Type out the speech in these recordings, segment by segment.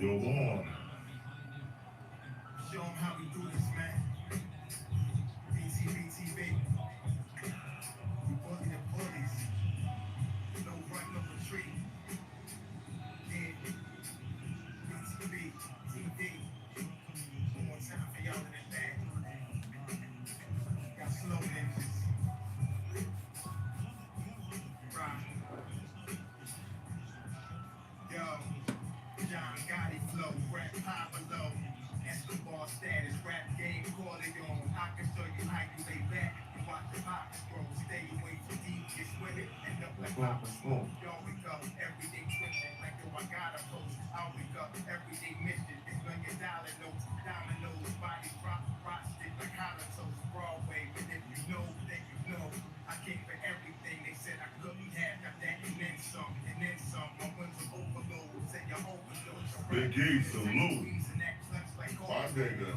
Go on. Show 'em how we do this, man. BT, baby. We bully the bullies. No run, no retreat. Yeah. BTB, TV. One more time for y'all in the back. Got slow ninjas. Rock. Yo. John Gotti flow. Rap high below. Escobar status. Rap game Corleone. I can show you how you lay back and watch the pockets grow. Stay away from devious women. End up like Papa Smoke. Y'all wake up every day twitching. Like yo, I got a post. I'll wake up every day mission. It's $1,000,000 notes. Dominoes. Body drop. Frosted like hollow toast. Broadway. And if you know, then you know. I came for everything. They said I couldn't have. Got that and then some. And then some. My ones are overload. Say you overdose. Big E, salute. My nigga.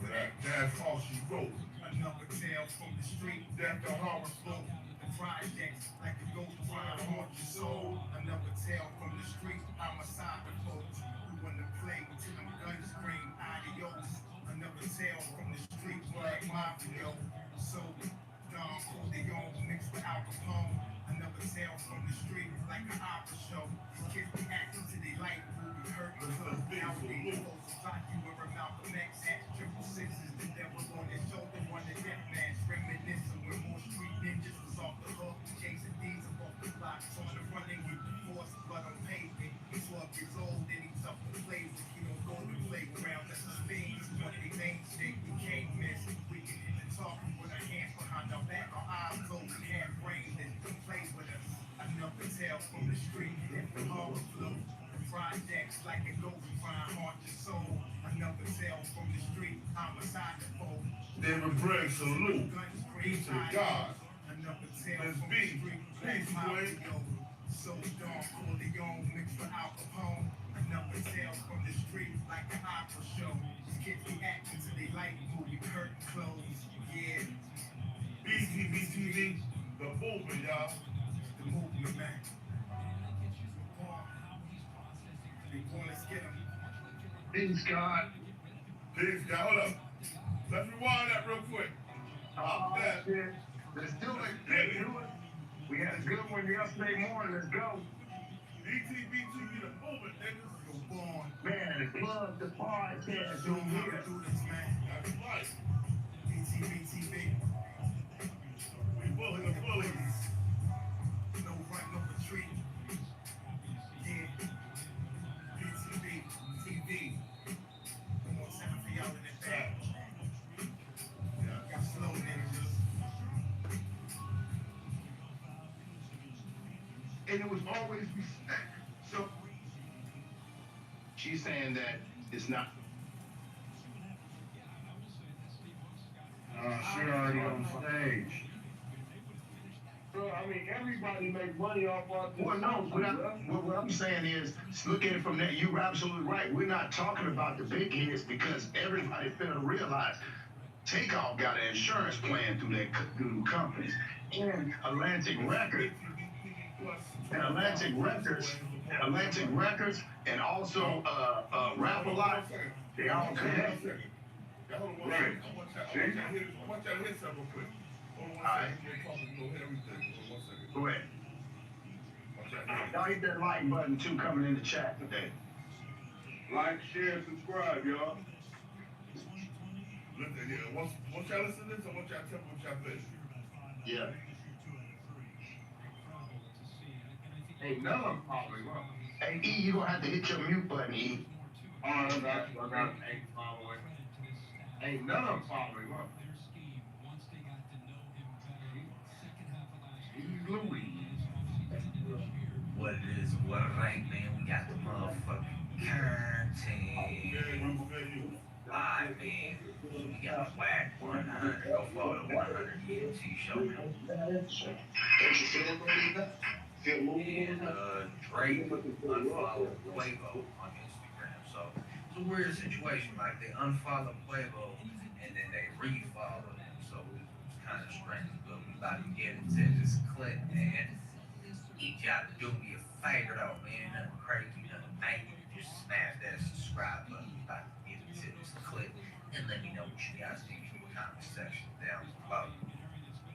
For that, that's all she wrote. Another tale from the street, death the horror flow. The projects, like a ghost trying to haunt your soul. Another tale from the street, homicide the folks. We wanna play till them guns scream, adios. Another tale from the street, black mafia. So, Don Corleone mixed with Al Capone. Another tale from the street, like an opera show. These kids be acting till they like movie hurt and close. Nowadays, folks like you were Malcolm X at triple sixes. The devil on his shoulder, won the death match. Reminiscing when more street ninjas was off the hook. Jason D's up off the block, on the running with the force, blood on pavement. He's 12 years old, then he's up to play with. He don't go to playground, that's his thing. He's one of the mainstay, we can't miss. We can hit the talking with our hands behind our back, our eyes closed and half brain, then play with us. Another tale from the street, and the horror flow. Projects like a ghost trying to haunt your soul. Another tale from the street, homicide the foe. David Briggs, salute. Peace to the gods. Another tale Let's from be. the street, Peace, boy. So Don Corleone mixed with Al Capone. Another tale from the street, like an opera show. These kids be acting till they like movie curtain clothes. Yeah. BTV, the movement, y'all. The movement, man. Let's get him. Peace, God. Peace, God. Hold up. Let's rewind that real quick. Oh, shit. Let's do it. Let's do it. We had a good one yesterday morning. Let's go. BTV, the movement, niggas. Go born. Man, plug the podcast Show 'em in how here. we do this, man. That's right. BTV. We bully the bullies. No run, no retreat. Yeah. BTV, TV. One more time for y'all in the back. Got slow ninjas. And it was always respect. So she's saying that it's not. She already on stage. Bro, I mean, everybody make money off our. Well, no, what I'm saying is, look at it from that. You're absolutely right. We're not talking about the big heads because everybody fail to realize Takeoff got an insurance plan through them companies. And Atlantic Records, and also Rap a Lot, they all connected. Hold on one Right. second. I want y'all to hit something real quick. Hold on one All right. second. We're talking, we'll hit everything. Hold on one second. Go ahead. Watch y'all hit it. Y'all hit that like button too coming in the chat today. Like, share, subscribe, y'all. Listen, yeah, once y'all listen to this, I want y'all to tell me what y'all think. Yeah. Ain't none of them following up. Hey, E, you gonna have to hit your mute button, E. Oh, I got you. Ain't following. Ain't none of them following up. Louis. What it is, what it ain't, man. We got the motherfucking quarantine. Live, man. We got a whack 100. Go for the 100 ENT show, man. And Drake unfollowed Quavo on Instagram. So it's a weird situation. Like they unfollowed Quavo and then they refollowed him. So it's kind of strange. But we about to get into this clip, man. Need y'all to do me a favor though, man. Nothing crazy, nothing major. Just guys leave in the comment section down below.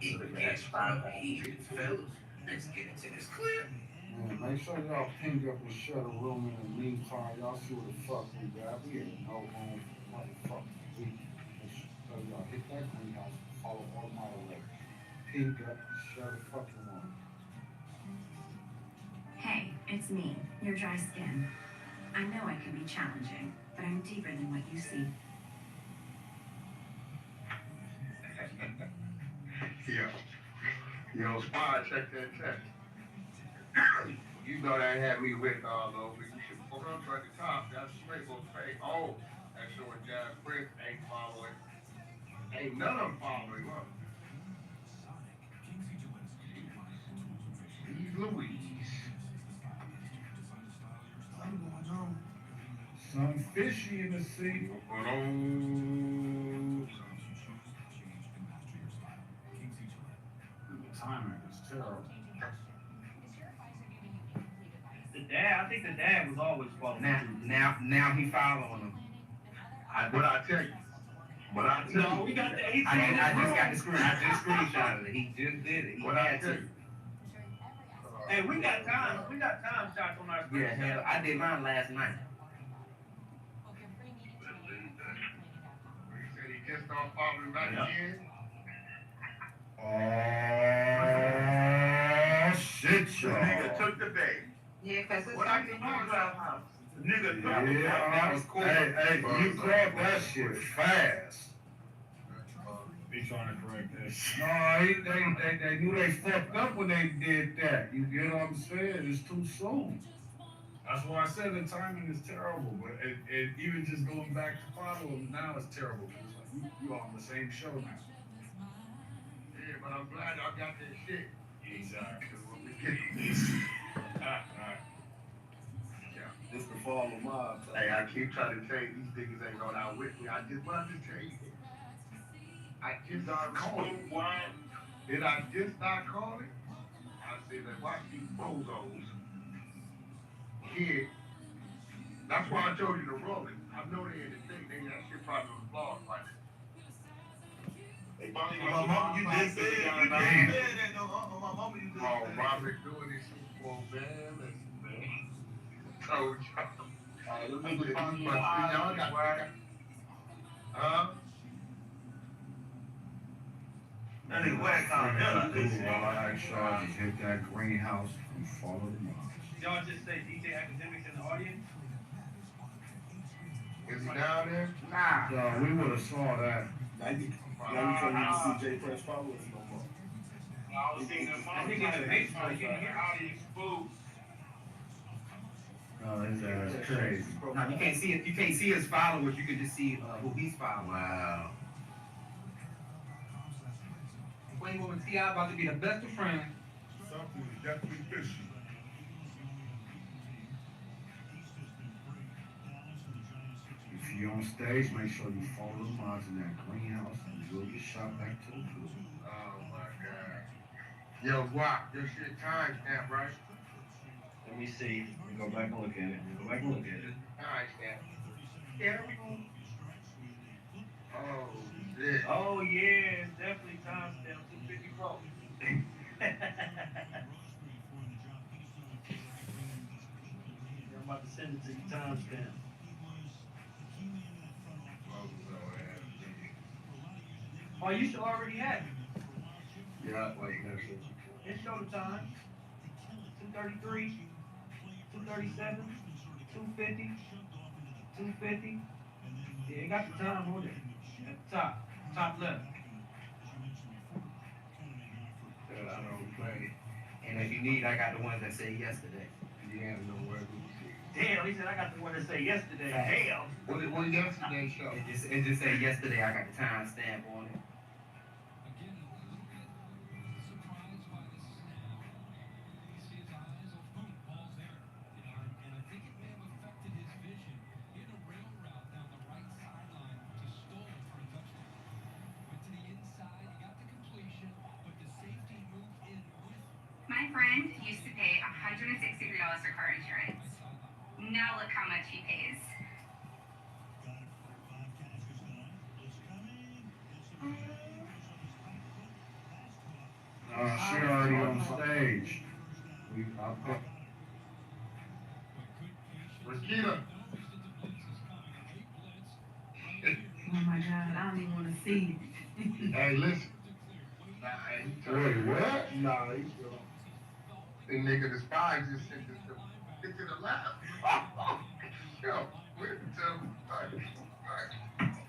It gets real heated, fellas. Let's get into this clip. Man, make sure y'all ping up and share the room in the meantime. Y'all see what the fuck we got. We ain't no room for motherfucking weak. Make sure y'all hit that greenhouse and follow all my way. Ping up and share the fucking room. Hey, it's me, your dry skin. I know I can be challenging, but I'm deeper than what you see. Yo, Spy, check that text. You know that had me with all over. You should put up at the top. That's straight on say, oh, that's showing John Prince ain't following. Ain't none of them following up. Steve Louise. Something going on. Something fishy in the sea. What's going on? The timing is terrible. I think the dad was always following. Now he following him. But I tell you. No, we got the 18. I just got the screen. I just screenshotted it. He just did it. He What I had tell to. you. Hey, we got time. We got time shots on our screen. Yeah, hell, I did mine last night. He said he just don't follow him back again. Oh, shit, The y'all. nigga took the bait. Yeah, because it's What I something can do on is Clubhouse. nigga took the Yeah, bait. That was cool. Hey, you caught that shit fast. They trying to correct this. No, they knew they fucked up when they did that. You get what I'm saying? It's too soon. That's why I said the timing is terrible, but it even just going back to follow him now is terrible. It's like you on the same show now. Yeah, but I'm glad y'all got that shit. Exactly. It's the fall of mob. Hey, I keep trying to tell you these niggas ain't going out with me. I just tell you. I just not calling. Did I just not call it? I said that watch these bozos here. That's why I told you to roll it. I know they in the thing. That shit probably was flawed right now. My mama, you just said that. No, my mama, you just Oh, said Robert doing this Super Bowl, man. Listen, man. Told y'all. Y'all got that nigga wax on Do all that charges, hit that greenhouse and follow the mob. Y'all just say DJ Academics in the audience? Is he down there? Nah. So we would have saw that. Now you can't even see J Press followers no more. I think in the basement, you can hear audience food. Oh, his ass crazy. No, you can't see it. You can't see his followers. You can just see who he's following. Wow. Quavo and T.I. about to be the best of friends. Something is definitely fishy. If you're on stage, make sure you follow the mods in that greenhouse and you'll get shot back to the crew. Oh my God. Yo, Guap, your shit time stamp, right? Let me see. Let me go back and look at it. Time stamp. Yeah, we go. Oh, shit. Oh, yeah, it's definitely timestamp 250 Pro. I'm about to send it to you timestamp. Oh, you should already have it. Yeah, like next week. It's show the time. 233, 237, 250, 250. Yeah, it got the time on it. At the top left. That I don't play. And if you need, I got the ones that say yesterday. Yeah, no word. Damn, he said I got the one that say yesterday. Damn. What yesterday show? It just say yesterday. I got the time stamp on it. My friend used to pay $163 for car insurance. Now look how much he pays. on stage. We up there. Rakita. Oh my God, I don't even want to see it. Hey, listen. Nah, he Wait, what? Nah, he still. The nigga, the spy just sent this to the lab. Yo, where the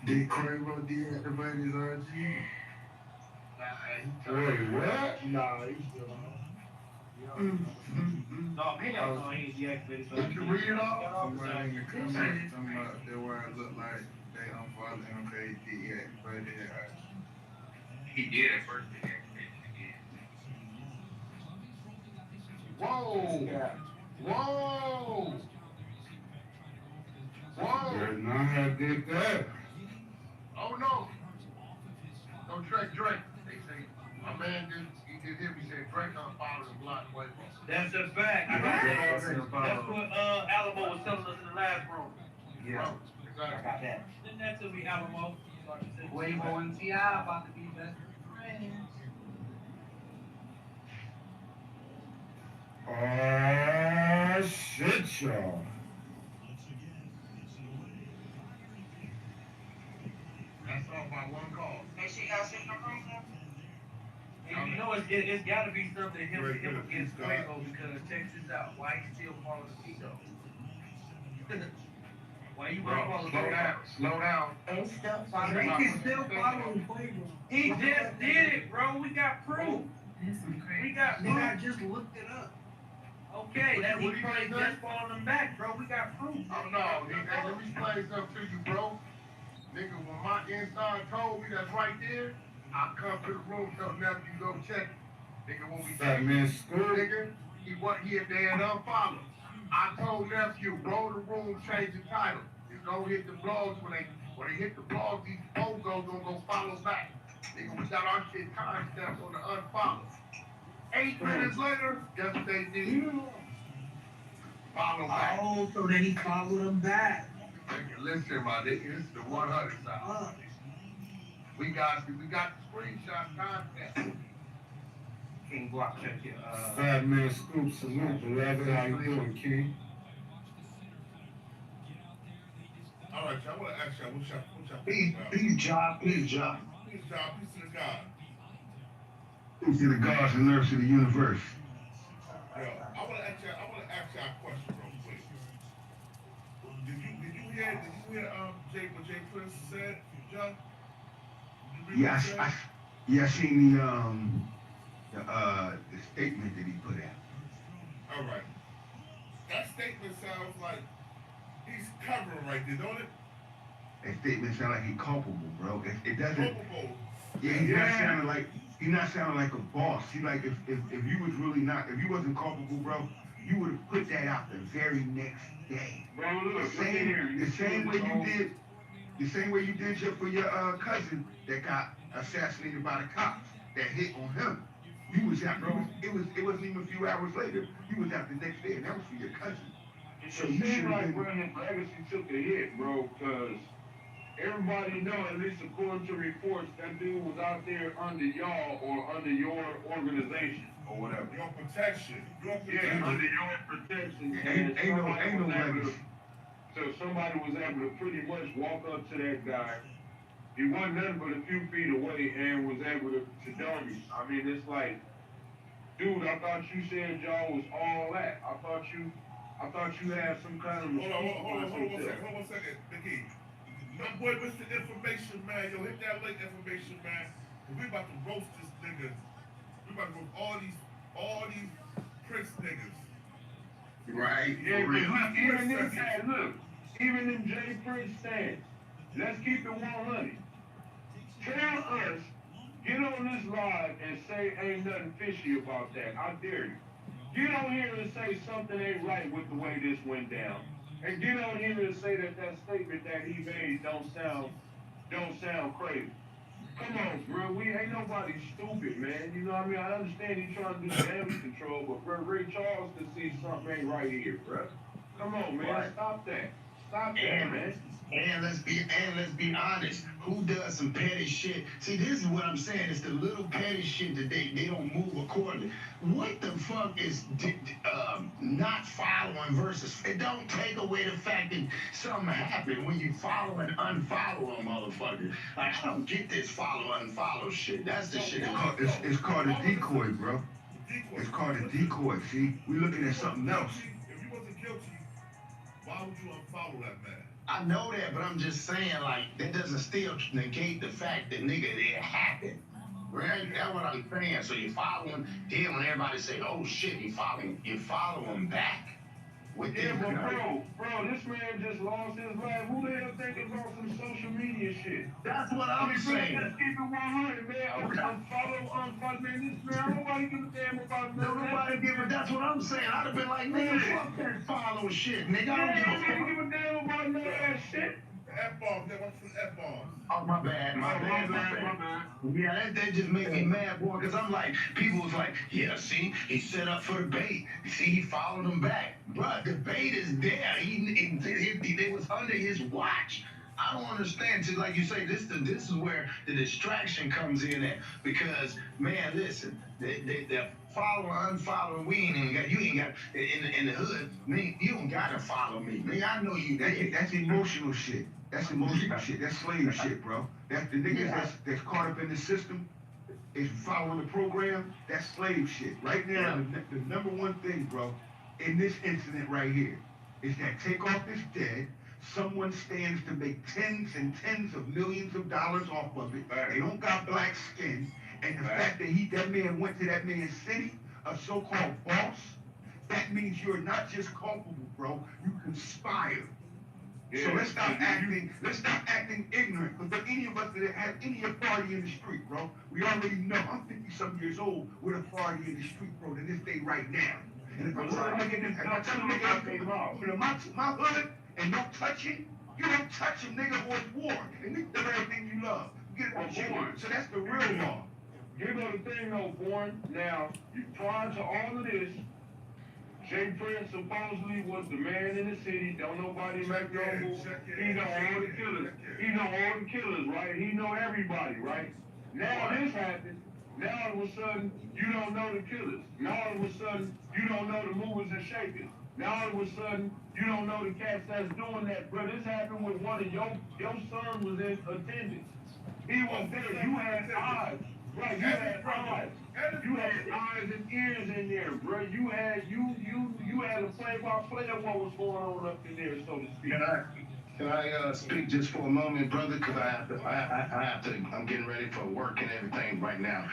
Did Quavo deactivate his RG? Wait, what? Nah, he's still on. No, man, he deactivated. So Did you read it all? Somebody in the comments talking about that where it looked like they unfollowed him because he deactivated his RG. He did at first deactivate it again. Whoa! Whoa! Whoa! There's none that did that. Oh no! No, Drake. They say my man did him. He said Drake unfollowed and blocked Quavo. that's a fact. I got that. That's what Alamo was telling us in the last room. Yeah. I got that. Send that to me, Alamo. Quavo and T.I. about to be best friends. Oh, shit, y'all. That's all by one call. Make sure y'all send the room now. And you know, it's got to be something him against Quavo because Texas out. Why he still following the beat though? Why you want to follow Slow down. Slow down. And stuff. Drake is still following Quavo. He just did it, bro. We got proof. That's some crazy. We got Nigga, I proof. just looked it up. Okay, What that's he you probably say? just following them back, bro. We got proof. Oh no, hey, let me explain something to you, bro. Nigga, when my inside told me that's right there, I come to the room, tell nephew go check it. Nigga, when we Fat check man it, school. nigga, he had there and unfollowed. I told nephew, roll the room, change the title. Just go hit the blogs when they hit the blogs, these bogos gonna go follow back. Nigga, we got our shit timestamped on the unfollow. 8 minutes later, guess what they did? Follow back. Oh, so then he followed him back. Nigga, listen, my nigga, this is the 100 side. We got the screenshot content. King Block, check your Fat man scoop, salute, beloved. How you doing, King? All right, y'all. I want to ask y'all, what y'all Please, think about? please, job. Peace, y'all. Peace to the God. Peace to the gods and nerves of the universe. Yo, I want to ask y'all a question real quick. Did you hear what Jay Prince said, Joe? Yes, I seen the statement that he put out. All right. That statement sounds like he's covering right there, don't it? That statement sound like he culpable, bro. It doesn't. Culpable. Yeah, he's not sounding like a boss. He like if you was really not, if you wasn't culpable, bro, you would have put that out the very next day. Bro, look, The same way you did for your cousin that got assassinated by the cops that hit on him. You was out, bro. It wasn't even a few hours later. You was out the next day, and that was for your cousin. So you should have been. his legacy took a hit, bro, because everybody know, at least according to reports, that dude was out there under y'all or under your organization or whatever. Your protection. Yeah, under your protection. Ain't no legacy. So somebody was able to pretty much walk up to that guy. He wasn't nothing but a few feet away and was able to dog him. I mean, it's like, dude, I thought you said y'all was all that. I thought you had some kind of Hold on one second, Nicky. My boy, Mr. Information Man, yo, hit that link, Information Man. Cause we about to roast this nigga. We about to roast all these Prince niggas. Right. Yeah, but even in Jay Prince stands, let's keep it 100. Tell us, get on this live and say ain't nothing fishy about that. I dare you. Get on here and say something ain't right with the way this went down. And get on here and say that statement that he made don't sound crazy. Come on, bro. We ain't nobody stupid, man. You know what I mean? I understand you trying to do damage control, but bro, Ray Charles can see something ain't right here, bro. Come on, man. Stop that. Stop that, And man. let's be honest. Who does some petty shit? See, this is what I'm saying. It's the little petty shit that they don't move accordingly. What the fuck is not following versus? It don't take away the fact that something happened when you follow and unfollow a motherfucker. Like, I don't get this follow unfollow shit. That's the shit. It's called a decoy, bro. It's called a decoy. See, we looking at something else. If you wasn't guilty, why would you unfollow that man? I know that, but I'm just saying, like, that doesn't still negate the fact that, nigga, it happened. Right? That's what I'm saying. So you follow him, then when everybody say, oh shit, you follow him back. With Yeah, them, but bro, this man just lost his life. Who the hell thinking about some social media shit? That's what I'm saying. Let's keep it 100, man. Unfollow, man. This man, nobody give a damn about that. Nobody give a, that's what I'm saying. I'd have been like, nigga, fuck that follow shit, nigga. I don't give a fuck. Give a damn about none of that shit. F-bombs, that what's the F-bombs? Oh, my bad. Yeah, that just make me mad, boy, because I'm like, people was like, yeah, see, he set up for the bait. See, he followed him back. Bruh, the bait is there. It was under his watch. I don't understand. So, like you say, this is where the distraction comes in at. Because, man, listen, the follow, unfollow, we ain't even got, you ain't got, in the hood, nigga, you don't got to follow me. Nigga, I know you. That's emotional shit. That's emotional shit. That's slave shit, bro. That's the niggas that's caught up in the system, is following the program. That's slave shit. Right now, the number one thing, bro, in this incident right here, is that Takeoff is dead. Someone stands to make tens and tens of millions of dollars off of it. They don't got black skin. And the fact that that man went to that man's city, a so-called boss, that means you're not just culpable, bro. You conspire. So let's stop acting ignorant. But any of us that have any authority in the street, bro, we already know. I'm 50-some years old with authority in the street, bro, to this day right now. And if I tell a nigga, my hood and don't touch it, you don't touch him, nigga, or it's war. And you do everything you love. You get it from So that's the real law. Here go the thing though, Born. Now, prior to all of this, Jay Prince supposedly was the man in the city. Don't nobody make no move. He know all the killers. He know all the killers, right? He know everybody, right? Now this happened. Now all of a sudden, you don't know the killers. Now all of a sudden, you don't know the movers and shakers. Now all of a sudden, you don't know the cats that's doing that. Bro, this happened with one of your son was in attendance. He was there. You had eyes. Right, you had eyes. You had eyes and ears in there, bro. You had a play-by-play of what was going on up in there, so to speak. Can I speak just for a moment, brother? Because I have to. I'm getting ready for work and everything right now.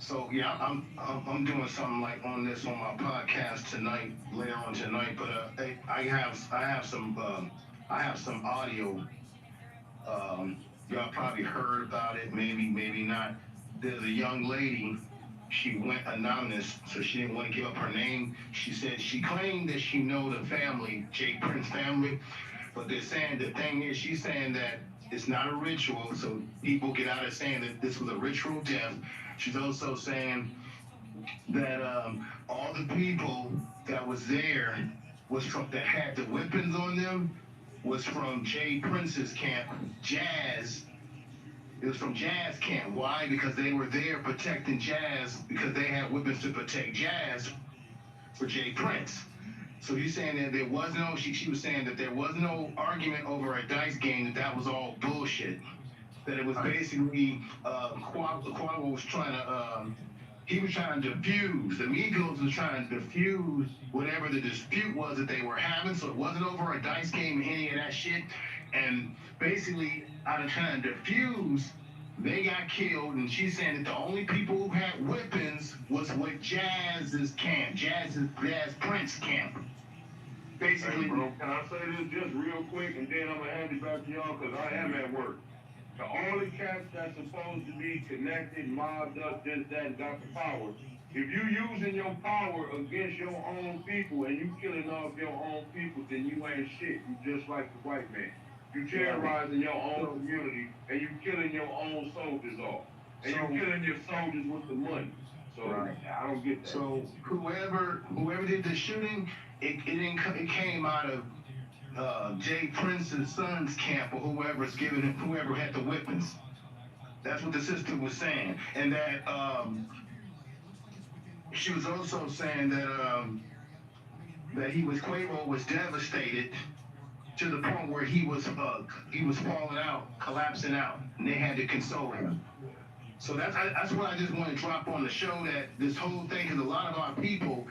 So yeah, I'm doing something like on my podcast tonight, later on tonight. But I have some audio. Y'all probably heard about it, maybe not. There's a young lady. She went anonymous, so she didn't want to give up her name. She claimed that she know the family, Jay Prince family, but they're saying she's saying that it's not a ritual, so people get out of saying that this was a ritual death. She's also saying that all the people that was there that had the weapons on them was from Jay Prince's camp, Jazz. It was from Jazz camp. Why? Because they were there protecting Jazz because they had weapons to protect Jazz for Jay Prince. So he's saying that there was no, she was saying that there was no argument over a dice game, that was all bullshit. That it was basically, Quavo was trying to, he was trying to diffuse, the Migos was trying to diffuse whatever the dispute was that they were having, so it wasn't over a dice game or any of that shit. And basically, out of trying to diffuse, they got killed, and she's saying that the only people who had weapons was with Jazz's camp, Jazz Prince camp. Basically, hey, bro, can I say this just real quick, and then I'm gonna hand it back to y'all, because I am at work. The only cats that's supposed to be connected, mobbed up, this, that, got the power. If you using your power against your own people and you killing off your own people, then you ain't shit. You just like the white man. You terrorizing your own community and you killing your own soldiers off. And you killing your soldiers with the money. So I don't get that. So whoever did the shooting, it came out of Jay Prince's son's camp or whoever's giving him, whoever had the weapons. That's what the sister was saying, and that she was also saying that Quavo was devastated to the point where he was falling out, collapsing out, and they had to console him. So that's what I just want to drop on the show, that this whole thing, because a lot of our people,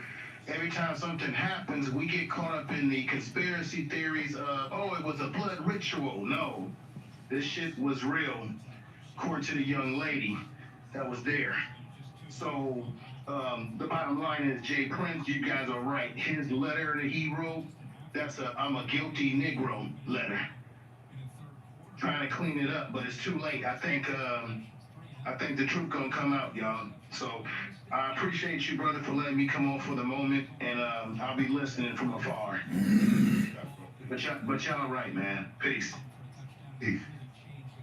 every time something happens, we get caught up in the conspiracy theories of, oh, it was a blood ritual. No, this shit was real, according to the young lady that was there. So the bottom line is, Jay Prince, you guys are right. His letter that he wrote, that's a I'm a guilty Negro letter. Trying to clean it up, but it's too late. I think the truth gonna come out, y'all. So I appreciate you, brother, for letting me come on for the moment, and I'll be listening from afar. But y'all right, man. Peace. Peace.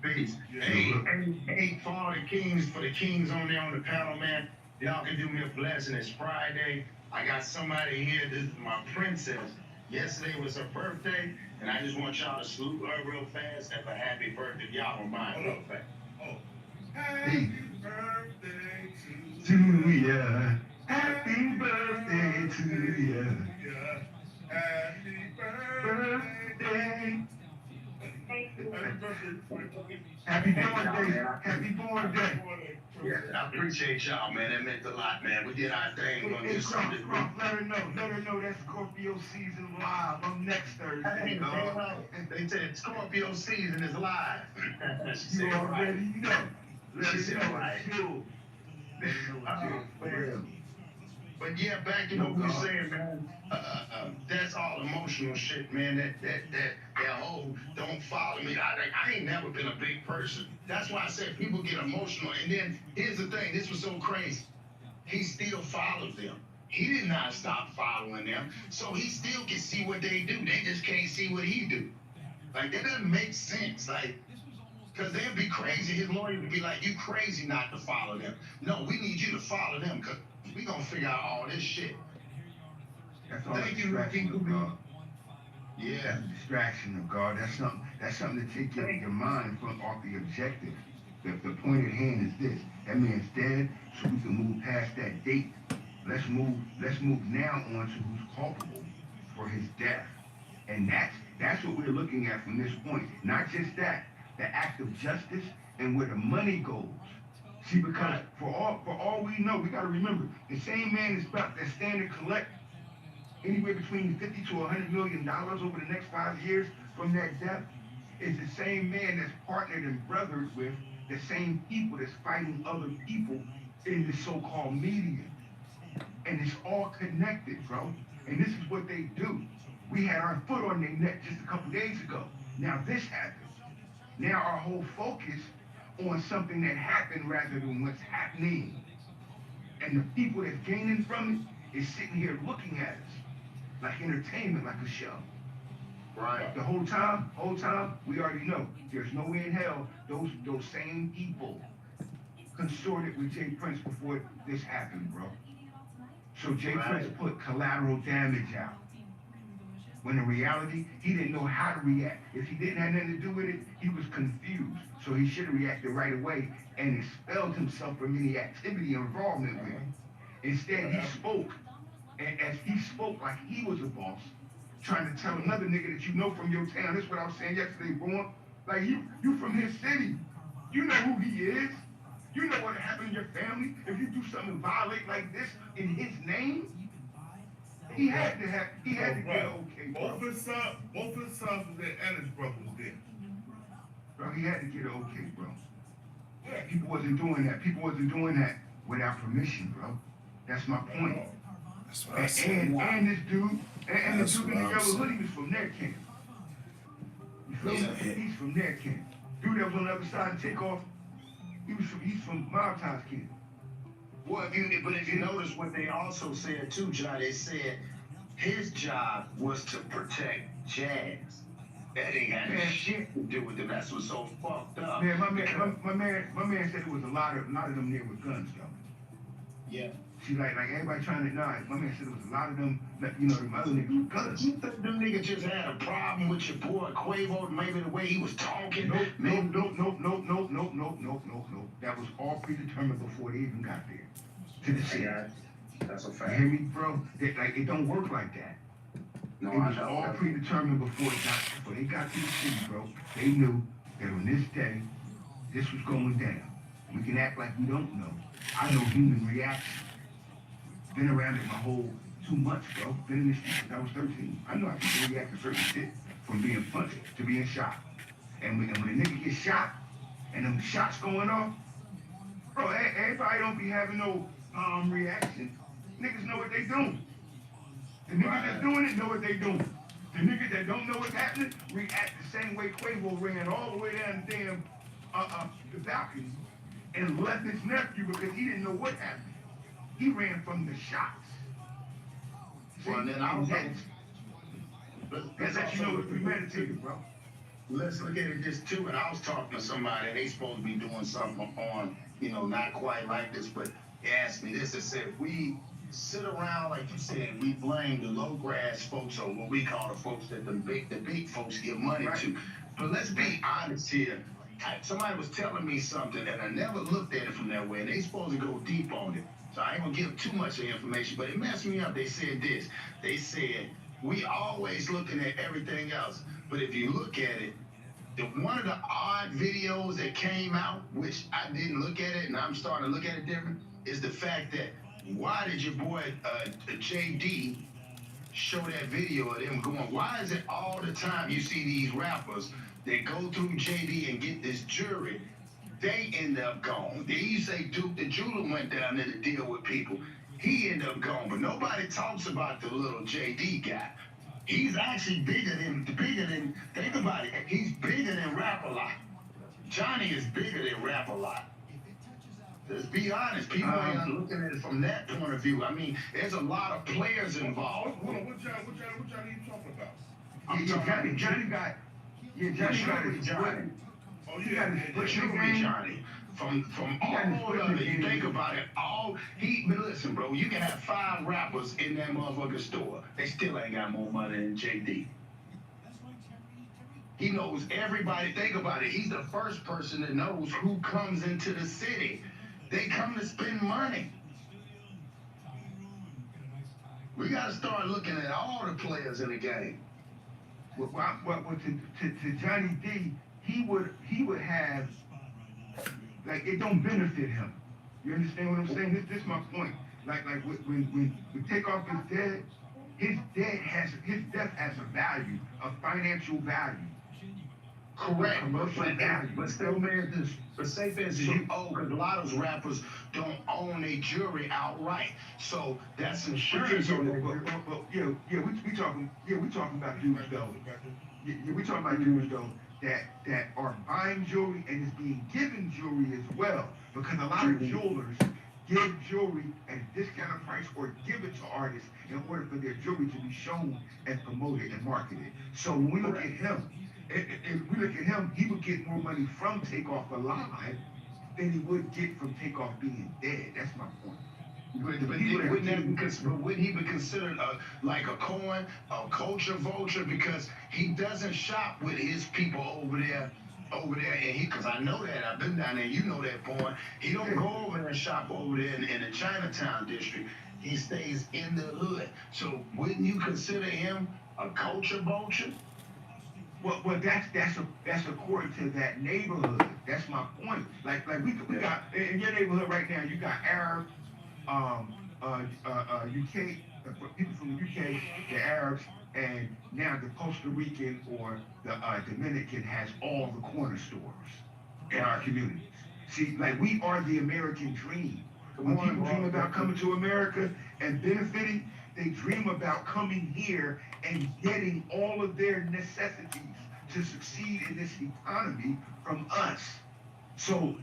Peace. Hey, for all the kings, for the kings on there on the panel, man, y'all can do me a blessing. It's Friday. I got somebody here. This is my princess. Yesterday was her birthday, and I just want y'all to salute her real fast and have a happy birthday. Y'all don't mind real fast. Happy birthday To ya. Happy birthday to ya. Happy birthday. Happy born day. Happy born day. Yeah, I appreciate y'all, man. That meant a lot, man. We did our thing. We're gonna do something. Let her know that Scorpio season live. I'm next Thursday. They said Scorpio season is live. You already know. She said right. But yeah, back to what we were saying, man. That's all emotional shit, man. That whole don't follow me. I ain't never been a big person. That's why I said people get emotional. And then here's the thing. This was so crazy. He still follows them. He did not stop following them, so he still can see what they do. They just can't see what he do. Like, that doesn't make sense. Like, because they'd be crazy. His lawyer would be like, you crazy not to follow them. No, we need you to follow them, because we going to figure out all this shit. That's all Thank you, distraction of God. Yeah. That's a distraction of God. That's something to take your mind from off the objective. The point at hand is this. That man's dead, so we can move past that date. Let's move now on to who's culpable for his death. And that's what we're looking at from this point. Not just that, the act of justice and where the money goes. See, because for all we know, we gotta remember, the same man that's standing to collect anywhere between $50 to $100 million over the next 5 years from that death is the same man that's partnered and brothered with the same people that's fighting other people in the so-called media. And it's all connected, bro. And this is what they do. We had our foot on their neck just a couple days ago. Now this happened. Now our whole focus on something that happened rather than what's happening. And the people that's gaining from it is sitting here looking at us like entertainment, like a show. Right. The whole time, we already know there's no way in hell those same people consorted with Jay Prince before this happened, bro. So Jay Prince put collateral damage out. When in reality, he didn't know how to react. If he didn't have nothing to do with it, he was confused. So he should have reacted right away and expelled himself from any activity or involvement with it. Instead, he spoke. And as he spoke like he was a boss, trying to tell another nigga that you know from your town, that's what I was saying yesterday, boy. Like, you from his city. You know who he is. You know what happened in your family. If you do something violate like this in his name, he had to get an okay, bro. Both his sons was there and his brother was there. Bro, he had to get an okay, bro. Yeah, people wasn't doing that. People wasn't doing that without permission, bro. That's my point. That's what I said. And this dude, and the dude in the yellow hoodie was from their camp. You feel me? He's from their camp. Dude that was on the other side of Takeoff, he's from Mob Times camp. Well, if you notice what they also said too, John, they said his job was to protect Jazz. That ain't had shit to do with them. That's what's so fucked up. Man, my man said it was a lot of them there with guns, though. Yeah. See, like everybody trying to, nah, my man said there was a lot of them, you know, them other niggas were guns. You think them niggas just had a problem with your boy Quavo, maybe the way he was talking? Nope. Maybe. That was all predetermined before they even got there. To the city. That's a You fact. hear me, bro? It don't work like that. No, It was all predetermined before they got to the city, bro. They knew that on this day, this was going down. We can act like we don't know. I know human reaction. Been around it my whole 2 months, bro. Been in the street since I was 13. I know how people react to certain shit, from being punched to being shot. And when a nigga gets shot, and them shots going off, bro, everybody don't be having no reaction. Niggas know what they doing. The niggas that's doing it know what they doing. The niggas that don't know what's happening react the same way Quavo ran all the way down the damn the balcony and left his nephew because he didn't know what happened. He ran from the shots. See, Well, then I was that's how you know it's premeditated, bro. Let's look at it just too. And I was talking to somebody, and they supposed to be doing something on, you know, not quite like this, but they asked me this. They said, we sit around, like you said, we blame the low grass folks, or what we call the folks that the big folks give money to. But let's be honest here. Somebody was telling me something, and I never looked at it from that way. And they supposed to go deep on it. So I ain't gonna give too much of information, but it messed me up. They said this. They said, we always looking at everything else. But if you look at it, one of the odd videos that came out, which I didn't look at it, and I'm starting to look at it different, is the fact that why did your boy JD show that video of them going? Why is it all the time you see these rappers that go through JD and get this jury, they end up gone? They say Duke the Jeweler went down there to deal with people. He ended up gone, but nobody talks about the little JD guy. He's actually bigger than, think about it, he's bigger than Rap-A-Lot. Johnny is bigger than Rap-A-Lot. Let's be honest, people ain't looking at it from that point of view. I mean, there's a lot of players involved. What y'all you talking about? Johnny got his Johnny. Oh yeah, Johnny. From all of it, you think about it, but listen, bro, you can have 5 rappers in that motherfucking store. They still ain't got more money than JD. He knows everybody. Think about it. He's the first person that knows who comes into the city. They come to spend money. We gotta start looking at all the players in the game. To Johnny D, he would have, like, it don't benefit him. You understand what I'm saying? This is my point. Like when Takeoff is dead, his death has a value, a financial value. Correct, Commercial value. but still, man, but say for instance, because a lot of those rappers don't own a jury outright, so that's insurance on their jury. We talking about dudes though. We talking about dudes though that are buying jewelry and is being given jewelry as well, because a lot of jewelers give jewelry at a discounted price or give it to artists in order for their jewelry to be shown and promoted and marketed. So when we look at him, he would get more money from Takeoff alive than he would get from Takeoff being dead. That's my point. Wouldn't he be considered like a coin, a culture vulture, because he doesn't shop with his people over there, and because I know that, I've been down there, you know that, boy. He don't go over there and shop over there in the Chinatown district. He stays in the hood. So wouldn't you consider him a culture vulture? Well, that's according to that neighborhood. That's my point. Like we got in your neighborhood right now. You got Arab, UK, people from the UK, the Arabs, and now the Costa Rican or the Dominican has all the corner stores in our communities. See, like we are the American dream. When people dream about coming to America and benefiting, they dream about coming here and getting all of their necessities to succeed in this economy from us. So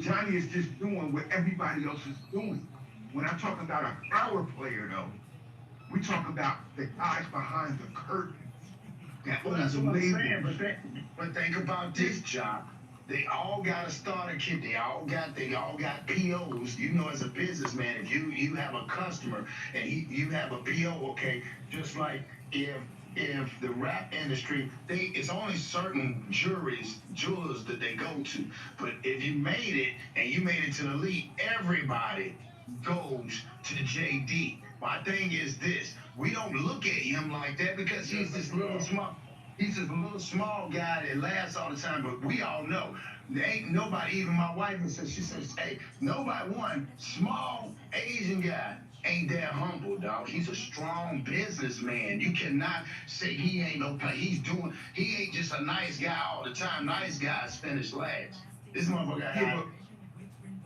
Johnny is just doing what everybody else is doing. When I'm talking about a power player, though, we talk about the guys behind the curtain. Well, that's what I'm saying, but think about this, John. They all got a starter kit. They all got POs. You know, as a businessman, if you have a customer and you have a PO, okay, just like if the rap industry, it's only certain jewelers that they go to. But if you made it and you made it to the league, everybody goes to the JD. My thing is this: we don't look at him like that because he's this little small. He's just a little small guy that laughs all the time, but we all know there ain't nobody, even my wife says, she says, hey, nobody, one small Asian guy ain't that humble, dog. He's a strong businessman. You cannot say he ain't no play. He ain't just a nice guy all the time. Nice guys finish last. This motherfucker had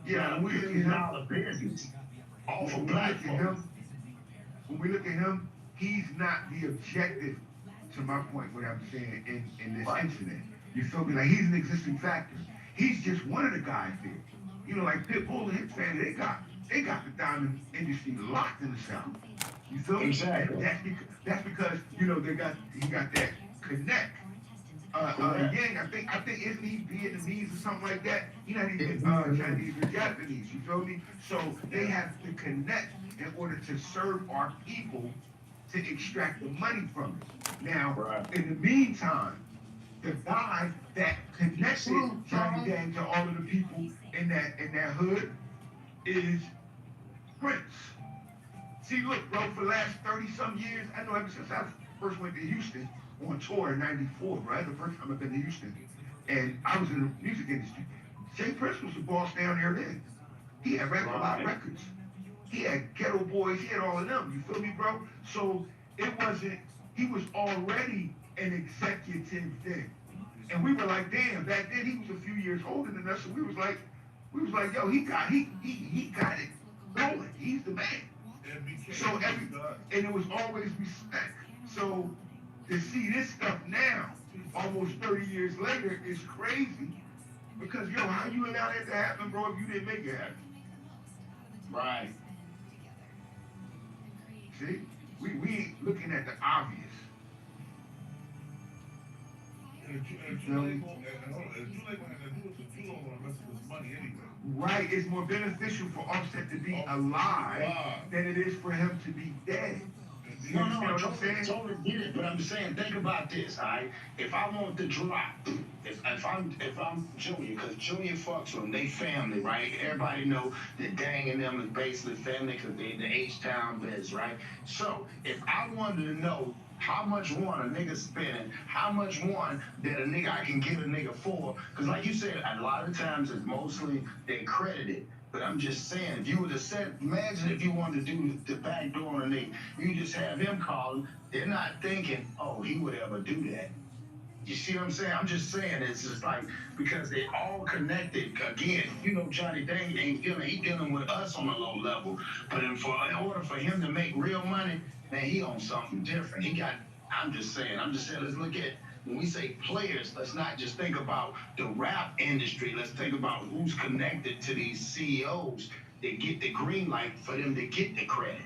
Yeah, $1 billion business off a platform. When we look at him, he's not the objective, to my point, what I'm saying in this incident. You feel me? Like, he's an existing factor. He's just one of the guys there. You know, like Pitbull and his family, they got the diamond industry locked in the South. You feel me? Exactly. That's because you know he got that connect. Yang, I think isn't he Vietnamese or something like that? He's not even Chinese or Japanese. You feel me? So they have to connect in order to serve our people, to extract the money from it. Now, in the meantime, the guy that connected Johnny Dang to all of the people in that hood is Prince. See, look, bro, for the last 30-some years, I know ever since I first went to Houston on tour in '94, right? The first time I've been to Houston. And I was in the music industry. Jay Prince was the boss down there then. He had a lot of records. He had Ghetto Boys, he had all of them, you feel me, bro? So it wasn't, he was already an executive then. And we were like, damn, back then he was a few years older than us, so we was like, yo, he got it going. He's the man. So and it was always respect. So to see this stuff now, almost 30 years later, is crazy. Because yo, how you allow that to happen, bro, if you didn't make it happen? Right. See? We ain't looking at the obvious. Right, it's more beneficial for Offset to be alive than it is for him to be dead. No, I totally get it, but I'm saying, think about this, all right? If I want to drop, if I'm Junior, because Junior fucks with them, they family, right? Everybody know that Dang and them is basically family because they in the H-Town biz, right? So if I wanted to know how much one a nigga spending, how much one that a nigga I can get a nigga for, because like you said, a lot of times it's mostly they credited. But I'm just saying, if you were to imagine if you wanted to do the back door on a nigga, you just have him calling, they're not thinking, oh, he would ever do that. You see what I'm saying? I'm just saying, it's just like, because they all connected. Again, you know, Johnny Dang ain't dealing with us on a low level. But in order for him to make real money, man, he on something different. I'm just saying, let's look at, when we say players, let's not just think about the rap industry. Let's think about who's connected to these CEOs that get the green light for them to get the credit.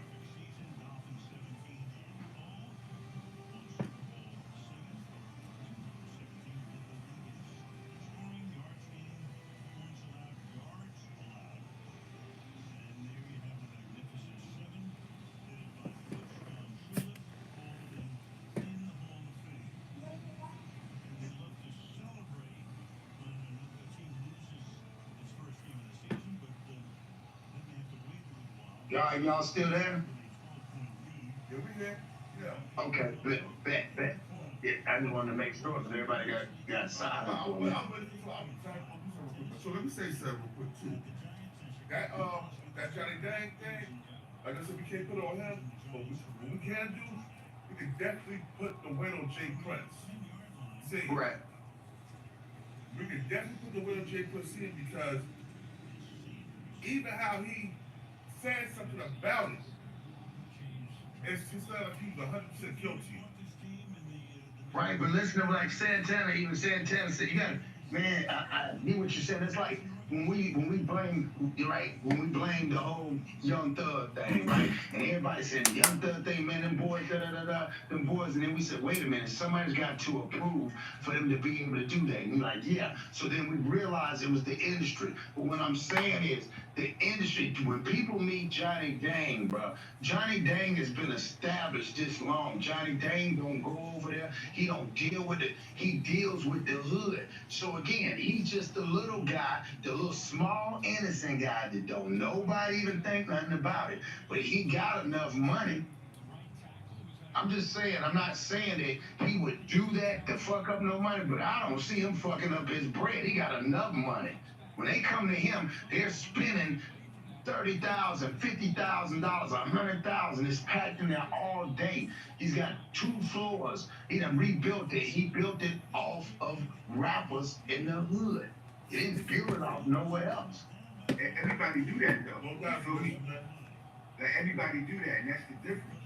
Y'all still there? Yeah, we there. Yeah. Okay, bet. Yeah, I just wanted to make sure that everybody got silent. I'm ready to so let me say something real quick too. That Johnny Dang thing, like I said, we can't put it on him, but what we can do, we can definitely put the weight on Jay Prince. See, right. We can definitely put the weight on Jay Prince because even how he said something about it, it's not like he was 100% guilty. Right, but listen to like Santana said, you got, man, I need what you said. It's like when we blame right, when we blame the whole Young Thug thing, right, and everybody said the Young Thug thing, man, them boys, them boys, and then we said, wait a minute, somebody's got to approve for them to be able to do that. And we're like, yeah. So then we realized it was the industry. But what I'm saying is, the industry, when people meet Johnny Dang, bro, Johnny Dang has been established this long. Johnny Dang don't go over there. He don't deal with it. He deals with the hood. So again, he's just the little guy, the little small innocent guy that don't nobody even think nothing about it. But he got enough money. I'm just saying, I'm not saying that he would do that to fuck up no money, but I don't see him fucking up his bread. He got enough money. When they come to him, they're spending $30,000, $50,000, $100,000. It's packed in there all day. He's got 2 floors. He done rebuilt it. He built it off of rappers in the hood. He didn't build it off nowhere else. Everybody do that though. No doubt, man. Like everybody do that, and that's the difference.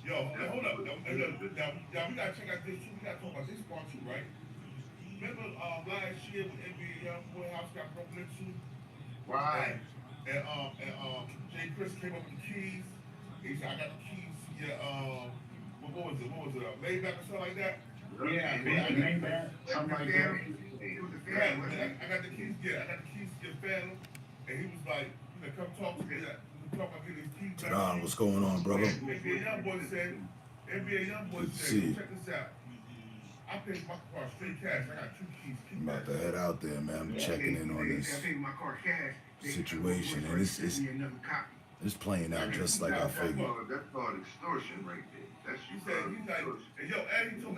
Yo, hold up. Now we gotta check out this too. We gotta talk about this part too, right? Remember last year when NBA Youngboy house got broken into? Right. And Jay Chris came up with the keys. He said, I got the keys to your what was it? Maybach or something like that? Yeah, Maybach, something like that. It was a Yeah, family. I got the keys. Yeah, I got the keys to your family. And he was like, come talk to me. Talk about getting his keys back. John, what's going on, brother? NBA Youngboy said, check this out. I paid my car straight cash. I got 2 keys. I'm about to head out there, man. I'm checking in on this I paid my car cash. situation, and it's playing out just like I figured. That's called extortion right there. That's He said, he's like, and yo, Eddie told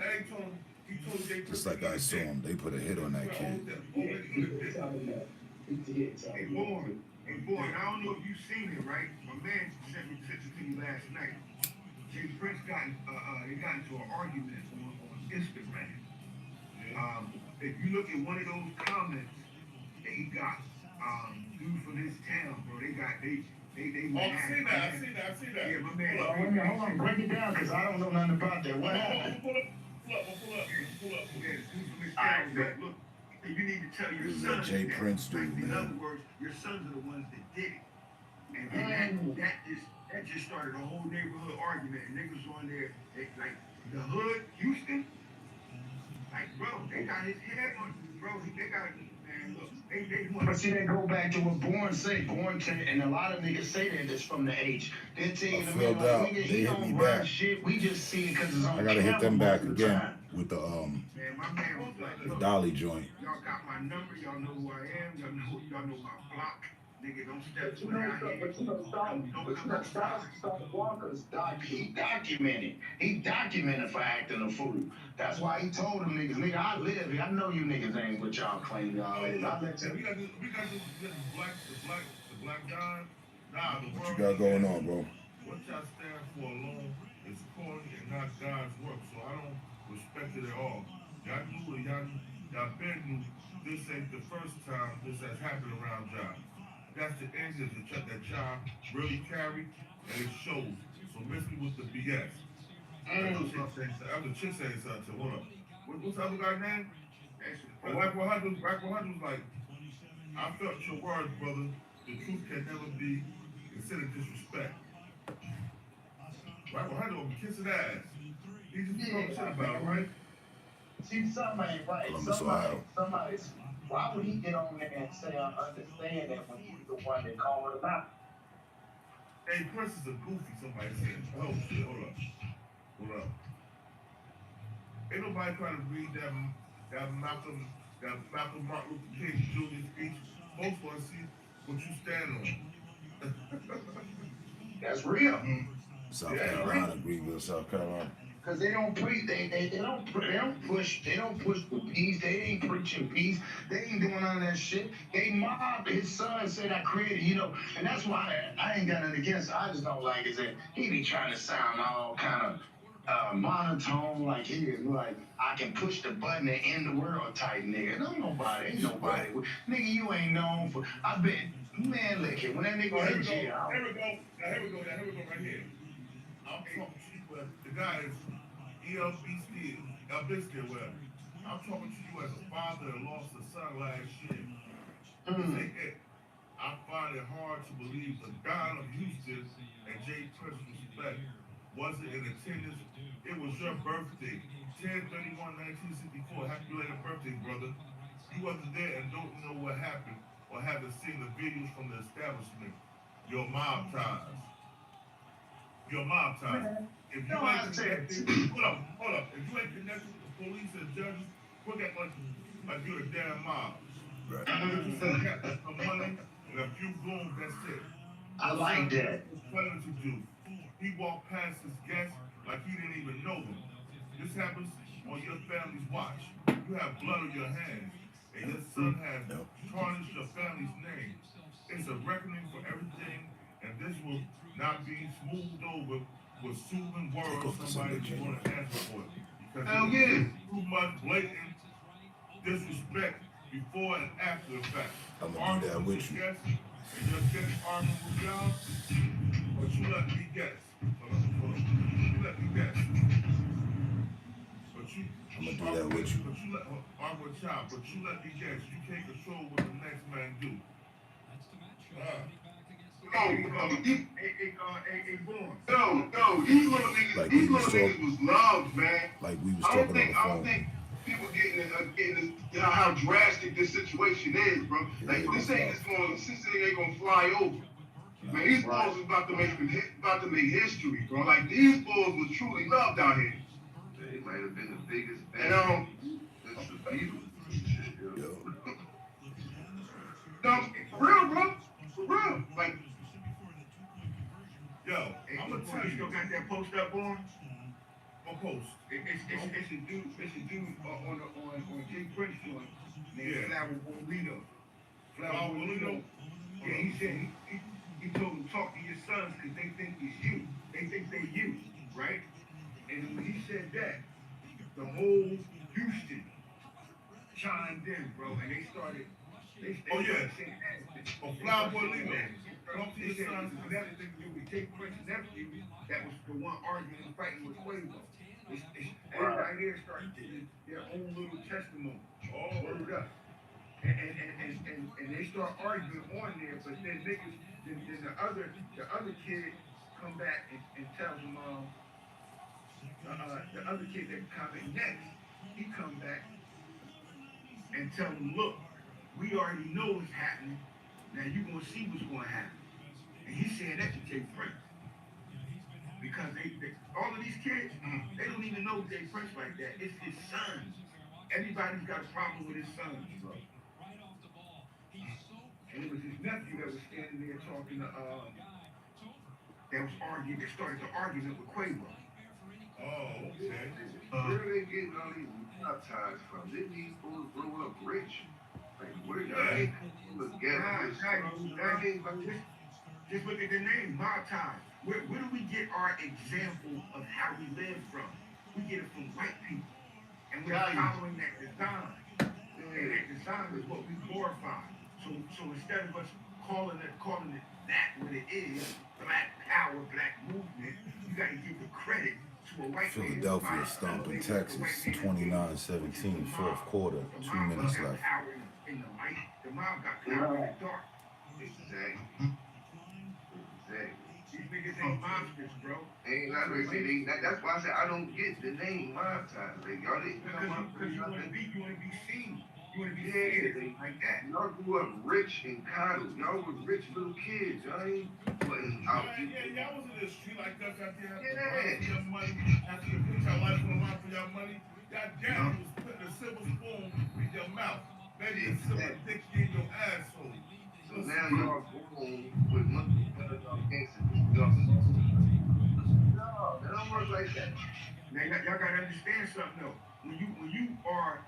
Jay Chris. Just like I saw him, they put a hit on that kid. Hey, boy, I don't know if you've seen it, right? My man sent me pictures to you last night. Jay Prince got into an argument on Instagram. If you look at one of those comments that he got, dude from this town, bro, they I've seen that. Yeah, my man. Hold on, break it down, because I don't know nothing about that. What happened? Pull up. Yeah, dude from this town, look, you need to tell your What sons. Jay that. Prince do, In man? other words, your sons are the ones that did it. And then that just started a whole neighborhood argument. And niggas on there, like the hood, Houston, like bro, they got his head on, bro. They got, man, look, they want. But see, they go back to what Born said. Born said, and a lot of niggas say that it's from the age. They're telling I me, filled like, out. nigga, They he hit don't me run back. shit. We just see it because it's on I gotta hit them camera back all the again time. with the Man, my man was like, look, Dolly joint. y'all got my number. Y'all know who I am. Y'all know my block. Nigga, don't step But foot out here. Stop Walker's he documented. He documented for acting a fool. That's why he told them niggas, nigga, I live here. I know you niggas ain't what y'all claim y'all is. I let We you. got this black guy. Nah, the What you got going on, bro? What y'all stand for alone is corny and not God's work, so I don't respect it at all. Y'all knew it, y'all been knew this ain't the first time this has happened around y'all. That's the engine that y'all really carry, and it shows. So miss me with the BS. That's the chick saying something. Hold up. What's the other guy's name? Rack 100 was like, I felt your words, brother. The truth can never be considered disrespect. Rack 100 will be kissing ass. He just talking shit about it, right? See, something ain't right. Columbus, Ohio. Somebody's. Why would he get on there and say, I understand that when he's the one that called him out? Hey, Prince is a goofy, somebody said. Oh, shit, hold up. Ain't nobody trying to read that Malcolm Martin Luther King Jr. speech. Folks want to see what you stand on. That's real. South Carolina, Greenville, South Carolina. Cause they don't preach, they don't push for peace. They ain't preaching peace. They ain't doing none of that shit. They mob. His son said I created, and that's why I ain't got nothing against it. I just don't like is that he be trying to sound all kind of monotone, like he is like I can push the button and end the world type nigga. Ain't nobody. Nigga, you ain't known for. I bet, man, look here when that nigga hit jail. Here we go right here. I'm talking to you, but the guy is ELB still, whatever. I'm talking to you as a father that lost a son last year. This ain't it. I find it hard to believe the Don of Houston and Jay Prince respect wasn't in attendance. It was your birthday. 10/31/1964. Happy belated birthday, brother. You wasn't there and don't know what happened or haven't seen the videos from the establishment. Your mob ties. Your mob ties. If you ain't connected, hold up. If you ain't connected with the police and judges, look at like you're a damn mob. Right. Some money and a few goons, that's it. I like that. Planning to do. He walked past his guests like he didn't even know them. This happens on your family's watch. You have blood on your hands, and your son has tarnished your family's name. It's a reckoning for everything, and this will not be smoothed over with soothing words somebody's going to answer for it. Because there's too much blatant disrespect before and after the fact. I'm gonna do that with you. Yes, and your guest arguing with y'all, but you let me guess. You let me guess. But you, I'm gonna do that with you. But you let argue with y'all, but you let me guess. You can't control what the next man do. These little niggas was loved, man. Like we was talking on the phone. I don't think people getting how drastic this situation is, bro. Like this thing ain't gonna fly over. Man, these bulls is about to make history, bro. Like these bulls was truly loved out here. They might have been the biggest And It's the Beatles. No, for real, bro. For real. Like, yo, I'm gonna tell you, still got that post up on? What post? It's a dude on Jay Prince joint named Flower Bolito. Flower Bolito? Yeah, he said he told him talk to your sons because they think it's you. They think they you, right? And when he said that, the whole Houston chimed in, bro, and they started. Oh yeah. Flower Bolito. Talk to your sons because everything to do with Jay Prince's nephew. That was the one arguing and fighting with Quavo. Everybody here started getting their own little testimony. Word up. And they start arguing on there, but then niggas, then the other kid come back and tells them, the other kid that comment next, he come back and tell them, look, we already know what's happening. Now you gonna see what's gonna happen. And he said that to Jay Prince. Because all of these kids, they don't even know Jay Prince like that. It's his sons. Everybody's got a problem with his sons, bro. And it was his nephew that was standing there talking to, that started the argument with Quavo. Oh, okay. Where are they getting all these mob ties from? Didn't these fools grow up rich? Like, where they look together? Just look at the name, mob ties. Where do we get our example of how we live from? We get it from white people. And we're following that design. And that design is what we glorify. So instead of us calling it that what it is, black power, black movement, you gotta give the credit to a white man. Philadelphia stomping Texas, 29-17, fourth quarter, 2 minutes left. In the light, the mob got power in the dark. Exactly. These niggas ain't monsters, bro. That's why I said I don't get the name mob ties. Like, y'all didn't come up because you wanna be seen. You wanna be seen like that. Y'all grew up rich and coddled. Y'all was rich little kids. Y'all ain't putting out. Y'all was in the street like us out there. Your money after you put your life on the line for your money. Y'all daddy was putting a silver spoon in your mouth. Maybe a silver dick in your asshole. So now y'all going with money gangsters. No, that don't work like that. Now y'all gotta understand something though. When you are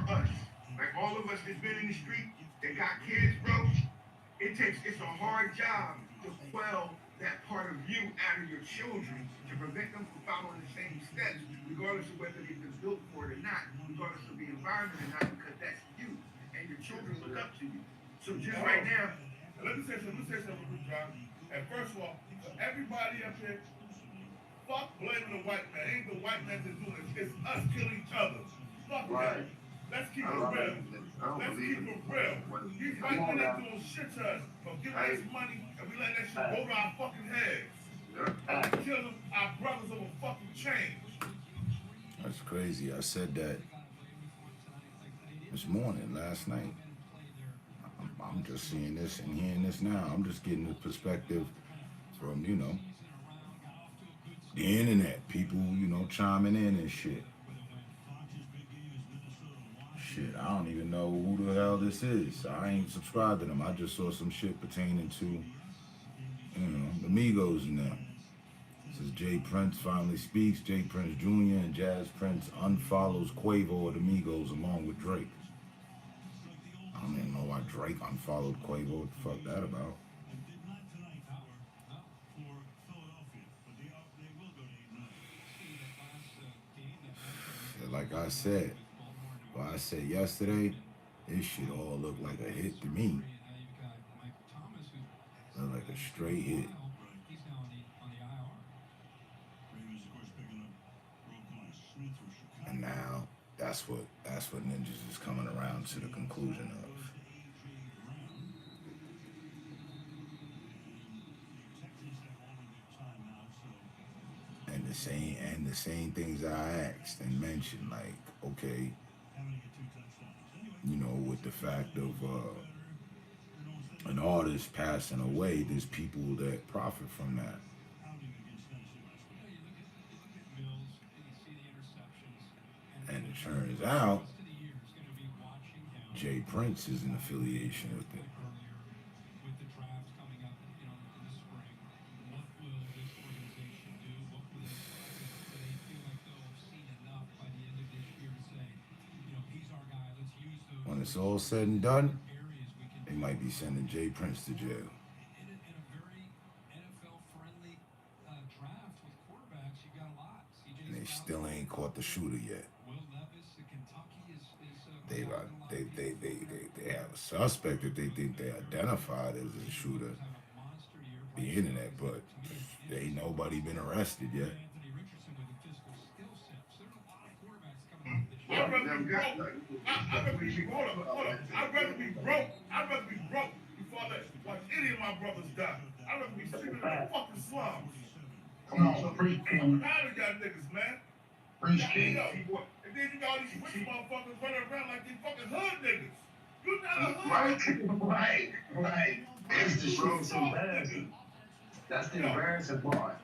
us, like all of us that's been in the street, that got kids, bro, it's a hard job to quell that part of you out of your children to prevent them from following the same steps, regardless of whether they've been built for it or not, regardless of the environment or not, because that's you. And your children look up to you. So just right now, let me say something, John. And first of all, for everybody up here, fuck blaming the white man. Ain't the white man that's doing it. It's us killing each other. Fuck that. let's keep I it don't real. believe in this. I don't Let's believe keep in it real. These white men ain't doing shit to us, but giving us money and we let that shit go to our fucking heads. And we killing our brothers over fucking change. That's crazy. I said that this morning, last night. I'm just seeing this and hearing this now. I'm just getting the perspective from, the internet. People, chiming in and shit. Shit, I don't even know who the hell this is. I ain't subscribed to them. I just saw some shit pertaining to, the Migos and them. This is Jay Prince finally speaks. Jay Prince Jr. and Jazz Prince unfollows Quavo of the Migos along with Drake. I don't even know why Drake unfollowed Quavo. What the fuck that about? Like I said, what I said yesterday, this shit all looked like a hit to me. Looked like a straight hit. And now that's what Ninjas is coming around to the conclusion of. And the same things I asked and mentioned, like, okay, with the fact of an artist passing away, there's people that profit from that. And it turns out Jay Prince is in affiliation with it. When it's all said and done, they might be sending Jay Prince to jail. And they still ain't caught the shooter yet. They have a suspect that they think they identified as a shooter. The internet, but ain't nobody been arrested yet. I'd rather be broke. I'd rather be broke before I watch any of my brothers die. I'd rather be sleeping in the fucking slums. Come on, preach, King. I'm tired of y'all niggas, man. Preach, King. And then you got all these rich motherfuckers running around like they fucking hood niggas. You're not a hood. Right. It's the shit so embarrassing. That's the embarrassing part.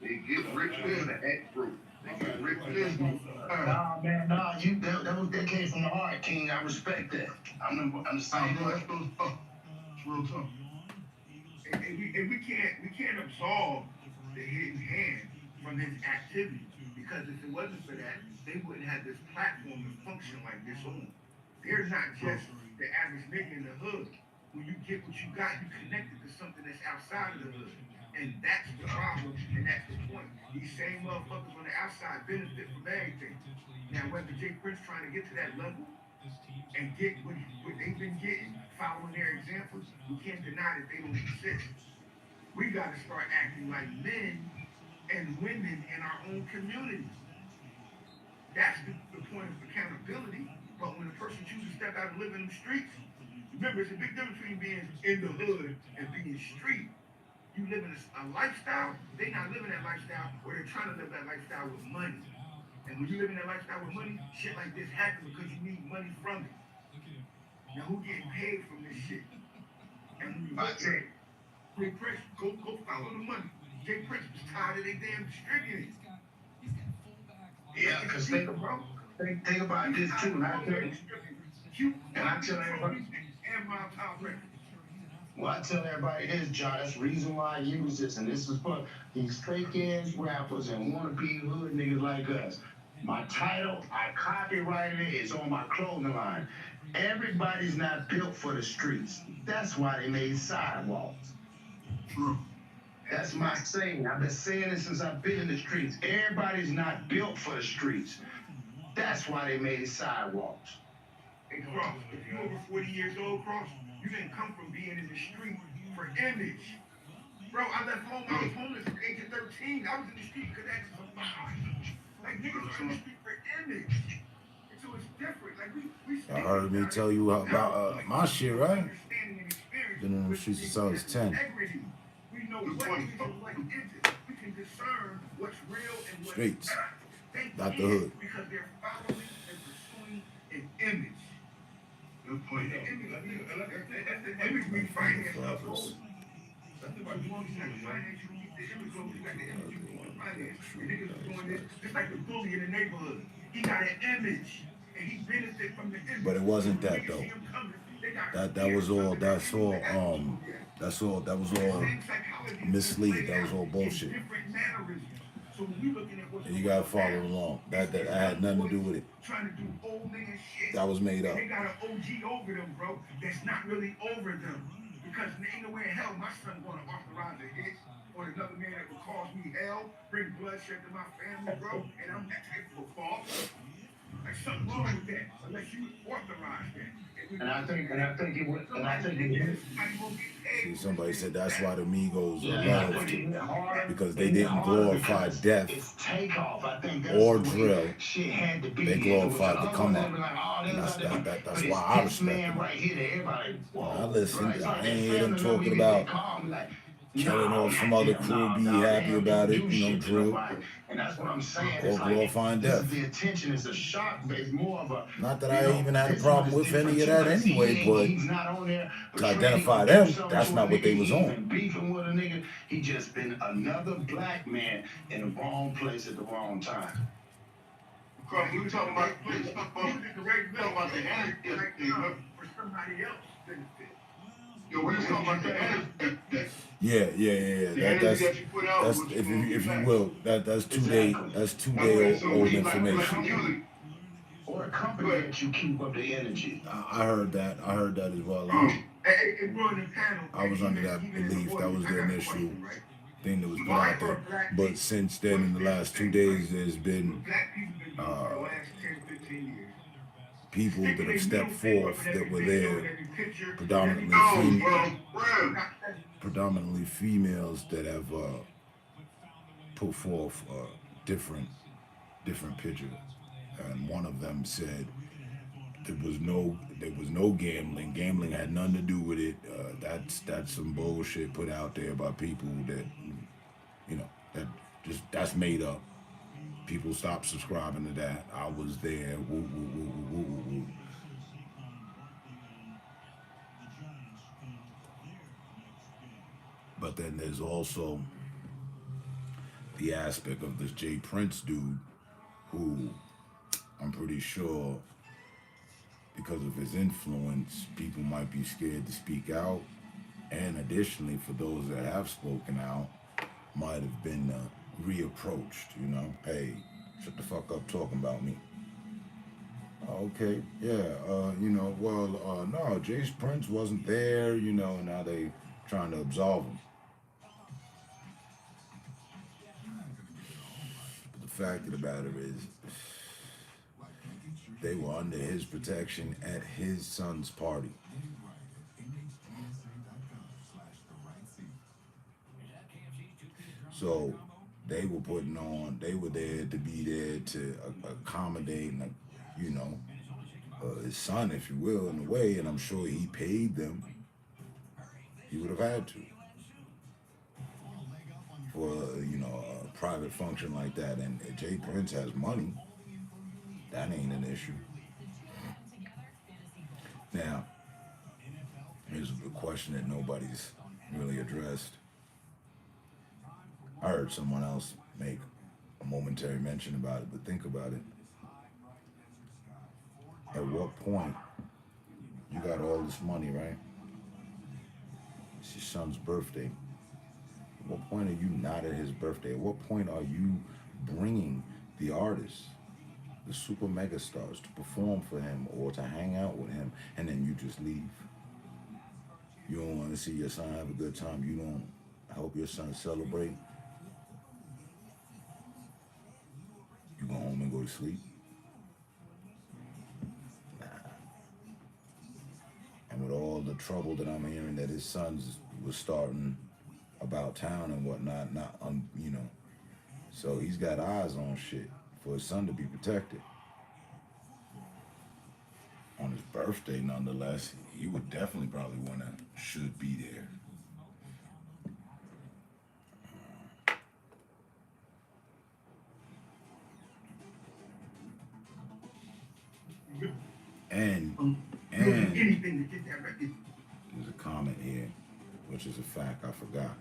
They get rich in the act group. They get rich in. Nah, man, nah. That came from the heart, King. I respect that. I'm the same. That's real tough. And we can't absolve the hidden hand from his activity, because if it wasn't for that, they wouldn't have this platform to function like this on. They're not just the average nigga in the hood. When you get what you got, you connected to something that's outside of the hood. And that's the problem, and that's the point. These same motherfuckers on the outside benefit from everything. Now, whether Jay Prince trying to get to that level and get what they've been getting, following their examples, we can't deny that they don't exist. We got to start acting like men and women in our own communities. That's the point of accountability. But when a person chooses to step out and live in the streets, remember, it's a big difference between being in the hood and being street. You live in a lifestyle, they're not living that lifestyle, or they're trying to live that lifestyle with money. And when you live in that lifestyle with money, shit like this happens because you need money from it. Now, who getting paid from this shit? And when you look at Jay Prince, go follow the money. Jay Prince was tired of their damn distributing. Yeah, because think about this too. And I tell everybody. Well, I tell everybody this, John. That's the reason why I use this, and this is for these fake ass rappers and wannabe hood niggas like us. My title, I copyrighted it. It's on my clothing line. Everybody's not built for the streets. That's why they made sidewalks. True. That's my saying. I've been saying it since I've been in the streets. Everybody's not built for the streets. That's why they made sidewalks. Hey, Cross, if you're over 40 years old, Cross, you didn't come from being in the street for image. Bro, I left home, I was homeless at the age of 13. I was in the street because I had to survive. Like, niggas are in the street for image. And so it's different. Like, we heard me tell you about my shit, right? Been in the streets since I was 10. We know what is like is. We can discern what's real and what's Streets. not. Not the hood. Because they're following and pursuing an image. Good point. The image we finance our goals. That's about the one who's finance. You keep the image goals. You got the image you want to finance. And niggas is doing this just like the bully in the neighborhood. He got an image. And he benefit from the image. But it wasn't that though. That was all. That was all mislead. That was all bullshit. And you gotta follow along. That had nothing to do with it. That was made up. They got an OG over them, bro. That's not really over them. Because ain't no way in hell my son gonna authorize a hit or another man that will cause me hell, bring bloodshed to my family, bro. And I'm that type of a boss. Like something wrong with that, unless you authorize that. And I think it would. See, somebody said that's why the Migos are loved, because they didn't glorify death or drill. They glorified the come up. And that's why I respect them. I listen. I ain't hear them talking about killing off some other crew, be happy about it, drill. And that's what I'm saying. Or glorifying death. The attention is a shock, but it's more of a. Not that I even had a problem with any of that anyway, but to identify them, that's not what they was on. Beefing with a nigga, he just been another black man in the wrong place at the wrong time. Because we were talking about the energy for somebody else benefit. Yo, we was talking about the energy. Yeah. That's if you will, that's 2 day old information. Or a company that you keep up the energy. I heard that as well. I was under that belief. That was the initial thing that was put out there. But since then, in the last 2 days, there's been people that have stepped forth that were there, predominantly females that have put forth a different picture. And one of them said there was no gambling. Gambling had nothing to do with it. That's some bullshit put out there by people that that's made up. People stopped subscribing to that. I was there. Woo, woo, woo, woo, woo, woo. But then there's also the aspect of this Jay Prince dude who I'm pretty sure because of his influence, people might be scared to speak out. And additionally, for those that have spoken out, might have been reapproached, hey, shut the fuck up talking about me. Okay, yeah, no, Jay Prince wasn't there, now they trying to absolve him. But the fact of the matter is, they were under his protection at his son's party. So they were they were there to be there to accommodate, his son, if you will, in a way, and I'm sure he paid them. He would have had to for, a private function like that. And Jay Prince has money. That ain't an issue. Now, here's a question that nobody's really addressed. I heard someone else make a momentary mention about it, but think about it. At what point, you got all this money, right? It's your son's birthday. At what point are you not at his birthday? At what point are you bringing the artists, the super mega stars, to perform for him or to hang out with him, and then you just leave? You don't want to see your son have a good time. You don't help your son celebrate. You go home and go to sleep. Nah. And with all the trouble that I'm hearing that his sons was starting about town and whatnot, so he's got eyes on shit for his son to be protected on his birthday. birthday nonetheless. You would definitely probably should be there. And anything to get that record. There's a comment here, which is a fact I forgot.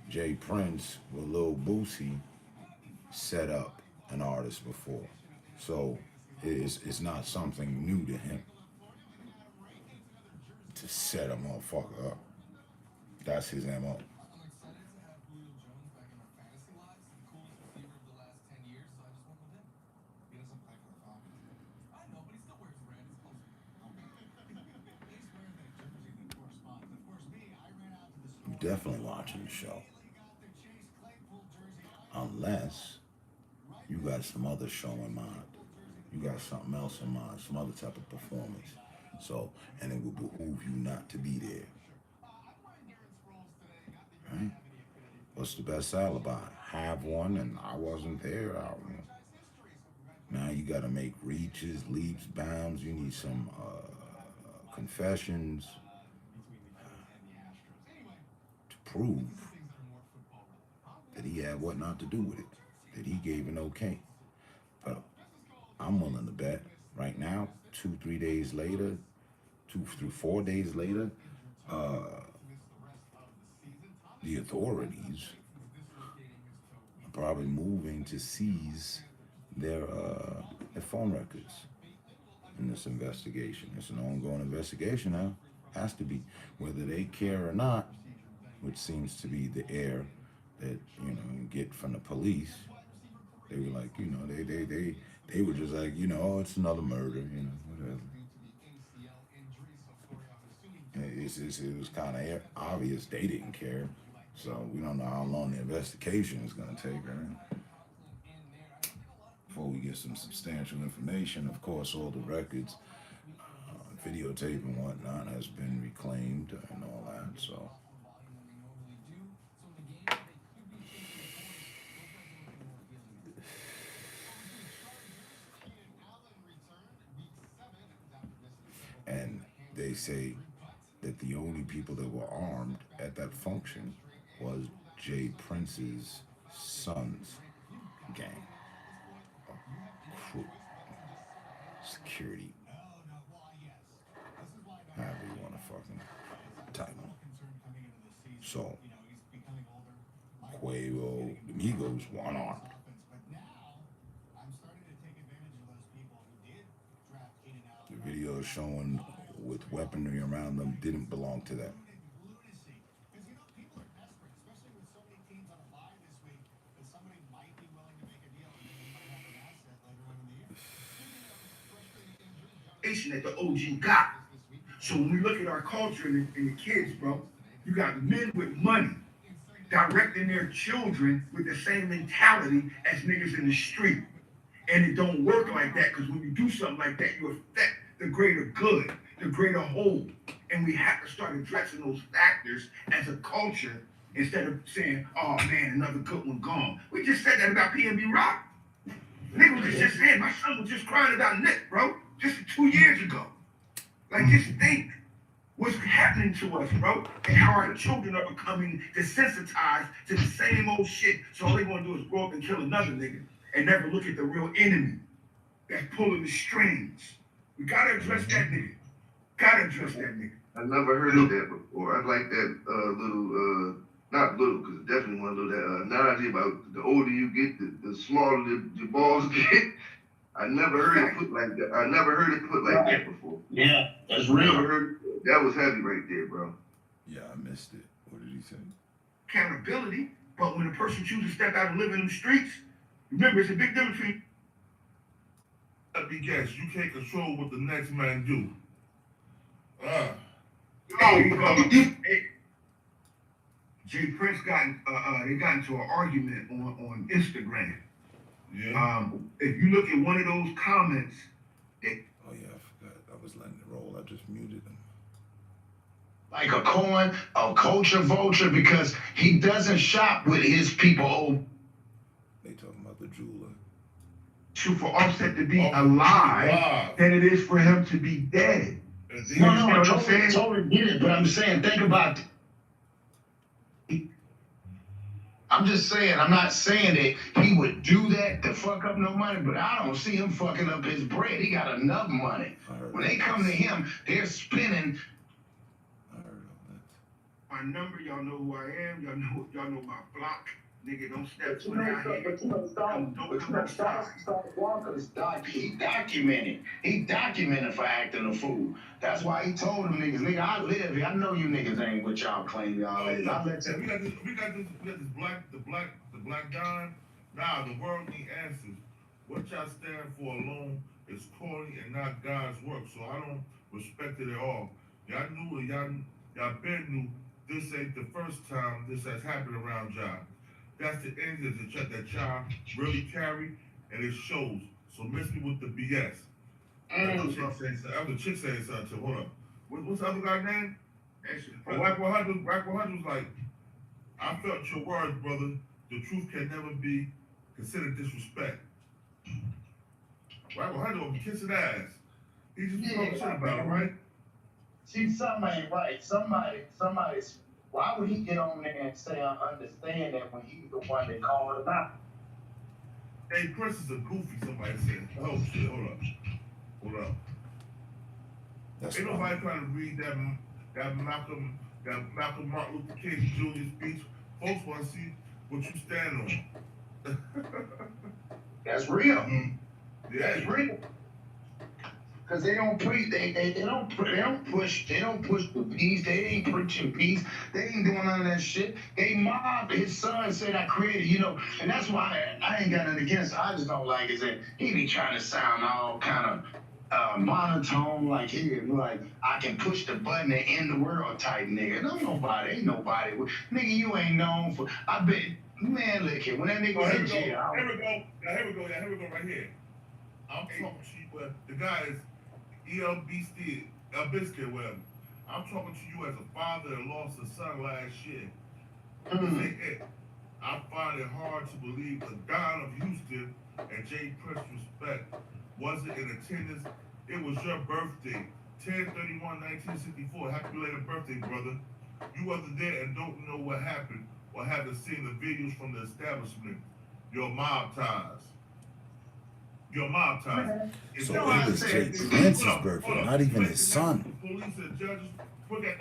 Jay Prince with Lil Boosie set up an artist before, so it's not something new to him to set a motherfucker up. That's his MO. You're definitely watching the show. Unless you got some other show in mind. You got something else in mind, some other type of performance. So, and it would behoove you not to be there. Right? What's the best alibi? Have one, and I wasn't there. Now you got to make reaches, leaps, bounds. You need some confessions to prove that he had what not to do with it, that he gave an okay. But I'm willing to bet right now, 2-3 days later, 2 through 4 days later, the authorities are probably moving to seize their phone records in this investigation. It's an ongoing investigation now. Has to be, whether they care or not, which seems to be the air that you get from the police. They were like, they were just like, oh, it's another murder, whatever. It was kind of obvious they didn't care. So we don't know how long the investigation is going to take, right? Before we get some substantial information, of course, all the records, videotape and whatnot has been reclaimed and all that, so. And they say that the only people that were armed at that function was Jay Prince's son's gang, crew, security, however you want to fucking title. So, Quavo, the Migos were unarmed. The video showing with weaponry around them didn't belong to them. That the OG got. So when we look at our culture and the kids, bro, you got men with money directing their children with the same mentality as niggas in the street. And it don't work like that, because when you do something like that, you affect the greater good, the greater whole. And we have to start addressing those factors as a culture instead of saying, oh man, another good one gone. We just said that about PNB Rock. Nigga was just saying, my son was just crying about Nick, bro, just 2 years ago. Like, just think what's happening to us, bro, and how our children are becoming desensitized to the same old shit. So all they want to do is grow up and kill another nigga and never look at the real enemy that's pulling the strings. We gotta address that nigga. Gotta address that nigga. I never heard of that before. I like that little, not little, because it definitely one little that analogy about the older you get, the smaller the balls get. I never heard it put like that. I never heard it put like that before. Yeah, that's real. Never heard that was heavy right there, bro. Yeah, I missed it. What did he say? Accountability, but when a person chooses to step out and live in them streets, remember, it's a big difference between. Let me guess, you can't control what the next man do. Jay Prince they got into an argument on Instagram. Yeah. If you look at one of those comments, oh yeah, I forgot. I was letting it roll. I just muted them. Like a coin, a culture vulture, because he doesn't shop with his people. They talking about the jeweler. for Offset to be alive than it is for him to be dead. No, I totally get it, but I'm saying, think about. I'm just saying, I'm not saying that he would do that to fuck up no money, but I don't see him fucking up his bread. He got enough money. When they come to him, they're spending. My number, y'all know who I am. Y'all know my block. Nigga, don't step foot out here. He documented for acting a fool. That's why he told them niggas, nigga, I live here. I know you niggas ain't what y'all claim y'all is. I let you. We got this black Don. Now the world need answers. What y'all stand for alone is corny and not God's work. So I don't respect it at all. Y'all knew it. Y'all been knew this ain't the first time this has happened around y'all. That's the energy that y'all really carry, and it shows. So miss me with the BS. The chick saying something. Hold up. What's the other guy's name? Rack 100 was like, I felt your words, brother. The truth can never be considered disrespect. Rack 100 will be kissing ass. He just talking shit about it, right? See, something ain't right. Somebody's. Why would he get on there and say, I understand that when he's the one that called him out? Hey, Chris is a goofy, somebody said. Oh, shit, hold up. Ain't nobody trying to read that Malcolm Martin Luther King Jr. speech. Folks want to see what you stand on. That's real. Yeah. That's real. Cause they don't preach, they don't push the peace. They ain't preaching peace. They ain't doing none of that shit. They mob. His son said, "I created," and that's why I ain't got nothing against it. I just don't like is that he be trying to sound all kind of monotone, like I can push the button and end the world type nigga. Ain't nobody. Nigga, you ain't known for. I bet, man. Look here, when that nigga was in jail. Here we go right here. I'm talking to you, but the guy is ELBC, Biscuit, whatever. I'm talking to you as a father that lost a son last year. This ain't it. I find it hard to believe the Don of Houston and Jay Prince respect wasn't in attendance. It was your birthday, 10/31/1964. Happy belated birthday, brother. You wasn't there and don't know what happened or haven't seen the videos from the establishment. Your mob ties. So it was Jay Prince's birthday, not even his son. Police and judges look at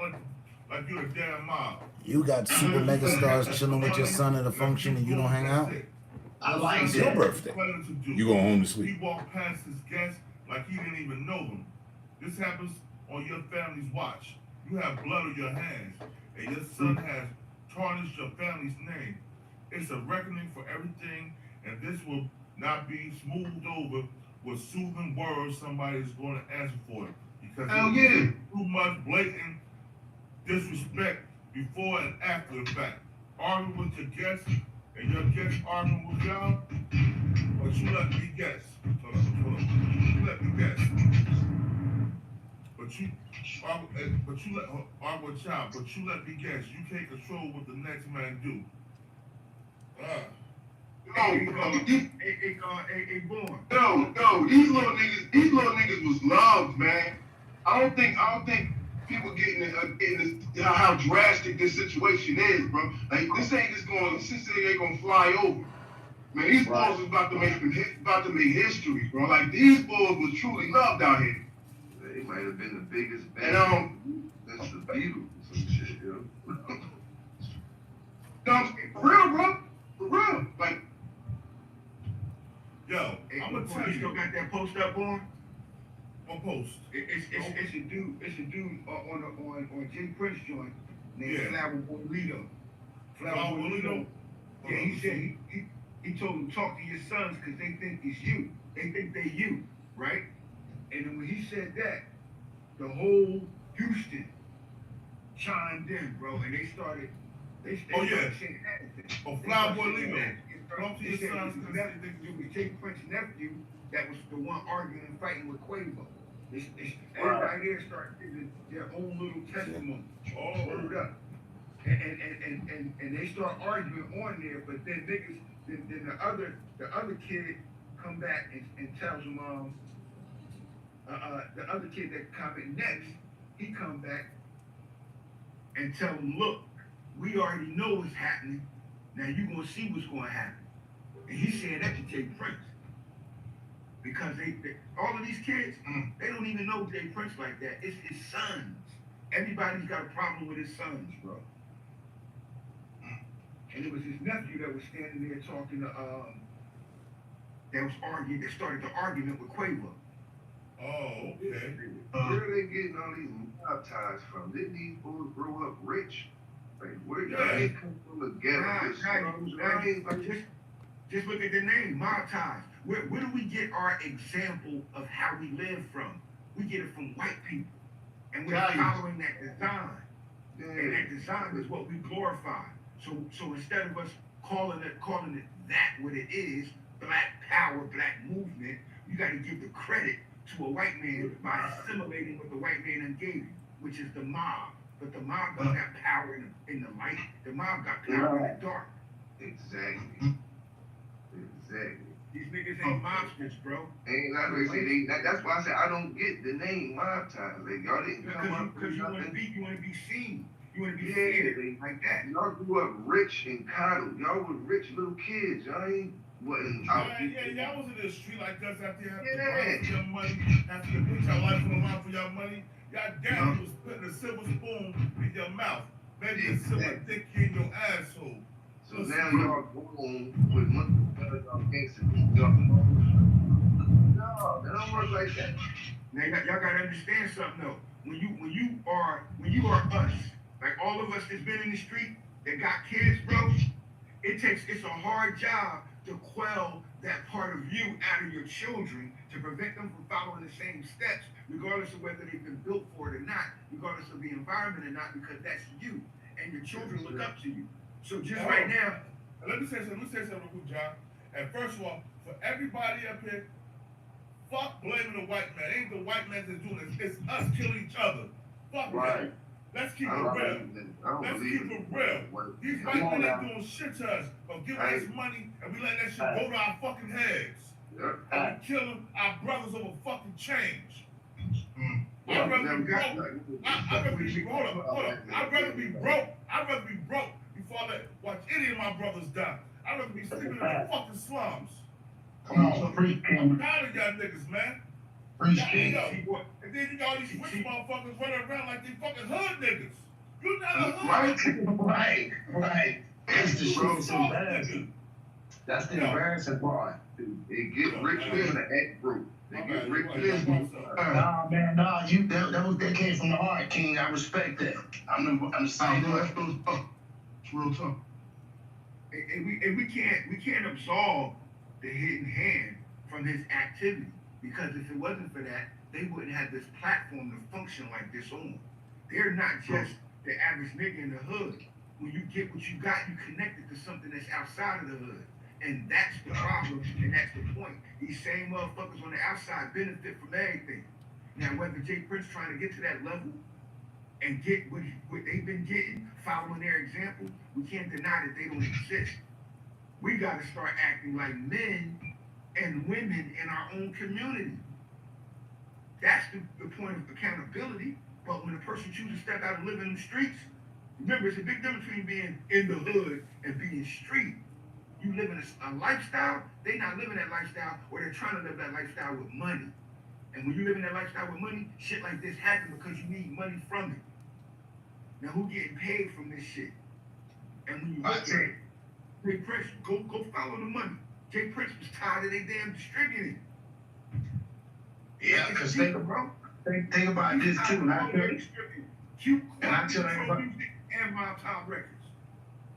like you're a damn mob. You got super mega stars chilling with your son at a function and you don't hang out? I like it's your birthday. You go home to sleep. He walked past his guests like he didn't even know them. This happens on your family's watch. You have blood on your hands, and your son has tarnished your family's name. It's a reckoning for everything, and this will not be smoothed over with soothing words somebody's going to answer for it. Because too much blatant disrespect before and after the fact. Arguing with your guests and your guests arguing with y'all, but you let me guess. Hold on. You let me guess. But you let her argue with y'all, but you let me guess. You can't control what the next man do. No, these little niggas was loved, man. I don't think people getting this, how drastic this situation is, bro. Like this ain't gonna fly over. Man, these boys was about to make history, bro. Like these boys was truly loved out here. They might have been the biggest band. That's the Beatles or some shit, yo. No, for real, bro. For real. Like, yo, I'm gonna tell you. Still got that post up on? What post? It's a dude on Jay Prince joint named Flavorboy Lito. Lito. Yeah, he said he told him talk to your sons because they think it's you. They think they you, right? And then when he said that, the whole Houston chimed in, bro, and they started saying everything. Flavorboy Lito. Talk to your sons because that it was Jay Prince's nephew that was the one arguing and fighting with Quavo. Everybody there started giving their own little testimony. Word up. And they start arguing on there, but then niggas, then the other kid come back and tells him, the other kid that comment next, he come back and tell him, look, we already know what's happening. Now you gonna see what's gonna happen. And he said that to Jay Prince. Because they all of these kids, they don't even know Jay Prince like that. It's his sons. Everybody's got a problem with his sons, bro. And it was his nephew that was standing there talking to, that started the argument with Quavo. Oh, okay. Where are they getting all these mob ties from? Didn't these boys grow up rich? Like, where they come from the ghetto? Just look at the name, mob ties. Where do we get our example of how we live from? We get it from white people. And we're following that design. Yeah. And that design is what we glorify. So instead of us calling it that what it is, black power, black movement, you gotta give the credit to a white man by assimilating what the white man done gave you, which is the mob. But the mob don't have power in the light. The mob got power in the dark. Exactly. These niggas ain't mobsters, bro. That's why I said I don't get the name mob ties. Like, y'all didn't come up because you wanna be seen. You wanna be seen like that. Y'all grew up rich and coddled. Y'all were rich little kids. Y'all ain't wasn't out. Y'all was in the street like us after you had to grind for your money, after you put your life on the line for your money. Y'all daddy was putting a silver spoon in your mouth, maybe a silver dick in your asshole. So now y'all going with money, y'all gangsters. No, that don't work like that. Now y'all gotta understand something though. When you are us, like all of us that's been in the street that got kids, bro, it's a hard job to quell that part of you out of your children to prevent them from following the same steps, regardless of whether they've been built for it or not, regardless of the environment or not, because that's you. And your children look up to you. So just right now, let me say something real quick, John. And first of all, for everybody up here, fuck blaming the white man. It ain't the white man that's doing this. It's us killing each other. Fuck that. Let's keep it real. Let's keep it real. These white men ain't doing shit to us, but giving us money and we let that shit go to our fucking heads. And we killing our brothers over fucking change. I'd rather be broke. I'd rather be broke. I'd rather be broke before I watch any of my brothers die. I'd rather be sleeping in the fucking slums. Come on, preach, King. I'm tired of y'all niggas, man. Preach, King. And then you got all these rich motherfuckers running around like they fucking hood niggas. You're not a hood. Right. That's the shit so bad. That's the embarrassing part. They get rich in the act group. They get rich in Nah, man, that came from the heart, King. I respect that. I'm saying that. It's real tough. And we can't absolve the hidden hand from his activity, because if it wasn't for that, they wouldn't have this platform to function like this on. They're not just the average nigga in the hood. When you get what you got, you connect it to something that's outside of the hood. And that's the problem, and that's the point. These same motherfuckers on the outside benefit from everything. Now, whether Jay Prince trying to get to that level and get what they've been getting, following their example, we can't deny that they don't exist. We got to start acting like men and women in our own community. That's the point of accountability. But when a person chooses to step out and live in the streets, remember, it's a big difference between being in the hood and being street. You live in a lifestyle, they're not living that lifestyle, or they're trying to live that lifestyle with money. And when you live in that lifestyle with money, shit like this happens because you need money from it. Now, who getting paid from this shit? And when you look at it, Jay Prince, go follow the money. Jay Prince was tired of they damn distributing. Yeah, because think about this too. And I tell everybody, and Mob Top Records.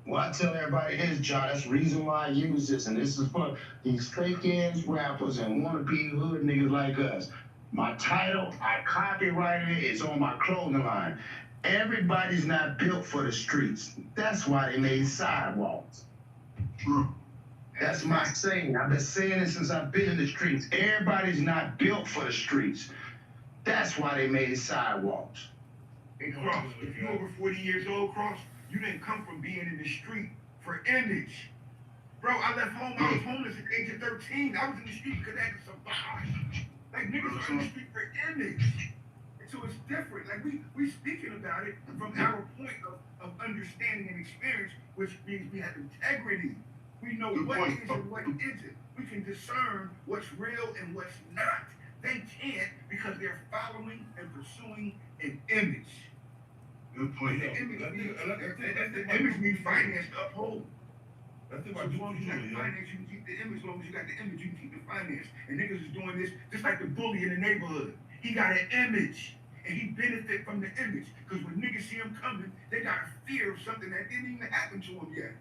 Well, I tell everybody his job. That's the reason why I use this, and this is for these fake-ass rappers and wannabe hood niggas like us. My title, I copyrighted it. It's on my clothing line. Everybody's not built for the streets. That's why they made sidewalks. That's my saying. I've been saying it since I've been in the streets. Everybody's not built for the streets. That's why they made sidewalks. And Cross, if you're over 40 years old, Cross, you didn't come from being in the street for image. Bro, I left home. I was homeless at the age of 13. I was in the street because I had to survive. Like niggas are in the street for image. And so it's different. Like we speaking about it from our point of understanding and experience, which means we have integrity. We know what is and what isn't. We can discern what's real and what's not. They can't because they're following and pursuing an image. Good point. The image means finance to uphold. That's So about as long as you got the yo. finance, you can keep the image. As long as you got the image, you can keep the finance. And niggas is doing this just like the bully in the neighborhood. He got an image, and he benefit from the image. Because when niggas see him coming, they got a fear of something that didn't even happen to him yet.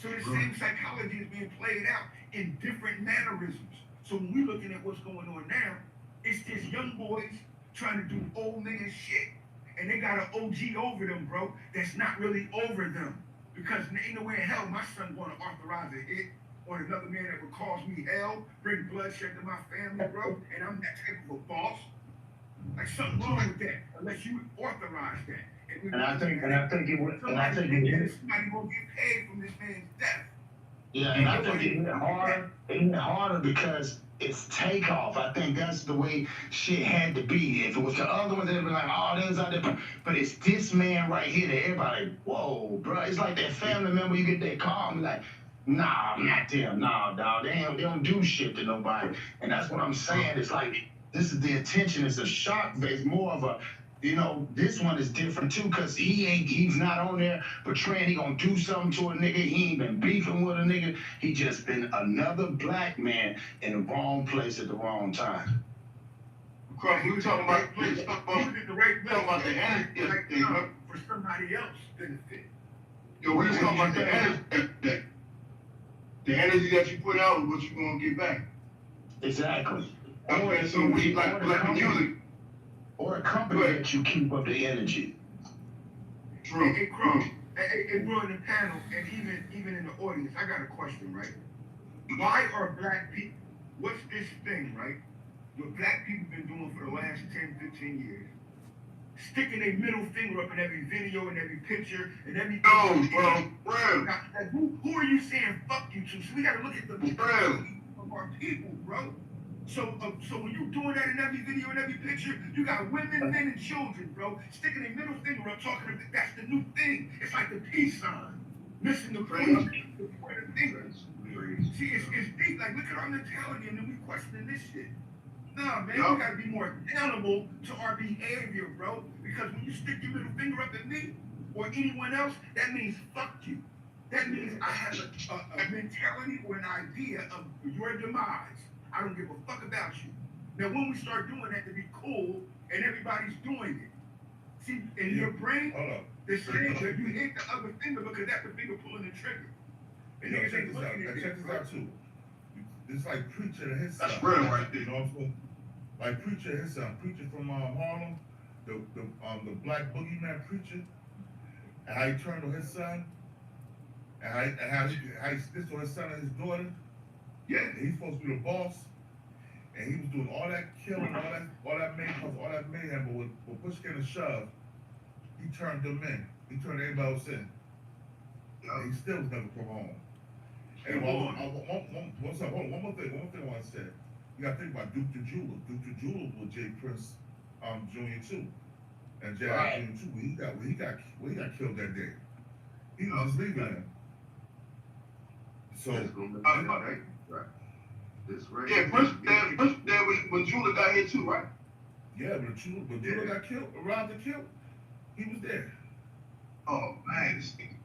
So the same psychology is being played out in different mannerisms. So when we're looking at what's going on now, it's just young boys trying to do old man shit. And they got an OG over them, bro, that's not really over them. Because ain't no way in hell my son gonna authorize a hit on another man that would cause me hell, bring bloodshed to my family, bro, and I'm that type of a boss. Like something wrong with that, unless you authorize that. And I think it would, somebody gonna get paid from this man's death. Yeah, and I think it hit harder because it's takeoff. I think that's the way shit had to be. If it was the other one, they'd be like, oh, there's out there. But it's this man right here that everybody, whoa, bro. It's like that family member, you get that call, and like, nah, not them. Nah, dog. They don't do shit to nobody. And that's what I'm saying. It's like, this is the attention. It's a shock, but it's more of a, you know, this one is different too, cause he's not on there portraying he gonna do something to a nigga. He ain't been beefing with a nigga. He just been another black man in the wrong place at the wrong time. Because we were talking about the right place, about the energy for somebody else benefit. Yo, we was talking about the energy. The energy that you put out is what you gonna get back. Exactly. Okay, so we like black music. Or a company that you keep up the energy. True. Hey, Crow, hey, bro, in the panel, and even in the audience, I got a question, right? Why are black people, what's this thing, right? What black people been doing for the last 10, 15 years? Sticking their middle finger up in every video and every picture and every... No, bro. Like, who are you saying fuck you to? So we gotta look at the of our people, bro. So when you doing that in every video and every picture, you got women, men, and children, bro, sticking their middle finger up, talking about that's the new thing. It's like the peace sign. Missing the point of the finger. See, it's deep. Like, look at our mentality, and then we questioning this shit. Nah, man, we gotta be more accountable to our behavior, bro. Because when you stick your middle finger up at me or anyone else, that means fuck you. That means I have a mentality or an idea of your demise. I don't give a fuck about you. Now, when we start doing that to be cool, and everybody's doing it, see, in your brain, the same that you hit the other finger because that's the finger pulling the trigger. And niggas ain't looking at Check this out too. It's like Preacher and his son. That's real right there. You know what I'm saying? Like Preacher and his son. Preacher from Harlem, the black boogeyman Preacher, and how he turned on his son, and how he snitched on his son and his daughter. Yeah, he's supposed to be the boss, and he was doing all that killing, all that mayhem, but with push came to shove, he turned them in. He turned everybody else in. He still was never come home. And one more thing I want to say. You got to think about Duke the Jeweler. Duke the Jeweler was Jay Prince Jr. too, and Jay Jr. too. He got killed that day. He was just leaving him. So. Right. Yeah, Prince there when Jula got here too, right? Yeah, but Jula got killed, around the kill, he was there. Oh man, this thing,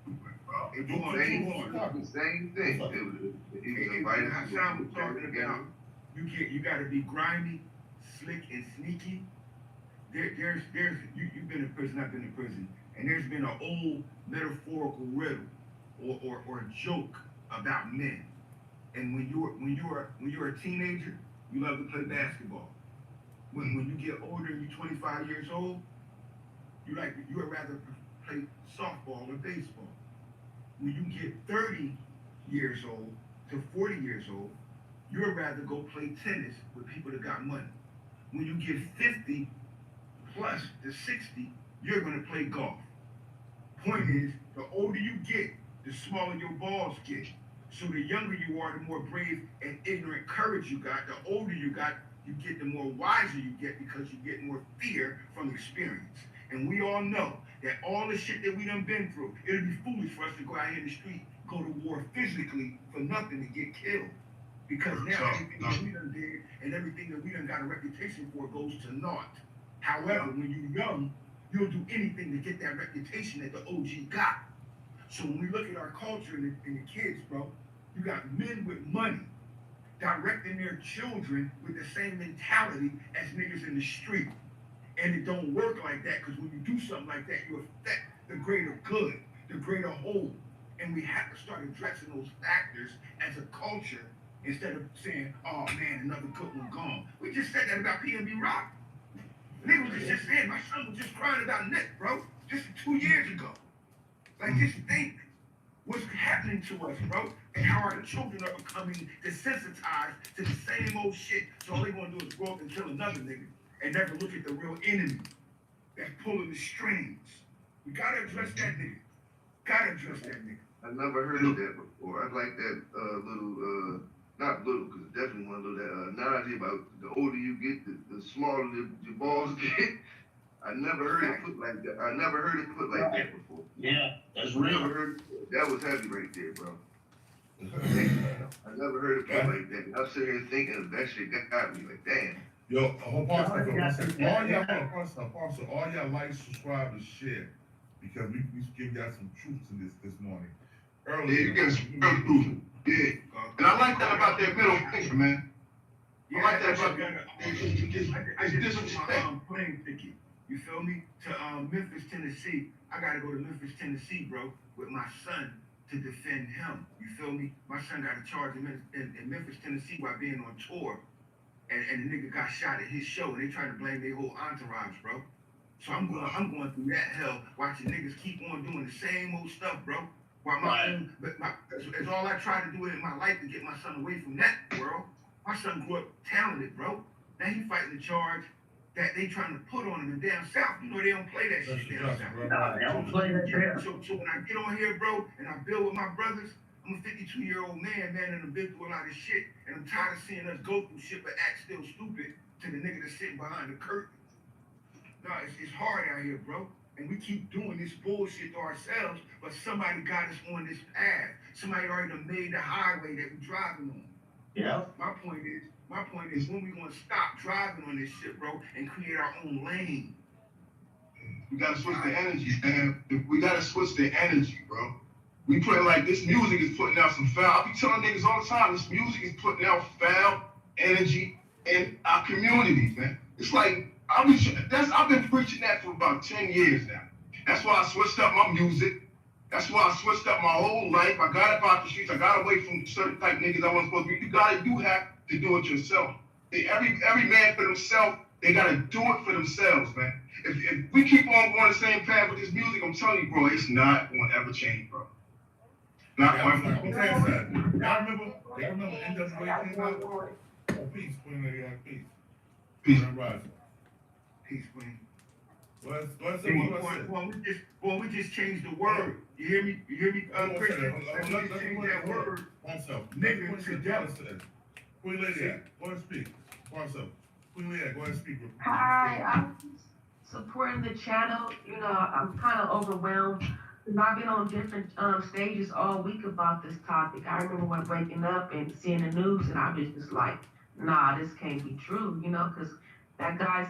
bro. It was the same thing. Hassan was talking about you gotta be grimy, slick, and sneaky. There's you've been in prison, I've been in prison, and there's been an old metaphorical riddle or joke about men. And when you're a teenager, you love to play basketball. When you get older and you're 25 years old, you would rather play softball or baseball. When you get 30 years old to 40 years old, you would rather go play tennis with people that got money. When you get 50 plus to 60, you're gonna play golf. Point is, the older you get, the smaller your balls get. So the younger you are, the more brave and ignorant courage you got. The older you got, you get, the more wiser you get because you get more fear from experience. And we all know that all the shit that we done been through, it'd be foolish for us to go out here in the street, go to war physically for nothing to get killed. Because now everything that we done did and everything that we done got a reputation for goes to naught. However, when you're young, you'll do anything to get that reputation that the OG got. So when we look at our culture and the kids, bro, you got men with money directing their children with the same mentality as niggas in the street. And it don't work like that, because when you do something like that, you affect the greater good, the greater whole. And we have to start addressing those factors as a culture instead of saying, oh man, another good one gone. We just said that about PNB Rock. Nigga was just saying, my son was just crying about Nick, bro, just 2 years ago. Like, just think what's happening to us, bro, and how our children are becoming desensitized to the same old shit. So all they gonna do is grow up and kill another nigga and never look at the real enemy that's pulling the strings. We gotta address that nigga. Gotta address that nigga. I never heard of that before. I like that little, not little, because definitely one of that analogy about the older you get, the smaller the balls get. I never heard it put like that. I never heard it put like that before. Yeah, that's I real. never heard that was heavy right there, bro. I never heard it put like that. I'm sitting here thinking that shit got me like, damn. Yo, a whole bunch of all y'all like, subscribe, and share, because we give y'all some truth to this morning. Earlier, Yeah, you get some truth. Yeah, and I like that about that middle finger, man. Yeah, I like that about I just disrespect plane ticket. You feel me? To Memphis, Tennessee. I gotta go to Memphis, Tennessee, bro, with my son to defend him. You feel me? My son got a charge in Memphis, Tennessee while being on tour. And the nigga got shot at his show, and they trying to blame their whole entourage, bro. So I'm going through that hell, watching niggas keep on doing the same old stuff, bro. While that's all I tried to do in my life to get my son away from that world. My son grew up talented, bro. Now he fighting the charge that they trying to put on him in down south. You know they don't play that shit down south. Nah, they don't play that shit. So when I get on here, bro, and I build with my brothers, I'm a 52-year-old man, and I've been through a lot of shit, and I'm tired of seeing us go through shit but act still stupid to the nigga that's sitting behind the curtain. No, it's hard out here, bro. And we keep doing this bullshit to ourselves, but somebody got us on this path. Somebody already done made the highway that we're driving on. Yeah. My point is when we gonna stop driving on this shit, bro, and create our own lane. We gotta switch the energy, man. We gotta switch the energy, bro. We putting like this music is putting out some foul. I be telling niggas all the time, this music is putting out foul energy in our communities, man. It's like I've been preaching that for about 10 years now. That's why I switched up my music. That's why I switched up my whole life. I got up out the streets. I got away from certain type niggas I wasn't supposed to be. You have to do it yourself. Every man for themselves. They gotta do it for themselves, man. If we keep on going the same path with this music, I'm telling you, bro, it's not gonna ever change, bro. Not Y'all remember NWA came out? Oh, peace, Queen Lady, peace. Peace. Rising. Peace, Queen. We just changed the word. You hear me? Christian? Let's change that word. Myself. Nigga to death. Queen Lady, go ahead and speak. Myself. Queen Lady, go ahead and speak. Hi, I'm supporting the channel. You know, I'm kind of overwhelmed. I've been on different stages all week about this topic. I remember when waking up and seeing the news, and I was just like, nah, this can't be true, you know, because that guy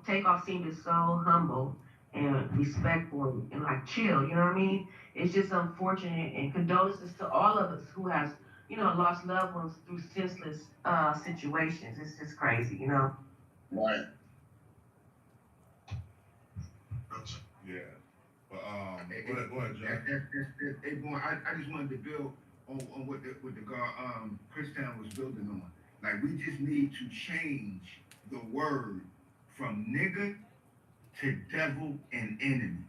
Takeoff seemed so humble and respectful and like chill, you know what I mean? It's just unfortunate, and condolences to all of us who has, you know, lost loved ones through senseless situations. It's just crazy, you know? Right. Yeah. But go ahead, John. I just wanted to build on what the guy Christian was building on. Like, we just need to change the word from nigga to devil and enemy.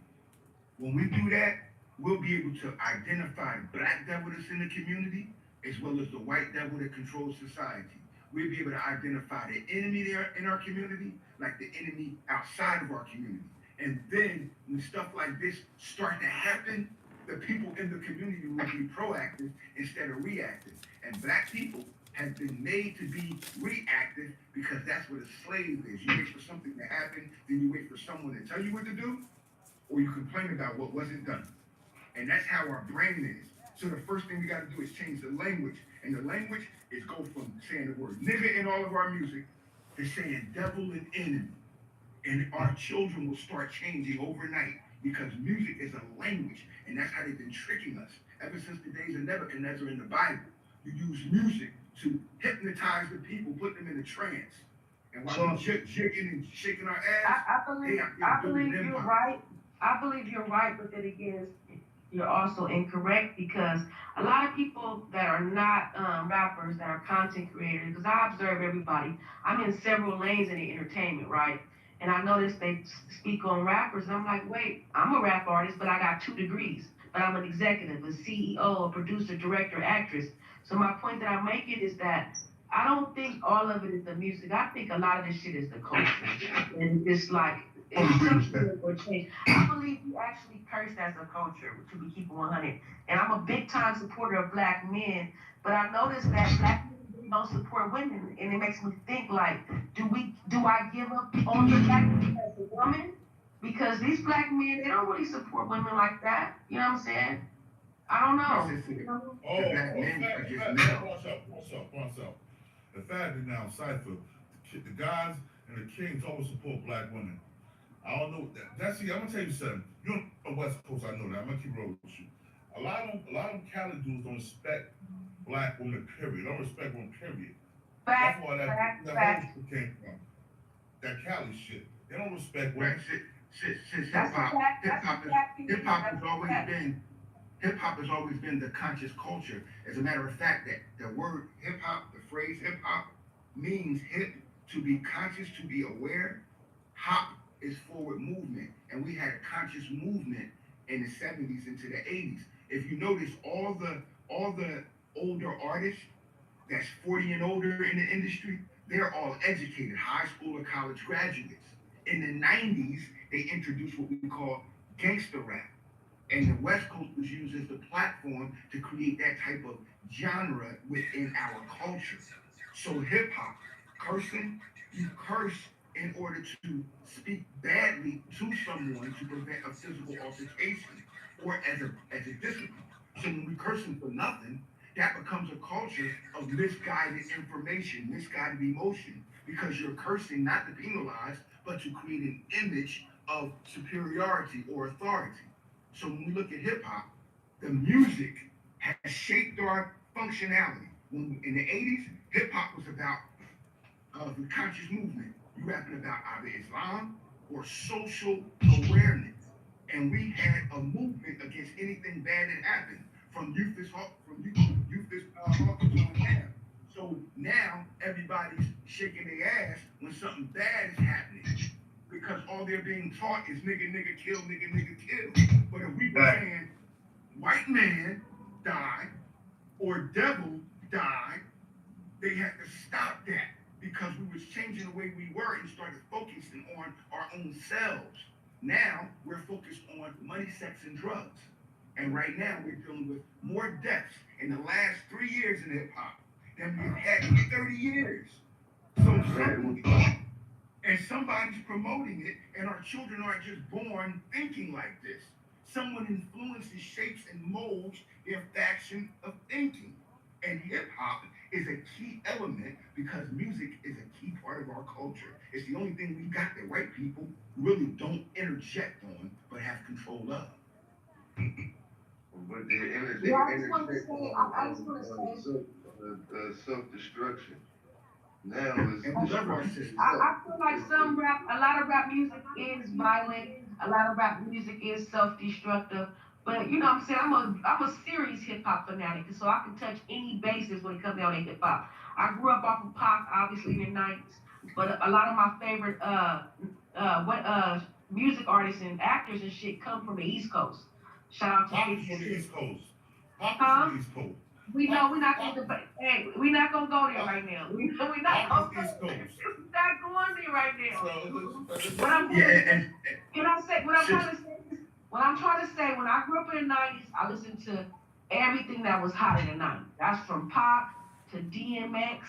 When we do that, we'll be able to identify the black devil that's in the community as well as the white devil that controls society. We'll be able to identify the enemy there in our community, like the enemy outside of our community. And then when stuff like this start to happen, the people in the community will be proactive instead of reactive. And black people have been made to be reactive because that's what a slave is. You wait for something to happen, then you wait for someone to tell you what to do, or you complain about what wasn't done. And that's how our brain is. So the first thing we got to do is change the language. And the language is go from saying the word nigga in all of our music to saying devil and enemy. And our children will start changing overnight because music is a language. And that's how they've been tricking us ever since the days of Nebuchadnezzar in the Bible. You use music to hypnotize the people, put them in a trance. And while we're jigging and shaking our ass, I believe you're right. I believe you're right, but then again, you're also incorrect because a lot of people that are not rappers, that are content creators, because I observe everybody. I'm in several lanes in the entertainment, right? And I notice they speak on rappers, and I'm like, wait, I'm a rap artist, but I got 2 degrees. But I'm an executive, a CEO, a producer, director, actress. So my point that I'm making is that I don't think all of it is the music. I think a lot of this shit is the culture. And it's like, it's something for change. I believe we actually cursed as a culture, to be keeping 100. And I'm a big time supporter of black men, but I noticed that black men don't support women. And it makes me think like, do I give up on the black man as a woman? Because these black men, they don't really support women like that. You know what I'm saying? I don't know. What's up? The fact that now, Cypher, the guys and the kings always support black women. I don't know that. See, I'm gonna tell you something. You're on the West Coast, I know that. I'm gonna keep rolling with you. A lot of them Cali dudes don't respect black women, period. Don't respect women, period. That's why that whole shit came from. That Cali shit. They don't respect women. Since hip hop has always been the conscious culture. As a matter of fact, that the word hip hop, the phrase hip hop, means hip, to be conscious, to be aware. Hop is forward movement, and we had a conscious movement in the 70s into the 80s. If you notice, all the older artists that's 40 and older in the industry, they're all educated, high school or college graduates. In the 90s, they introduced what we call gangster rap. And the West Coast was used as the platform to create that type of genre within our culture. So hip hop, cursing, you curse in order to speak badly to someone to prevent a physical altercation or as a discipline. So when we cursing for nothing, that becomes a culture of misguided information, misguided emotion, because you're cursing not to penalize, but to create an image of superiority or authority. So when we look at hip hop, the music has shaped our functionality. When in the 80s, hip hop was about the conscious movement. You rapping about either Islam or social awareness. And we had a movement against anything bad that happened from Euphis Hawkins on down. So now everybody's shaking their ass when something bad is happening, because all they're being taught is nigga, nigga, kill, nigga, nigga, kill. But if we were saying white man died or devil died, they had to stop that because we was changing the way we were and started focusing on our own selves. Now we're focused on money, sex, and drugs. And right now we're dealing with more deaths in the last 3 years in hip hop than we've had in 30 years. So somebody's promoting it, and our children aren't just born thinking like this. Someone influences, shapes, and molds their fashion of thinking. And hip hop is a key element because music is a key part of our culture. It's the only thing we got that white people really don't interject on, but have control of. But the self-destruction. Now it's I feel like a lot of rap music is violent. A lot of rap music is self-destructive. But you know what I'm saying? I'm a serious hip hop fanatic, so I can touch any basis when it comes down to hip hop. I grew up off of pop, obviously in the 90s, but a lot of my favorite music artists and actors and shit come from the East Coast. Shout out to Pop is from the East Coast. Pop is from the East Coast. We know we're not gonna debate. Hey, we're not gonna go there right now. We're not gonna go there right now. What I'm trying to say is, when I grew up in the 90s. I listened to everything that was hot in the 90s. That's from pop to DMX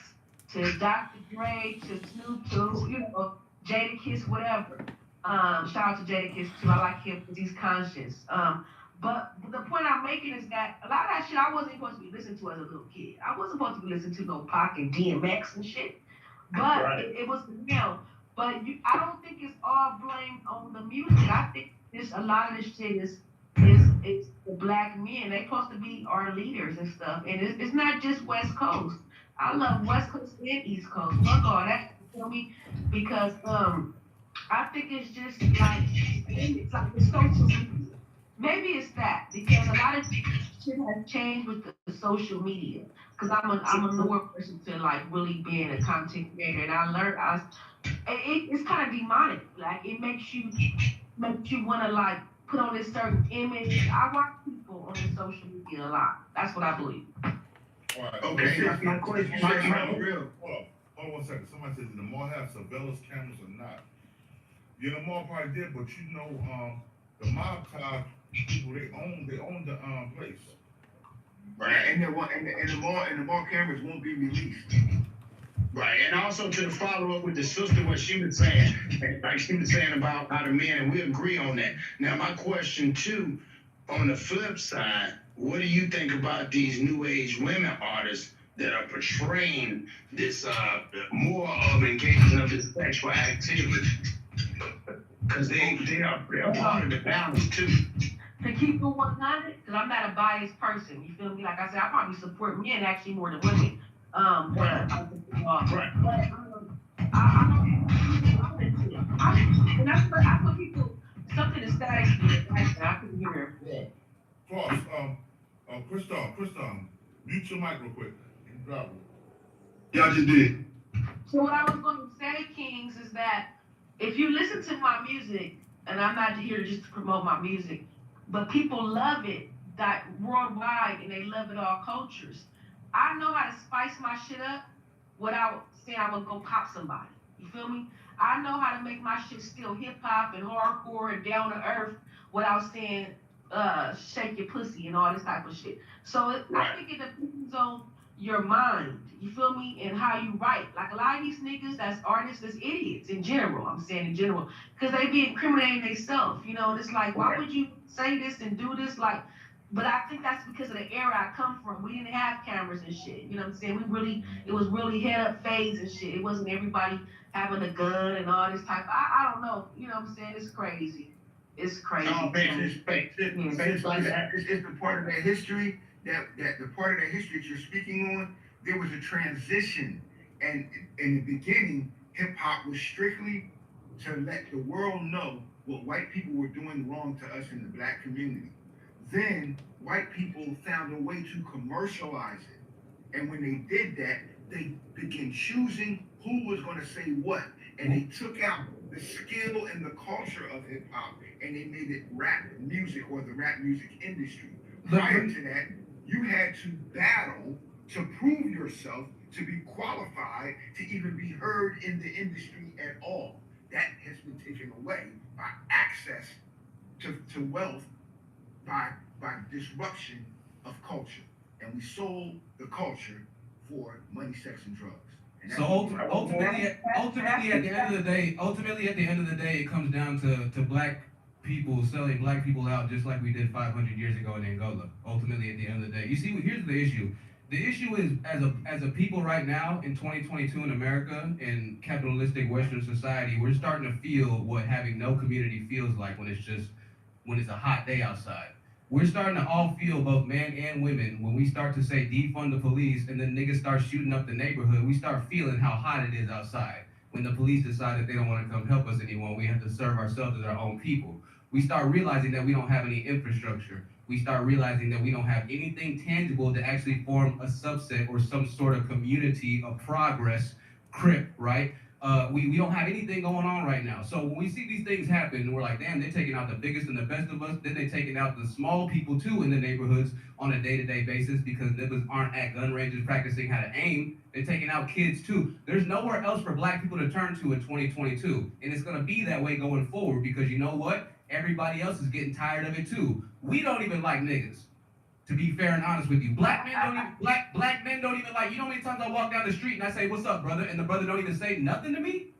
to Dr. Dre to Snoop to, Jadakiss, whatever. Shout out to Jadakiss too. I like him because he's conscious. But the point I'm making is that a lot of that shit I wasn't supposed to be listening to as a little kid. I wasn't supposed to be listening to no Pac and DMX and shit. But it was now. But I don't think it's all blame on the music. I think a lot of this shit is the black men. They supposed to be our leaders and stuff. And it's not just West Coast. I love West Coast and East Coast. Fuck all that. You feel me? Because I think it's just like the social media. Maybe it's that because a lot of shit has changed with the social media. Because I'm a newer person to like really being a content creator, and I learned it's kind of demonic. Like it makes you want to like put on this certain image. I watch people on the social media a lot. That's what I believe. All right. Okay, my question is real. Hold on 1 second. Somebody says, did the mall have surveillance cameras or not? Yeah, the mall probably did, but the mob car people, they own the place. Right, and the mall cameras won't be released. Right, and also to the follow up with the sister, what she was saying, like she was saying about how the men, and we agree on that. Now, my question too, on the flip side, what do you think about these new age women artists that are portraying this more of engagement of this sexual activity? Because they are part of the balance too. To keep it 100, because I'm not a biased person. You feel me? Like I said, I probably support men actually more than women. I put people something is static here. I couldn't hear. Yeah. Cross. Christoph, mute your mic real quick. Drop it. Y'all just did. So what I was going to say, Kings, is that if you listen to my music, and I'm not here just to promote my music, but people love it that worldwide and they love it all cultures. I know how to spice my shit up without saying I'm gonna go pop somebody. You feel me? I know how to make my shit still hip hop and hardcore and down to earth without saying shake your pussy and all this type of shit. So I think it depends on your mind, you feel me, and how you write. Like a lot of these niggas that's artists, that's idiots in general, I'm saying in general, because they be incriminating themselves, and it's like, why would you say this and do this? Like, but I think that's because of the era I come from. We didn't have cameras and shit, you know what I'm saying? It was really head up phase and shit. It wasn't everybody having a gun and all this type. I don't know, you know what I'm saying? It's crazy. It's crazy. No, it's like that. It's the part of that history that the part of that history that you're speaking on. There was a transition, and in the beginning, hip hop was strictly to let the world know what white people were doing wrong to us in the black community. Then white people found a way to commercialize it, and when they did that, they began choosing who was going to say what, and they took out the skill and the culture of hip hop, and they made it rap music or the rap music industry. Prior to that, you had to battle to prove yourself to be qualified to even be heard in the industry at all. That has been taken away by access to wealth, by disruption of culture. And we sold the culture for money, sex, and drugs. And so ultimately, at the end of the day, it comes down to black people selling black people out just like we did 500 years ago in Angola. Ultimately, at the end of the day, you see, here's the issue. The issue is, as a people right now in 2022 in America, in capitalistic Western society, we're starting to feel what having no community feels like when it's a hot day outside. We're starting to all feel, both men and women, when we start to say defund the police and then niggas start shooting up the neighborhood, we start feeling how hot it is outside. When the police decide that they don't want to come help us anymore, we have to serve ourselves as our own people. We start realizing that we don't have any infrastructure. We start realizing that we don't have anything tangible to actually form a subset or some sort of community of progress, crip, right? We don't have anything going on right now. So when we see these things happen, we're like, damn, they're taking out the biggest and the best of us. Then they're taking out the small people too in the neighborhoods on a day-to-day basis because niggas aren't at gun ranges practicing how to aim. They're taking out kids too. There's nowhere else for black people to turn to in 2022. And it's gonna be that way going forward because you know what? everybody else is getting tired of it too. We don't even like niggas. To be fair and honest with you, black men don't even like. You know how many times I walk down the street and I say, "What's up, brother?" and the brother don't even say nothing to me.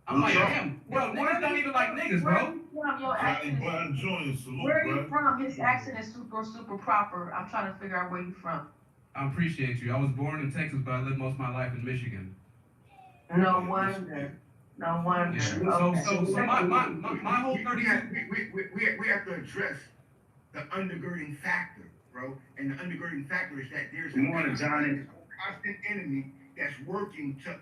I'm like, damn, bro, niggas don't even like niggas, bro. Johnny Button Jr. Salute, Where are you bro. from? His accent is super proper. I'm trying to figure out where you from. I appreciate you. I was born in Texas, but I lived most of my life in Michigan. No wonder. No wonder. Yeah. Okay. So my whole 30 we have to address the undergirding factor, bro. And the undergirding factor is that there's Good morning, Johnny. constant enemy that's working to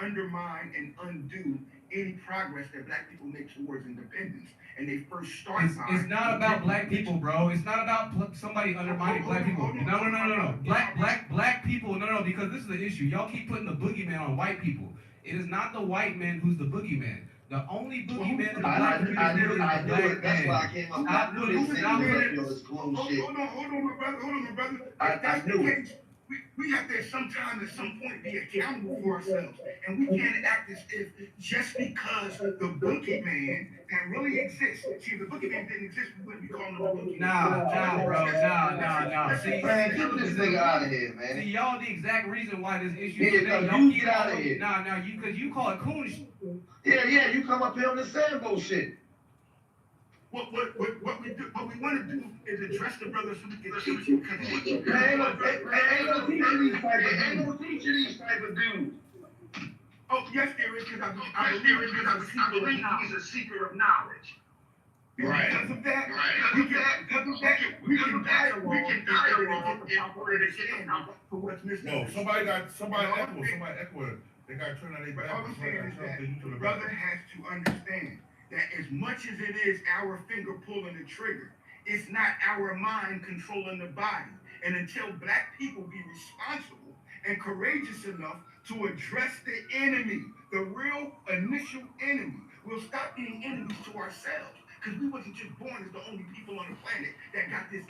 undermine and undo any progress that black people make towards independence. And they first start It's not about black people, bro. It's not about somebody undermining black people. No. Black people, no, because this is the issue. Y'all keep putting the boogeyman on white people. It is not the white man who's the boogeyman. The only boogeyman in the black community is the black man. That's why I came up. Hold on, my brother. I knew it. We have to sometime at some point be accountable for ourselves. And we can't act as if just because the boogeyman that really exists. See, if the boogeyman didn't exist, we wouldn't be calling him a boogeyman. Nah, bro. Nah. See, Man, get this nigga out of here, man. See, y'all the exact reason why this issue Yeah, today. no, you get out of here. Nah, because you call it coon shit. Yeah, you come up here on the same bullshit. What we want to do is address the brothers so we can teach you. Ain't no teaching these type of dudes. Oh, yes, there is, because I believe he's a seeker of knowledge. Right. Because of that, we can dialogue in order to get in for what's missing. No, somebody echo it. They got to turn on their back. All I'm saying is that the brother has to understand that as much as it is our finger pulling the trigger, it's not our mind controlling the body. And until black people be responsible and courageous enough to address the enemy, the real initial enemy, we'll stop being enemies to ourselves. Because we wasn't just born as the only people on the planet that got this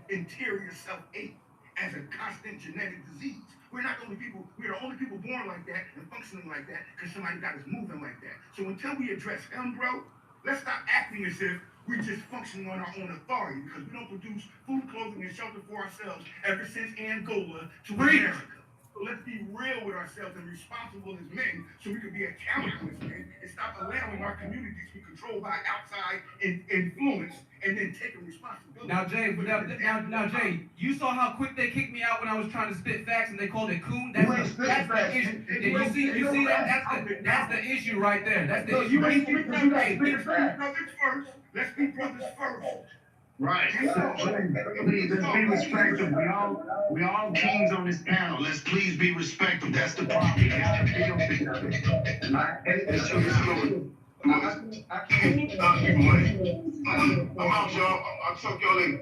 interior self-hate as a constant genetic disease. We're not the only people, we're the only people born like that and functioning like that because somebody got us moving like that. So until we address him, bro, let's stop acting as if we're just functioning on our own authority because we don't produce food, clothing, and shelter for ourselves ever since Angola to America. So let's be real with ourselves and responsible as men so we can be accountable as men and stop allowing our communities to be controlled by outside influence and then taking responsibility. Now, Jay, you saw how quick they kicked me out when I was trying to spit facts and they called it coon? That's the issue. You see that's the issue right there. That's the issue. Let's be brothers first. Let's be brothers first. Right. Please, let's be respectful. We all kings on this panel. Let's please be respectful. That's the problem. I'm out, y'all. I'll talk y'all later.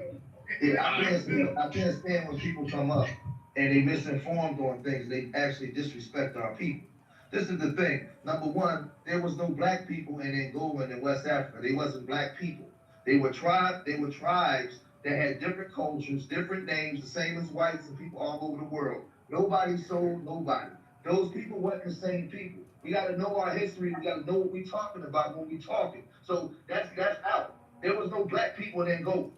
Yeah, I can't stand when people come up and they misinformed on things. They actually disrespect our people. This is the thing. Number one, there was no black people in Angola and in West Africa. They wasn't black people. They were tribes that had different cultures, different names, the same as whites and people all over the world. Nobody sold nobody. Those people weren't the same people. We got to know our history. We got to know what we're talking about when we're talking. So that's out. There was no black people in Angola.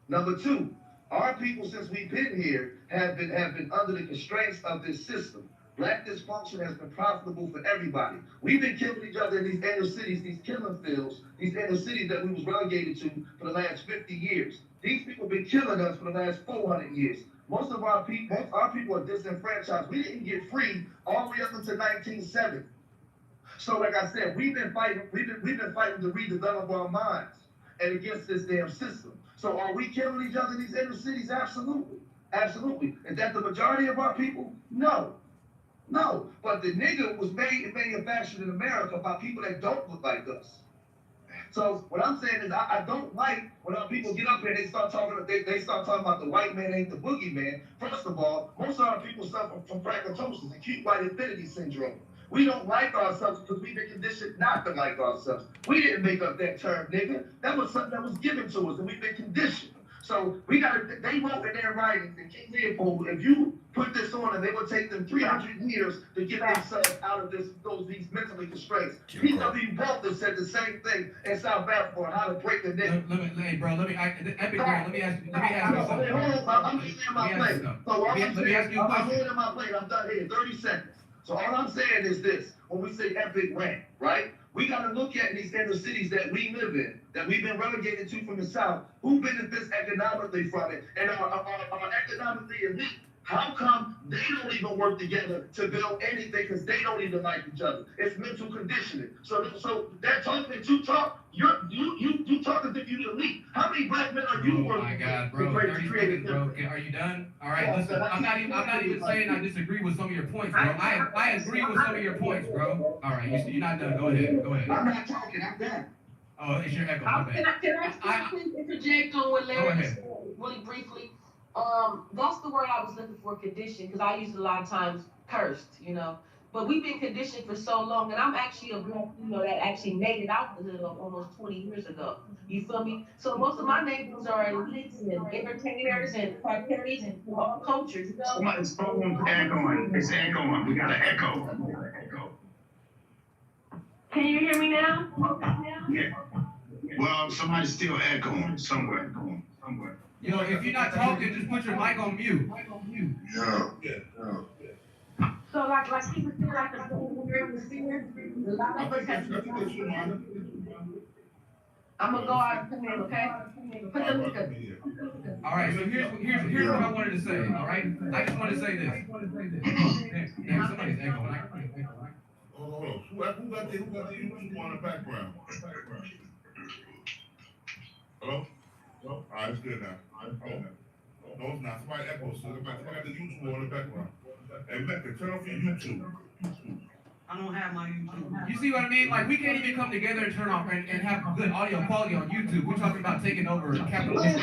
Number two, our people, since we've been here, have been under the constraints of this system. Black dysfunction has been profitable for everybody. We've been killing each other in these inner cities, these killing fields, these inner cities that we was relegated to for the last 50 years. These people have been killing us for the last 400 years. Most of our people are disenfranchised. We didn't get free all the way up until 1970. So like I said, we've been fighting to redevelop our minds and against this damn system. So are we killing each other in these inner cities? Absolutely. Absolutely. Is that the majority of our people? No. No. But the nigga was made and manufactured in America by people that don't look like us. So what I'm saying is I don't like when our people get up here and they start talking about the white man ain't the boogeyman. First of all, most of our people suffer from fragmentosis, acute white infinity syndrome. We don't like ourselves because we've been conditioned not to like ourselves. We didn't make up that term, nigga. That was something that was given to us and we've been conditioned. So we gotta, they wrote in their writings, and King Leopold, if you put this on them, they would take them 300 years to get themselves out of these mentally constraints. P.W. Walter said the same thing in South Africa on how to break the neck. Epic Grand, let me ask you something. Hold on, I'm getting in my plate. So all I'm Let me saying, ask you a I'm question. holding my plate, I'm done here, 30 seconds. So all I'm saying is this, when we say epic rant, right? We gotta look at these inner cities that we live in, that we've been relegated to from the South. Who benefits economically from it? And are economically elite. How come they don't even work together to build anything because they don't even like each other? It's mental conditioning. So that talk that you talk, you talk as if you're elite. How many black men are you working Oh my God, with bro. to 30 create a seconds, bro. difference? Are you done? All right, listen. I'm not even saying I disagree with some of your points, bro. I agree with some of your points, bro. All right, you're not done. Go ahead. I'm not talking, I'm done. Oh, it's your echo. My bad. Can I please interject on what Larry said really briefly? That's the word I was looking for, conditioned, because I use it a lot of times cursed, you know. But we've been conditioned for so long, and I'm actually a black female that actually made it out the hood almost 20 years ago. You feel me? So most of my neighbors are elites and entertainers and parties and all cultures, you know. Somebody's phone's echoing. It's echoing. We got an echo. Can you hear me now? Yeah. Well, somebody's still echoing somewhere. Yo, if you're not talking, just put your mic on mute. Yeah. So like people feel like the fear. A lot of us have. I'm gonna go out and come in, okay? Put the link up. All right, so here's what I wanted to say. All right, I just want to say this. Damn, somebody's echoing. Hold on. Who got the YouTube on the background? Hello? All right, it's good now. No, it's not. Somebody echoes. Somebody got the YouTube on the background. Hey, Mecca, turn off your YouTube. I don't have my YouTube. You see what I mean? Like, we can't even come together and turn off and have good audio quality on YouTube. We're talking about taking over capitalism.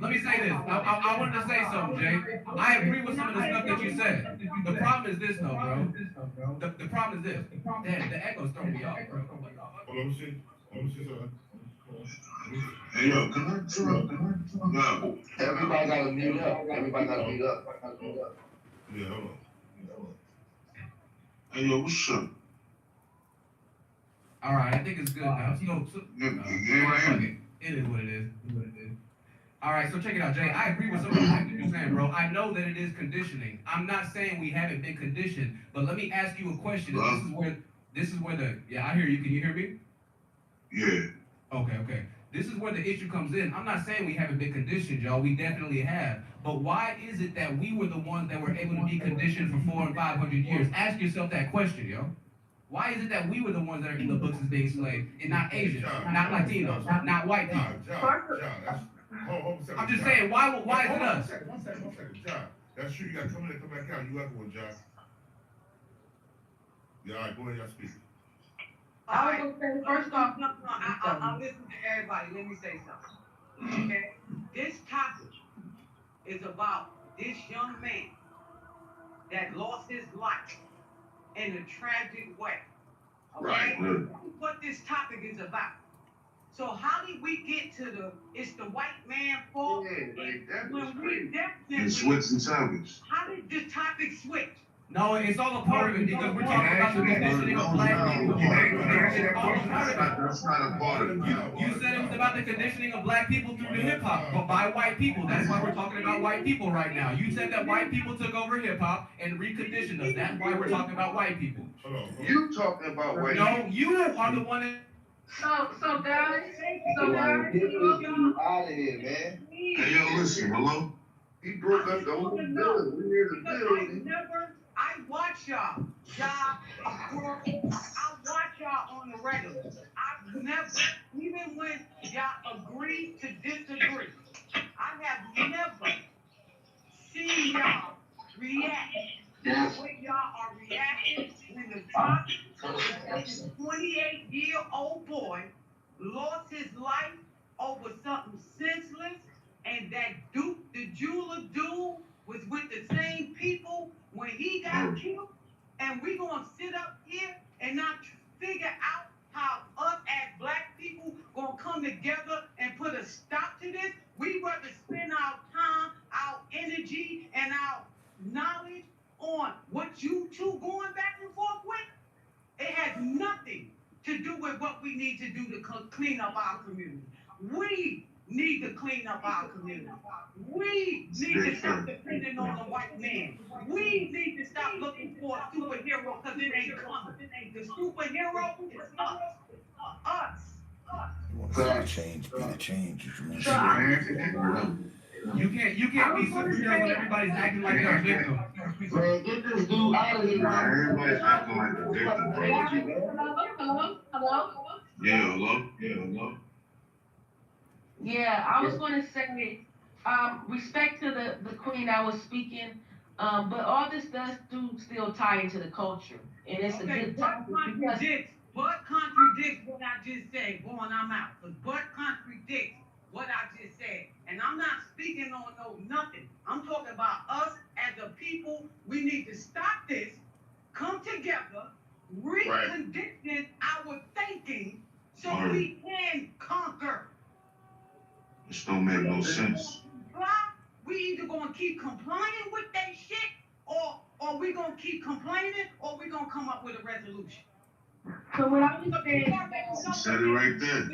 Let me say this. I wanted to say something, Jay. I agree with some of the stuff that you said. The problem is this, though, bro. The problem is this. Damn, the echo's throwing me off, bro. Hold on, let me see something. Hey, yo, can I turn? No. Everybody gotta mute up. Yeah, hold on. Hey, yo, what's up? All right, I think it's good now. It is what it is. All right, so check it out, Jay. I agree with some of the things that you're saying, bro. I know that it is conditioning. I'm not saying we haven't been conditioned, but let me ask you a question. This is where the yeah, I hear you. Can you hear me? Yeah. Okay. This is where the issue comes in. I'm not saying we haven't been conditioned, y'all. We definitely have. But why is it that we were the ones that were able to be conditioned for 400 and 500 years? Ask yourself that question, yo. Why is it that we were the ones that are in the books as being slaves, and not Asians, not Latinos, not white people? John, hold on a second. I'm just saying, why is it us? One second. John, that's true. You got to come in and come back out. You echoing, John. Yeah, all right, go ahead, y'all speak. I was gonna say, first off, I'm listening to everybody. Let me say something. Okay? This topic is about this young man that lost his life in a tragic way. Okay? Right. That's what this topic is about. So how did we get to it's the white man fault? You switch the topics. How did this topic switch? No, it's all a part of it because we're talking about the conditioning of black people. It's all a part of it. That's not a part of it. You said it was about the conditioning of black people through the hip hop, but by white people. That's why we're talking about white people right now. You said that white people took over hip hop and reconditioned us. That's why we're talking about white people. You talking about white people? No, you are the one that. So guys, Get you out of here, man. Hey, yo, listen, hello? He broke up the whole bill. We need a bill. I watch y'all. I watch y'all on the regular. I've never, even when y'all agree to disagree, I have never seen y'all react the way y'all are reacting when the top 28-year-old boy lost his life over something senseless, and that Duke the Jeweler dude was with the same people when he got killed, and we gonna sit up here and not figure out how us as black people nothing to do with what we need to do to clean up our community. We need to clean up our community. We need to stop depending on the white man. We need to stop looking for a superhero because it ain't coming. The superhero is us. Us. You want to see the change, be the change that you want to So see. You can't be superheroes when everybody's acting like they're a victim. Man, get this dude out of here. Everybody's acting like a victim, bro. Hello? Yeah, hello? Yeah, hello? Yeah, I was going to say, respect to the queen that was speaking, but all this does still tie into the culture, and it's a good topic because What contradicts what I just said? Going, I'm out. Because what contradicts what I just said? And I'm not speaking on nothing. I'm talking about us as a people. We need to stop this, come together, recondition our thinking so we can conquer. This don't make no sense. We either gonna keep complying with that shit, or we gonna keep complaining, or we gonna come up with a resolution. So what I was saying, You said it right there.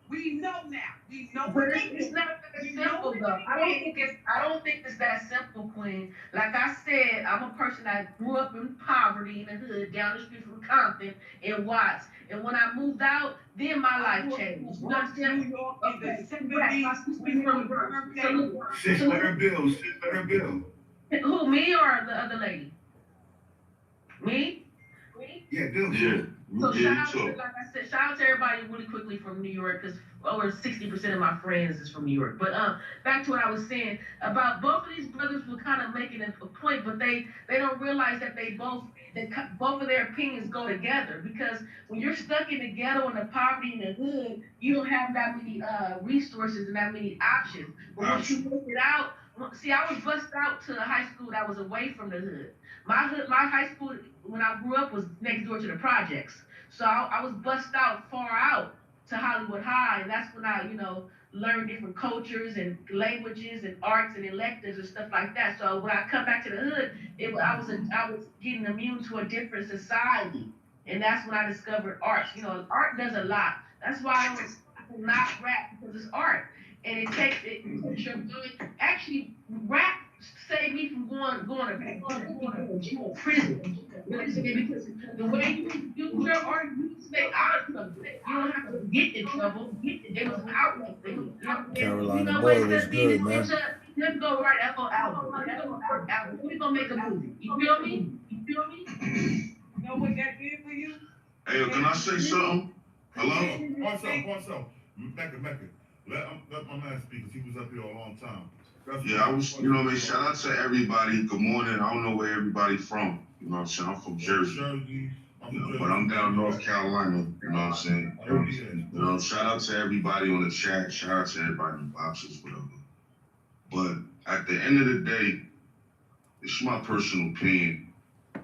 We know now. We know. But it's not that simple though. I don't think it's that simple, Queen. Like I said, I'm a person that grew up in poverty in the hood, down the street from Compton and Watts. And when I moved out, then my life changed. You understand? New York in the 70s. $600 bill. Who, me or the other lady? Me? Yeah, Bill. Yeah. So shout out to, like I said, shout out to everybody really quickly from New York, because over 60% of my friends is from New York. But back to what I was saying about both of these brothers were kind of making a point, but they don't realize that both of their opinions go together, because when you're stuck in the ghetto and the poverty in the hood, you don't have that many resources and that many options. But once you work it out, see, I was bused out to a high school that was away from the hood. My high school when I grew up was next door to the projects. So I was bused out far out to Hollywood High, and that's when I, learned different cultures and languages and arts and electives and stuff like that. So when I come back to the hood, I was getting immune to a different society, and that's when I discovered art. Art does a lot. That's why I will not rap, because it's art, and it takes your mind. Actually, rap saved me from going to prison. Because the way you use your art, you stay out of trouble. You don't have to get in trouble. It was an outlet for you. Carolina boy was good, man. Let's go write an album. We're gonna make a movie. You feel me? You know what that did for you? Hey, can I say something? Hello? What's up? Mecca. Let my man speak, because he was up here a long time. Yeah, I was, shout out to everybody. Good morning. I don't know where everybody from. You know what I'm saying? I'm from Jersey. But I'm down North Carolina. You know what I'm saying? Shout out to everybody on the chat. Shout out to everybody in the boxes, whatever. But at the end of the day, it's my personal opinion.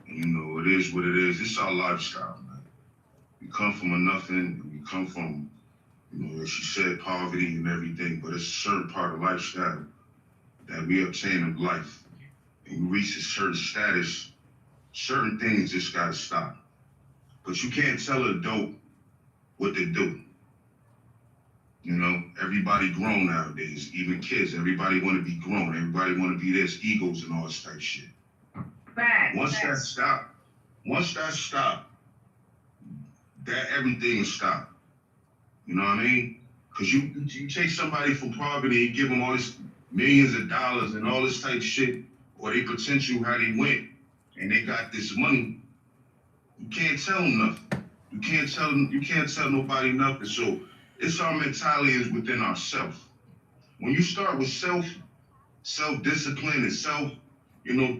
And, it is what it is. It's our lifestyle, man. We come from a nothing. We come from, as she said, poverty and everything. But it's a certain part of lifestyle that we obtain in life. And we reach a certain status, certain things just gotta stop. But you can't tell an adult what to do. Everybody grown nowadays, even kids. Everybody wanna be grown. Everybody wanna be this, egos and all this type shit. Once that stop, that everything will stop. You know what I mean? Because you take somebody from poverty and give them all this millions of dollars and all this type of shit, or they potential how they went and they got this money, you can't tell them nothing. You can't tell nobody nothing. So it's our mentality is within ourselves. When you start with self-discipline and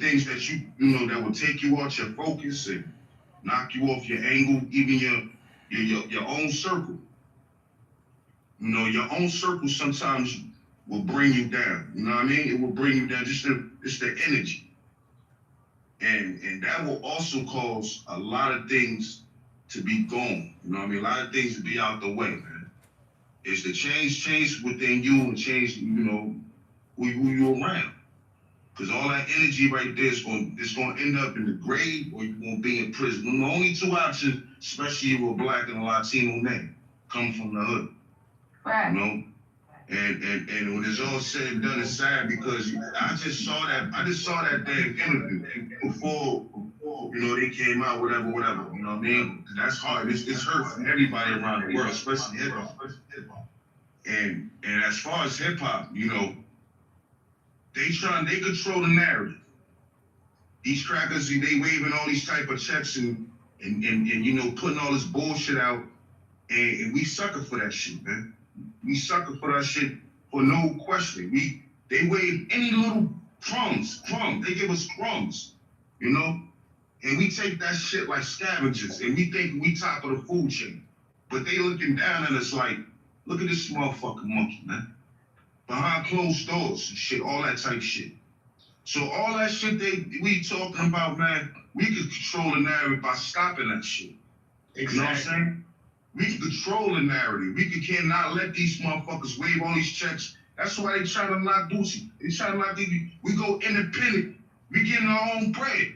things that that will take you out your focus and knock you off your angle, even your own circle. Your own circle sometimes will bring you down. You know what I mean? It will bring you down, just the energy. And that will also cause a lot of things to be gone. You know what I mean? A lot of things to be out the way, man. It's the change within you and change, who you around. Cause all that energy right there is gonna end up in the grave or you're gonna be in prison. And the only two options, especially if you're a black and a Latino name, come from the hood. Right. You know? And when it's all said and done, it's sad because I just saw that damn interview before you know they came out, whatever. You know what I mean? That's hard. It's hurt for everybody around the world, especially hip hop. And as far as hip hop, you know, they control the narrative. These crackers, they waving all these type of checks and you know, putting all this bullshit out, and we sucker for that shit, man. We sucker for that shit for no question. They wave any little crumbs. They give us crumbs, you know? And we take that shit like scavengers, and we think we top of the food chain. But they looking down at us like, look at this motherfucking monkey, man. Behind closed doors and shit, all that type shit. So all that shit we talking about, man, we can control the narrative by stopping that shit. Exactly. You know what I'm saying? We can control the narrative. We cannot let these motherfuckers wave all these checks. That's why they try to knock Boosie. They try to knock we go independent. We getting our own bread.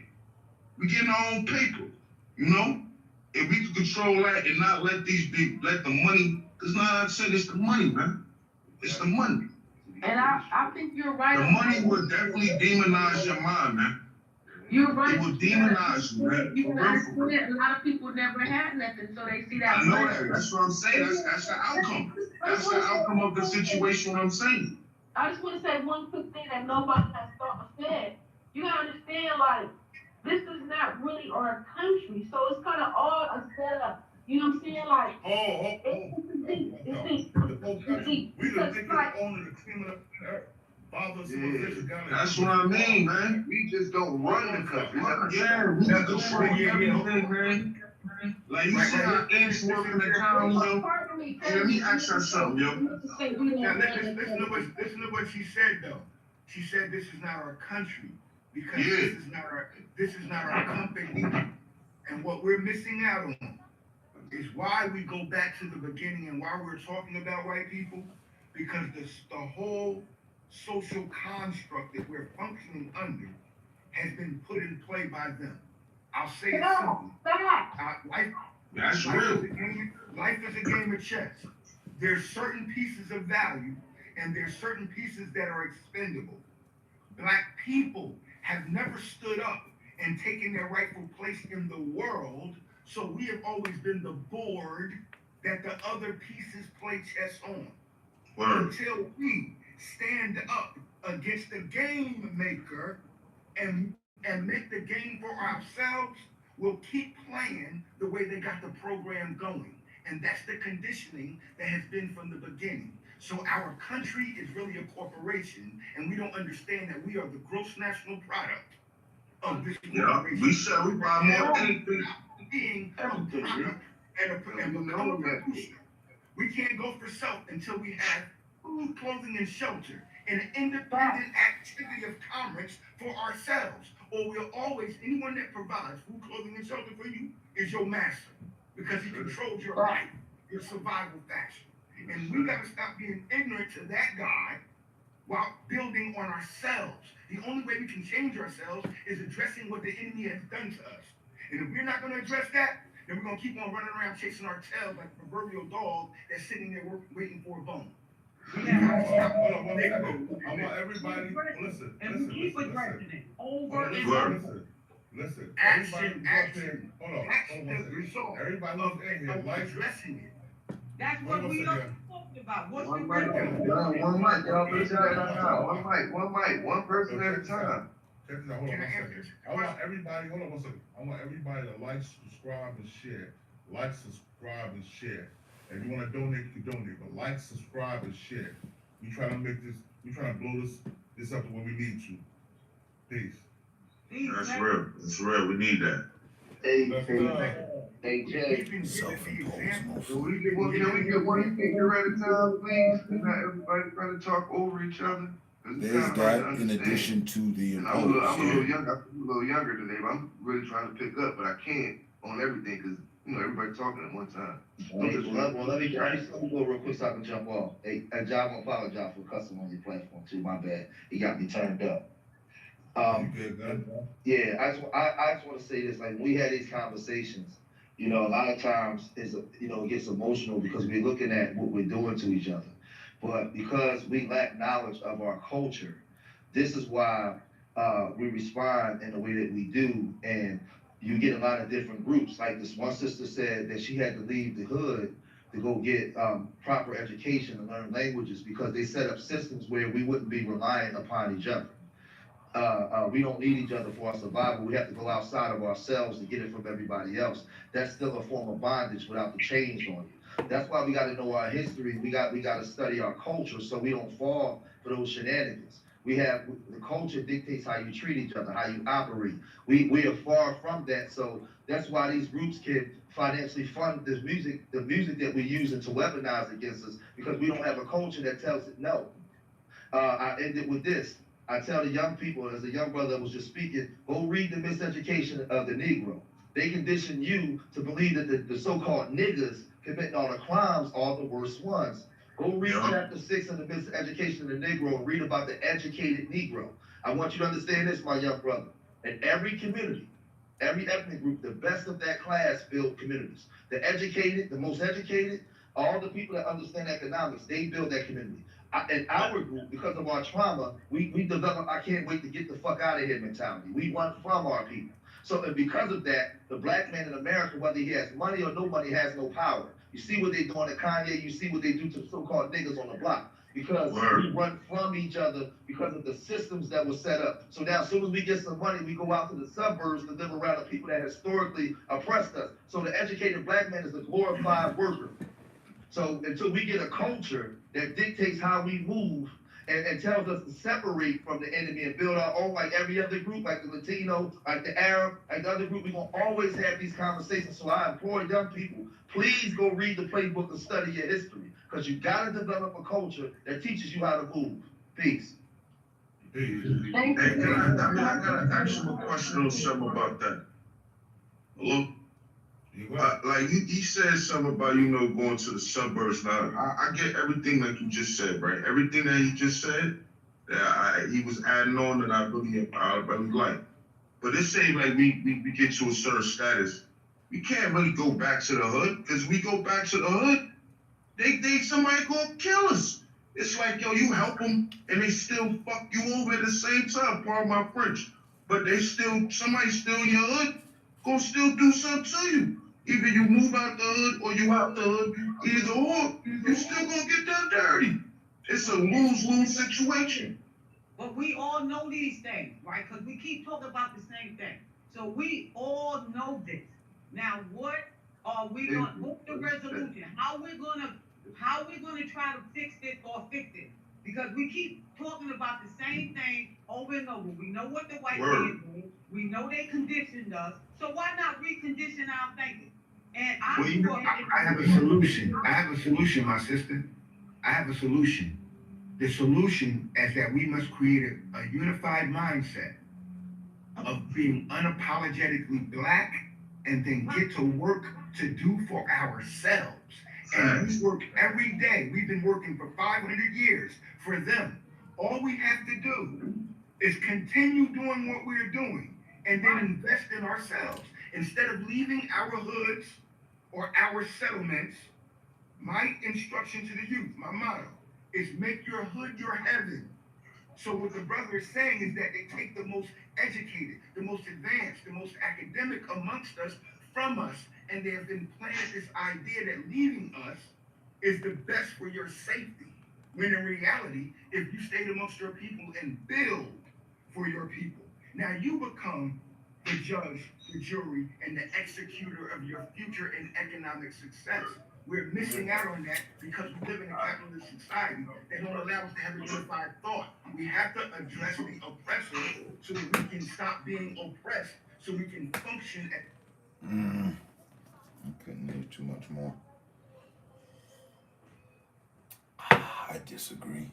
We getting our own paper. You know? If we can control that and not let let the money, because now I said it's the money, man. It's the money. And I think you're right. The money will definitely demonize your mind, man. You're right. It will demonize you, man. You understand, a lot of people never had nothing, so they see that. I know that. That's what I'm saying. That's the outcome. That's the outcome of the situation I'm saying. I just want to say one quick thing that nobody has said. You gotta understand, like, this is not really our country, so it's kind of all a setup. You know what I'm saying? Like, We the biggest owner of the criminal earth. That's what I mean, man. We just don't run the country. Yeah, we just control everything, man. Like, you see how ants work in the town, yo? Let me ask you something, yo. Now, listen to what she said, though. She said this is not our country because this is not our company. And what we're missing out on is why we go back to the beginning and why we're talking about white people, because the whole social construct that we're functioning under has been put in play by them. I'll say it simply. That's real. Life is a game of chess. There's certain pieces of value and there's certain pieces that are expendable. Black people have never stood up and taken their rightful place in the world, so we have always been the board that the other pieces play chess on. Until we stand up against the game maker and make the game for ourselves, we'll keep playing the way they got the program going. And that's the conditioning that has been from the beginning. So our country is really a corporation, and we don't understand that we are the gross national product of this corporation. We sell, we buy more anything. Being a product and become a producer. We can't go for self until we have food, clothing, and shelter, and an independent activity of commerce for ourselves. Or we'll always, anyone that provides food, clothing, and shelter for you is your master, because he controls your life, your survival fashion. And we gotta stop being ignorant to that guy while building on ourselves. The only way we can change ourselves is addressing what the enemy has done to us. And if we're not gonna address that, then we're gonna keep on running around chasing our tails like a proverbial dog that's sitting there waiting for a bone. I want everybody, listen. Over and over. Listen. Action. Hold on. Everybody who's in here, addressing it. That's what we are talking about. What's the mic, y'all. One person at a time. Hold on one second. I want everybody to like, subscribe, and share. Like, subscribe, and share. If you want to donate, you can donate, but like, subscribe, and share. We trying to blow this up to where we need to. Peace. That's real. That's real. We need that. Hey, Jay. Self-imposed. Can we get one speaker at a time, please? And not everybody trying to talk over each other. There's that in addition to the I'm a little younger today, but I'm really trying to pick up, but I can't on everything because everybody talking at one time. Let me go real quick so I can jump off. Hey, John, I apologize for cussing on your platform too. My bad. It got me turned up. Um, You good, man? yeah, I just want to say this. Like when we had these conversations, you know, a lot of times it gets emotional because we're looking at what we're doing to each other. But because we lack knowledge of our culture, this is why we respond in the way that we do. And you get a lot of different groups. Like this one sister said that she had to leave the hood to go get proper education and learn languages because they set up systems where we wouldn't be reliant upon each other. We don't need each other for our survival. We have to go outside of ourselves to get it from everybody else. That's still a form of bondage without the chains on you. That's why we got to know our history. We got to study our culture so we don't fall for those shenanigans. We have the culture dictates how you treat each other, how you operate. We are far from that, so that's why these groups can financially fund this music, the music that we're using to weaponize against us, because we don't have a culture that tells it no. I ended with this. I tell the young people, as a young brother was just speaking, go read the miseducation of the Negro. They condition you to believe that the so-called niggas committing all the crimes are the worst ones. Go read chapter 6 of the miseducation of the Negro and read about the educated Negro. I want you to understand this, my young brother. In every community, every ethnic group, the best of that class build communities. The educated, the most educated, all the people that understand economics, they build that community. In our group, because of our trauma, we develop, I can't wait to get the fuck out of here mentality. We run from our people. So, and because of that, the black man in America, whether he has money or no money, has no power. You see what they're doing to Kanye, you see what they do to the so-called niggas on the block. Because we run from each other because of the systems that were set up. So now as soon as we get some money, we go out to the suburbs to live around the people that historically oppressed us. So the educated black man is a glorified worker. So until we get a culture that dictates how we move and tells us to separate from the enemy and build our own, like every other group, like the Latino, like the Arab, like the other group, we're going to always have these conversations. So I implore young people, please go read the playbook and study your history, because you got to develop a culture that teaches you how to move. Peace. Hey, I gotta ask you a question or something about that. Hello? Like he said something about, going to the suburbs. Now, I get everything like you just said, right? Everything that he just said, he was adding on that I really like. But it seems like we get to a certain status. We can't really go back to the hood, because we go back to the hood, somebody gonna kill us. It's like, yo, you help them and they still fuck you over at the same time, pardon my French. But somebody still in your hood, gonna still do something to you. Either you move out the hood or you out the hood, either or, you still gonna get done dirty. It's a lose-lose situation. But we all know these things, right? Because we keep talking about the same thing. So we all know this. Now, what are we going? What's the resolution? How we gonna try to fix this or fix it? Because we keep talking about the same thing over and over. We know what the white man did. We know they conditioned us. So why not recondition our thinking? And I have a solution. I have a solution, my sister. I have a solution. The solution is that we must create a unified mindset of being unapologetically black, and then get to work to do for ourselves. And we work every day. We've been working for 500 years for them. All we have to do is continue doing what we're doing and then invest in ourselves. Instead of leaving our hoods or our settlements, my instruction to the youth, my motto, is make your hood your heaven. So what the brother is saying is that they take the most educated, the most advanced, the most academic amongst us from us, and they have been planted this idea that leaving us is the best for your safety. When in reality, if you stayed amongst your people and build for your people, now you become the judge, the jury, and the executor of your future and economic success. We're missing out on that because we live in a capitalist society that don't allow us to have a unified thought. We have to address the oppressor so that we can stop being oppressed, so we can function at... I couldn't hear too much more. I disagree.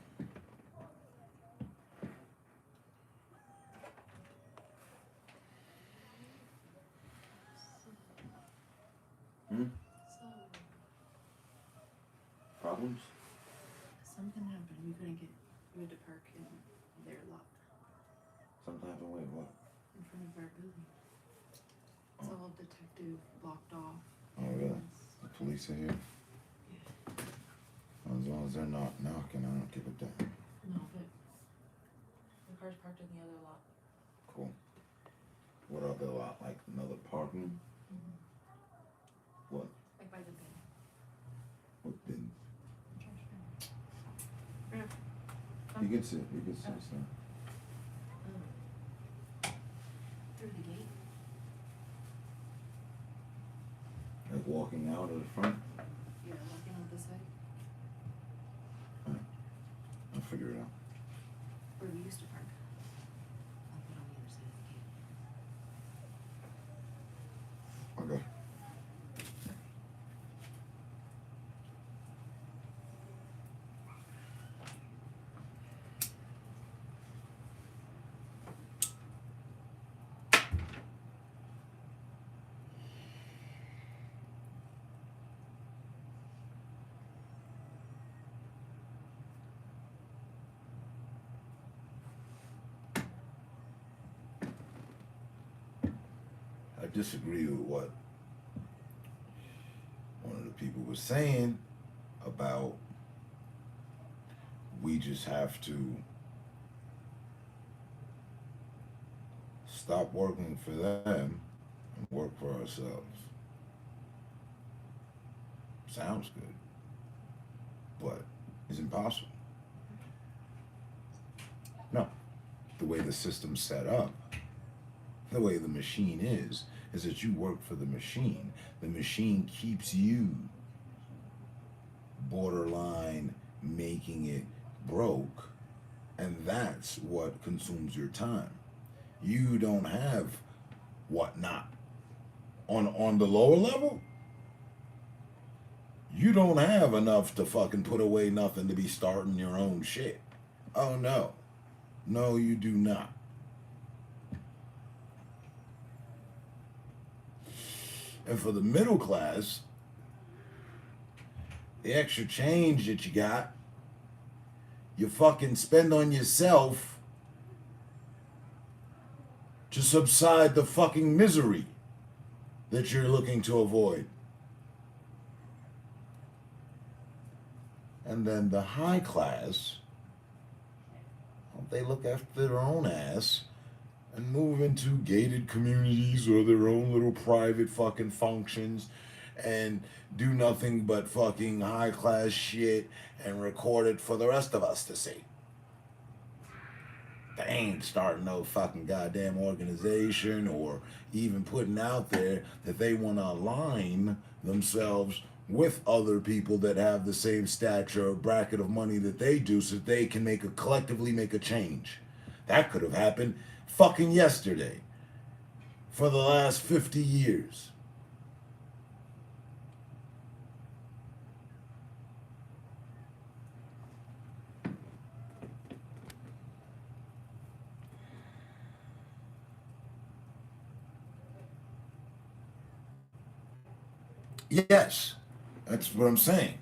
Problems? Something happened. We couldn't get to park in their lot. Something happened. Wait, what? In front of our building. It's all detective blocked off. Oh, really? The police are here? As long as they're not knocking, I don't give a damn. No, but the car's parked in the other lot. Cool. What other lot? Like another parking? Mm-hmm. What? Like by the bin. What bin? Trash bin. You can sit. You can sit. Through the gate. Like walking out of the front? Yeah, walking out this way. I'll figure it out. Where we used to park. I'll put on the other side of the gate. Okay. I disagree with what one of the people was saying about we just have to stop working for them and work for ourselves. Sounds good, but it's impossible. No, the way the system's set up, the way the machine is that you work for the machine. The machine keeps you borderline making it broke, and that's what consumes your time. You don't have whatnot. On the lower level, you don't have enough to fucking put away nothing to be starting your own shit. Oh no. No, you do not. And for the middle class, the extra change that you got, you fucking spend on yourself to subside the fucking misery that you're looking to avoid. And then the high class, they look after their own ass and move into gated communities or their own little private fucking functions and do nothing but fucking high class shit and record it for the rest of us to see. They ain't starting no fucking goddamn organization or even putting out there that they want to align themselves with other people that have the same stature or bracket of money that they do so that they can collectively make a change. That could have happened fucking yesterday for the last 50 years. Yes, that's what I'm saying.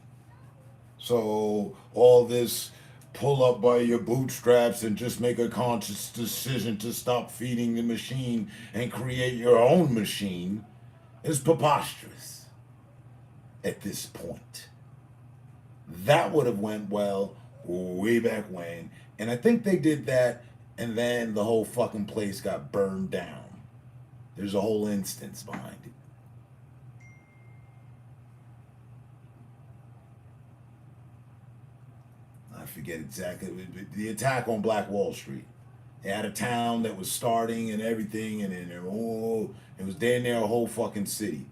So all this pull up by your bootstraps and just make a conscious decision to stop feeding the machine and create your own machine is preposterous at this point. That would have went well way back when, and I think they did that, and then the whole fucking place got burned down. There's a whole instance behind it. I forget exactly, the attack on Black Wall Street. They had a town that was starting and everything, and then it was damn near a whole fucking city.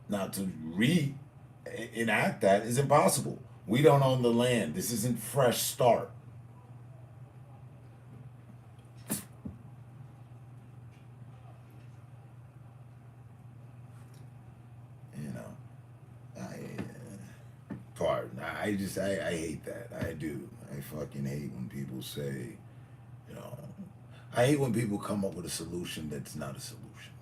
Now to reenact that is impossible. We don't own the land. This isn't Fresh Start. I hate that. I do. I fucking hate when people say, I hate when people come up with a solution that's not a solution.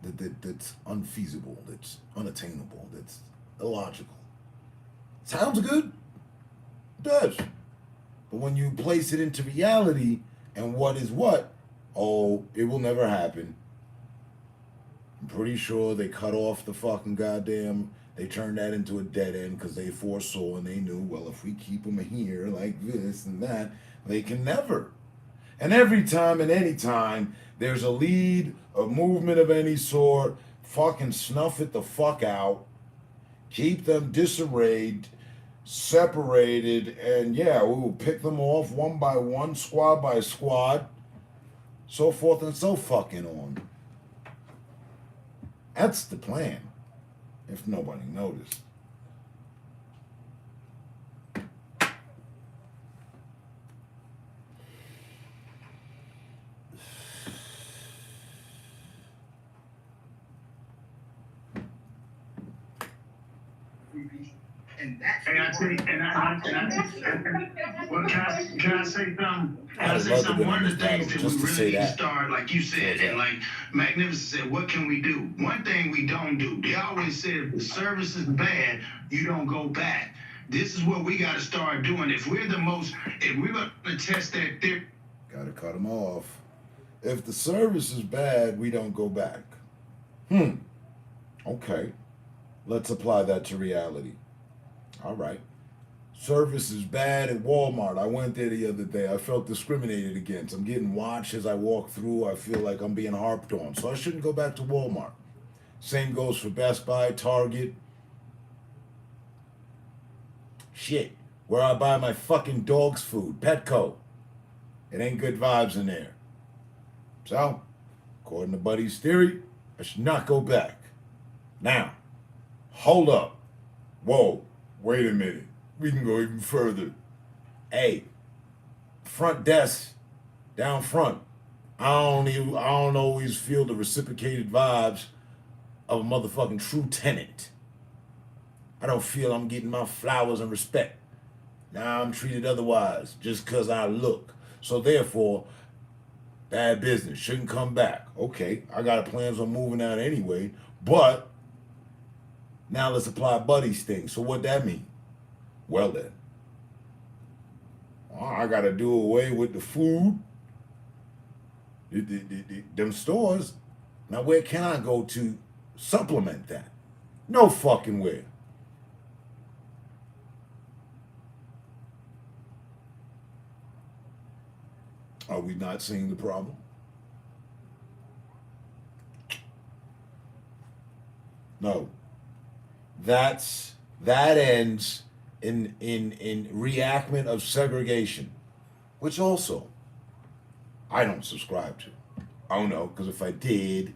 that's unfeasible, that's unattainable, that's illogical. Sounds good? It does. But when you place it into reality and what is what, oh, it will never happen. I'm pretty sure they cut off the fucking goddamn, they turned that into a dead end because they foresaw and they knew, well, if we keep them here like this and that, they can never. And every time and any time there's a lead, a movement of any sort, fucking snuff it the fuck out, keep them disarrayed, separated, and yeah, we will pick them off one by one, squad by squad, so forth and so fucking on. That's the plan, if nobody noticed. And I say, well, can I say something? Can I say something? One of the things that we really need to start, like you said, and like Magnificent said, what can we do? One thing we don't do. They always say if the service is bad, you don't go back. This is what we got to start doing. If we're going to test that theory. Got to cut them off. If the service is bad, we don't go back. Okay. Let's apply that to reality. All right. Service is bad at Walmart. I went there the other day. I felt discriminated against. I'm getting watched as I walk through. I feel like I'm being harped on. So I shouldn't go back to Walmart. Same goes for Best Buy, Target. Shit. Where I buy my fucking dog's food, Petco. It ain't good vibes in there. So, according to Buddy's theory, I should not go back. Now, hold up. Whoa. Wait a minute. We can go even further. Hey, front desk, down front. I don't always feel the reciprocated vibes of a motherfucking true tenant. I don't feel I'm getting my flowers and respect. Now I'm treated otherwise just because I look. So therefore, bad business. Shouldn't come back. Okay, I got plans on moving out anyway, but now let's apply Buddy's thing. So what that mean? Well then, I gotta do away with the food, them stores. Now where can I go to supplement that? No fucking where. Are we not seeing the problem? No. That ends in reenactment of segregation, which also I don't subscribe to. Oh no, because if I did,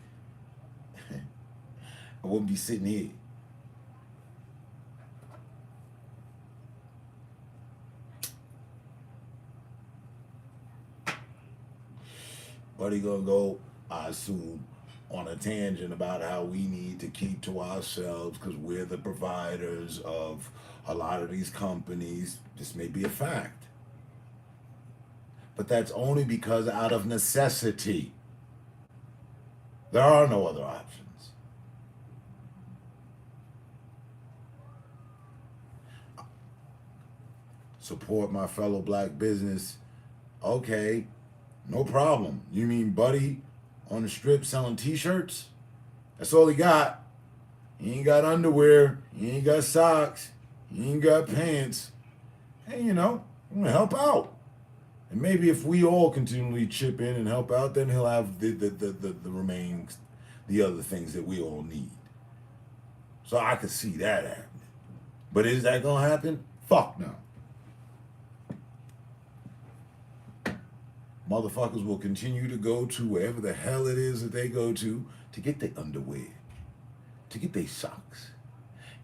I wouldn't be sitting here. Buddy gonna go, I assume, on a tangent about how we need to keep to ourselves because we're the providers of a lot of these companies. This may be a fact. But that's only because out of necessity. There are no other options. Support my fellow black business. Okay, no problem. You mean Buddy on the strip selling t-shirts? That's all he got. He ain't got underwear. He ain't got socks. He ain't got pants. Hey, I'm gonna help out. And maybe if we all continually chip in and help out, then he'll have the remaining, the other things that we all need. So I could see that happening. But is that gonna happen? Fuck no. Motherfuckers will continue to go to wherever the hell it is that they go to get their underwear, to get their socks,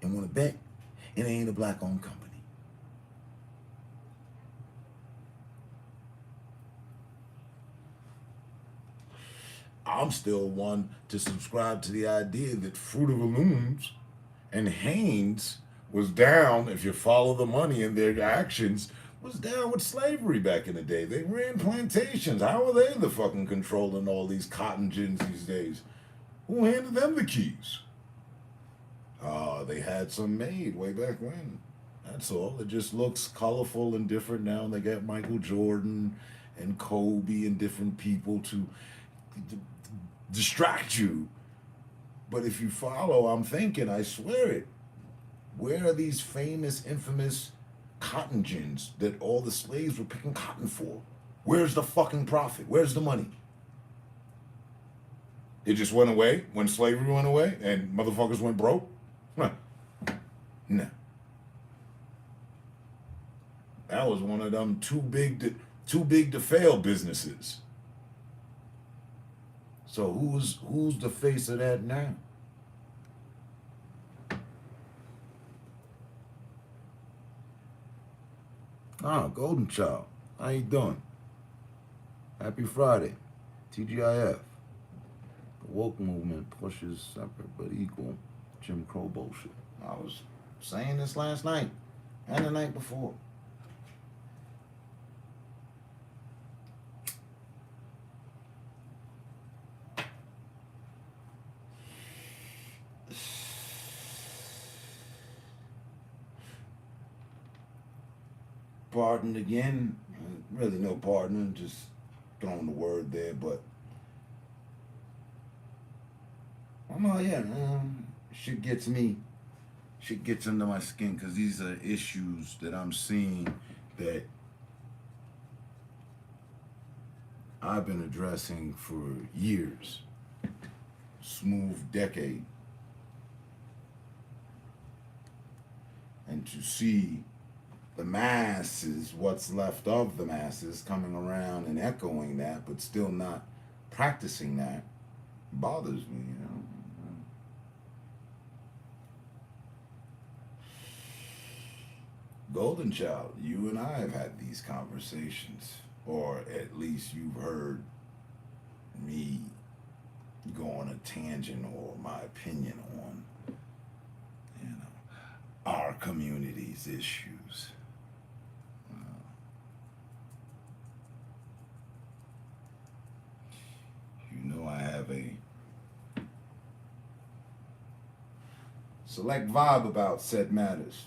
and want to bet it ain't a black-owned company. I'm still one to subscribe to the idea that Fruit of the Looms and Hanes was down, if you follow the money and their actions, was down with slavery back in the day. They ran plantations. How are they the fucking controlling all these cotton gins these days? Who handed them the keys? They had some made way back when. That's all. It just looks colorful and different now. They got Michael Jordan and Kobe and different people to distract you. But if you follow, I'm thinking, I swear it, where are these famous, infamous cotton gins that all the slaves were picking cotton for? Where's the fucking profit? Where's the money? It just went away when slavery went away and motherfuckers went broke? Huh. No. That was one of them too big to fail businesses. So who's the face of that now? Golden Child. How you doing? Happy Friday. TGIF. The woke movement pushes separate but equal Jim Crow bullshit. I was saying this last night and the night before. Pardoned again. Really no pardoning, just throwing the word there, but shit gets under my skin because these are issues that I'm seeing that I've been addressing for years, smooth decade, and to see the masses, what's left of the masses, coming around and echoing that, but still not practicing that, bothers me, you know. Golden Child, you and I have had these conversations, or at least you've heard me go on a tangent or my opinion on, our community's issues. I have a select vibe about said matters.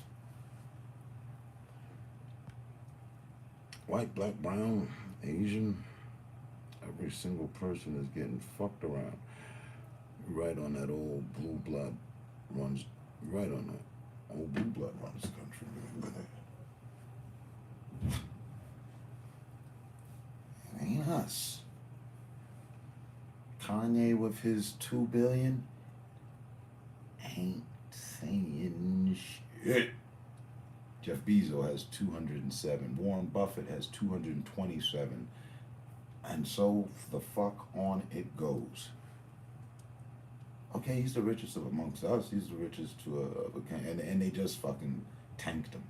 White, black, brown, Asian, every single person is getting fucked around. Right on that old blue blood runs, right on that old blue blood runs the country. It ain't us. Kanye with his 2 billion ain't saying shit. Jeff Bezos has 207. Warren Buffett has 227. And so the fuck on it goes. Okay, he's the richest of amongst us. He's the richest and they just fucking tanked him.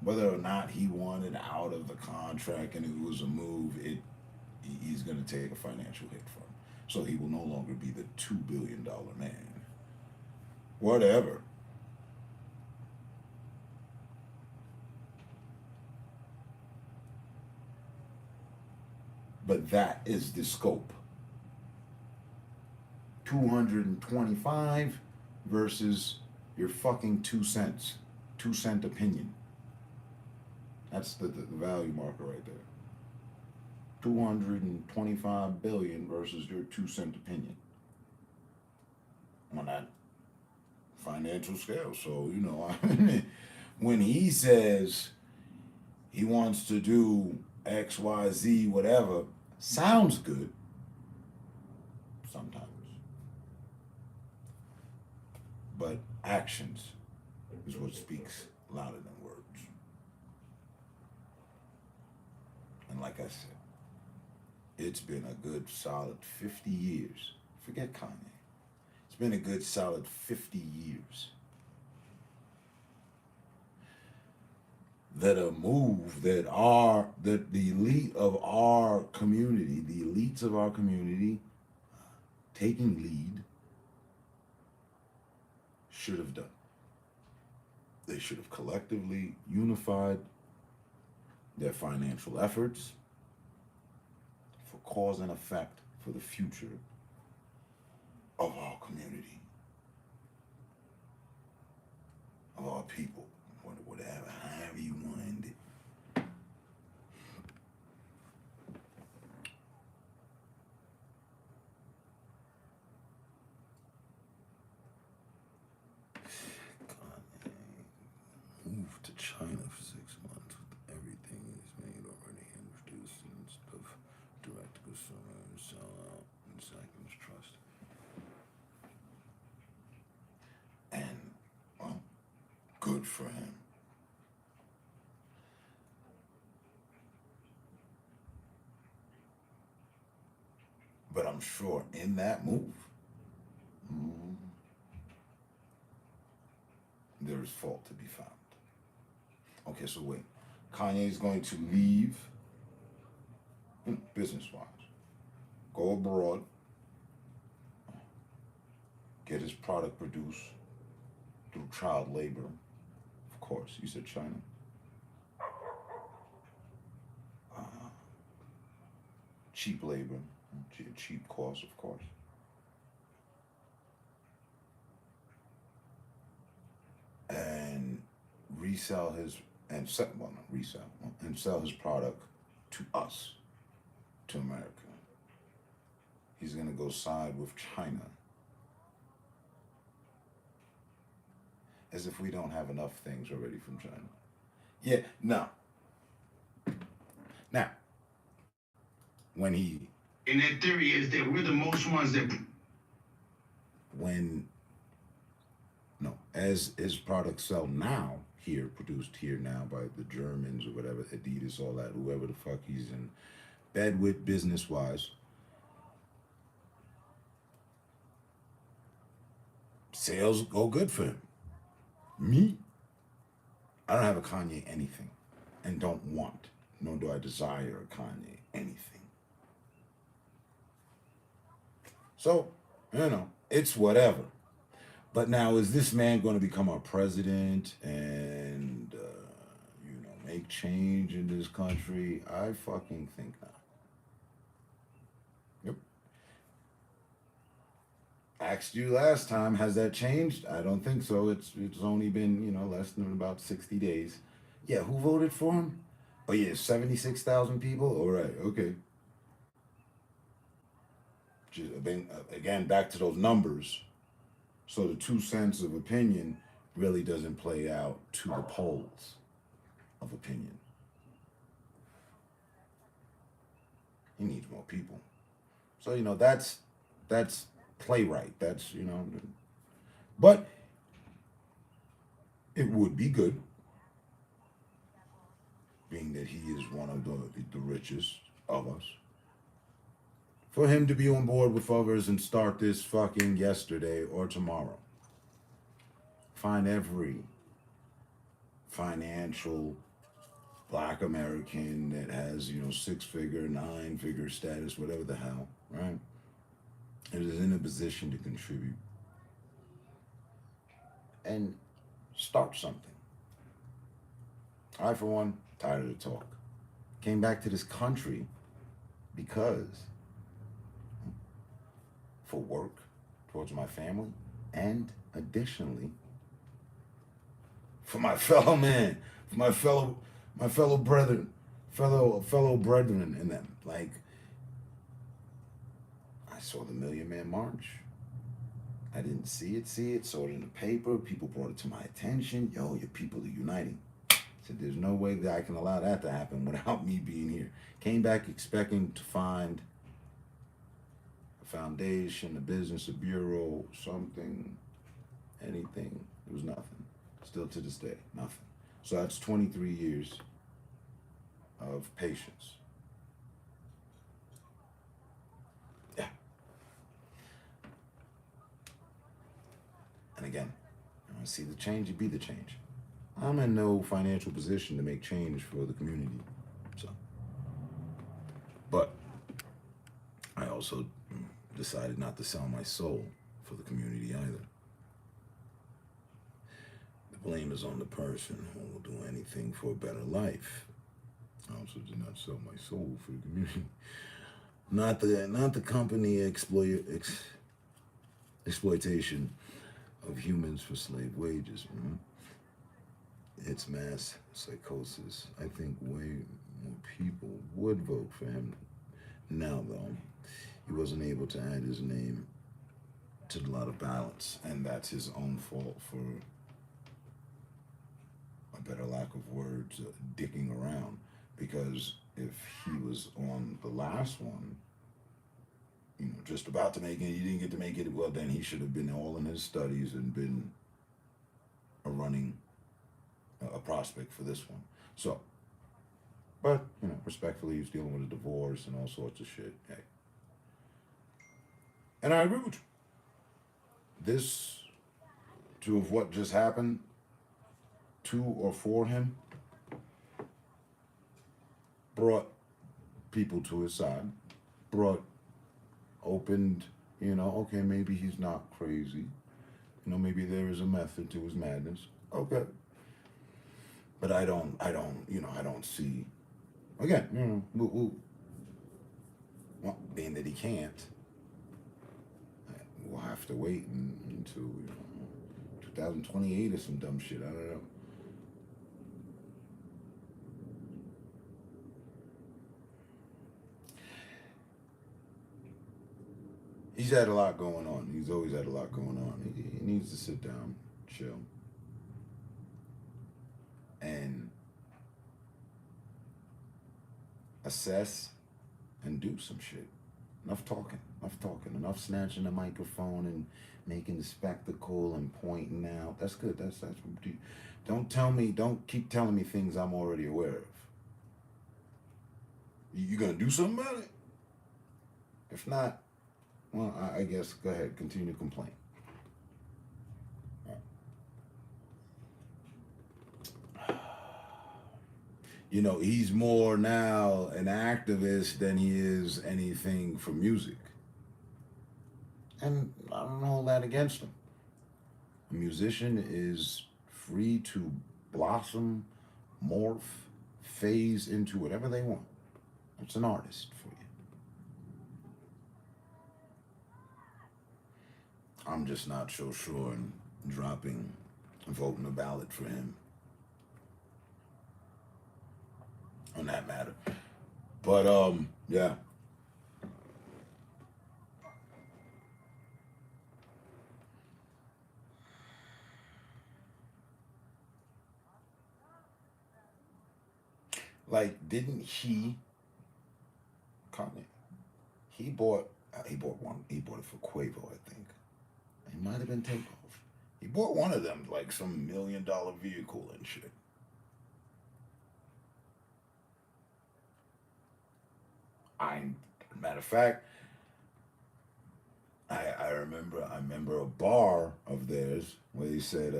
Whether or not he wanted out of the contract and it was a move, he's going to take a financial hit from. So he will no longer be the $2 billion man. Whatever. But that is the scope. 225 versus your fucking 2 cents. 2 cent opinion. That's the value marker right there. 225 billion versus your 2 cent opinion on that financial scale. So, when he says he wants to do X, Y, Z, whatever, sounds good sometimes. But actions is what speaks louder than words. And like I said, it's been a good solid 50 years. Forget Kanye. It's been a good solid 50 years that a move that the elite of our community, the elites of our community taking lead should have done. They should have collectively unified their financial efforts for cause and effect for the future of our community, of our people, whatever, however you want to end it. Moved to China for 6 months with everything is made already introduced and stuff. Direct to consumer and sell out in seconds. Trust. And well, good for him. But I'm sure in that move, there is fault to be found. Okay, so wait. Kanye's going to leave, business-wise, go abroad, get his product produced through child labor. Of course, you said China. Cheap labor, cheap cost, of course. And resell his, and sell, well, not resell, and sell his product to us, to America. He's gonna go side with China. As if we don't have enough things already from China. Yeah, no. Now, when he... And that theory is that we're the most ones that... as his products sell now, here, produced here now by the Germans or whatever, Adidas, all that, whoever the fuck he's in bed with business-wise, sales go good for him. Me, I don't have a Kanye anything and don't want, nor do I desire a Kanye anything. So, it's whatever. But now, is this man going to become our president and, make change in this country? I fucking think not. Yep. Asked you last time, has that changed? I don't think so. It's only been, less than about 60 days. Yeah, who voted for him? Oh, yeah, 76,000 people? All right, okay. Just, again, back to those numbers. So the 2 cents of opinion really doesn't play out to the polls of opinion. He needs more people. So, that's playwright. That's, but it would be good, being that he is one of the richest of us, for him to be on board with others and start this fucking yesterday or tomorrow. Find every financial Black American that has, 6-figure, 9-figure status, whatever the hell, right? And is in a position to contribute and start something. I, for one, tired of the talk. Came back to this country because for work, towards my family, and additionally, for my fellow man, for my fellow brethren, fellow brethren in them. Like, I saw the Million Man March. I didn't see it, saw it in the paper. People brought it to my attention. Yo, your people are uniting. I said, there's no way that I can allow that to happen without me being here. Came back expecting to find a foundation, a business, a bureau, something, anything. It was nothing. Still to this day, nothing. So that's 23 years of patience. Yeah. And again, you want to see the change, you be the change. I'm in no financial position to make change for the community. So, but I also decided not to sell my soul for the community either. The blame is on the person who will do anything for a better life. I also did not sell my soul for the community. Not the company exploitation of humans for slave wages. It's mass psychosis. I think way more people would vote for him now, though. He wasn't able to add his name to a lot of ballots, and that's his own fault for a better lack of words, dicking around. Because if he was on the last one, just about to make it, he didn't get to make it, well, then he should have been all in his studies and been a prospect for this one. So, but, respectfully, he was dealing with a divorce and all sorts of shit. Hey. And I agree with you. This, of what just happened to or for him, brought people to his side, opened, okay, maybe he's not crazy. Maybe there is a method to his madness. Okay. But I don't see, again, well, being that he can't, we'll have to wait until 2028 or some dumb shit. I don't know. He's had a lot going on. He's always had a lot going on. He needs to sit down, chill, and assess and do some shit. Enough talking, enough snatching the microphone and making the spectacle and pointing out. That's good. That's don't keep telling me things I'm already aware of. You gonna do something about it? If not, well, I guess go ahead, continue to complain. He's more now an activist than he is anything for music. And I don't hold that against him. A musician is free to blossom, morph, phase into whatever they want. It's an artist for you. I'm just not so sure in voting a ballot for him on that matter. But, yeah. Like, didn't he, Kanye, he bought it for Quavo, I think. It might have been Takeoff. He bought one of them, like some $1 million vehicle and shit. Matter of fact, I remember a bar of theirs where they said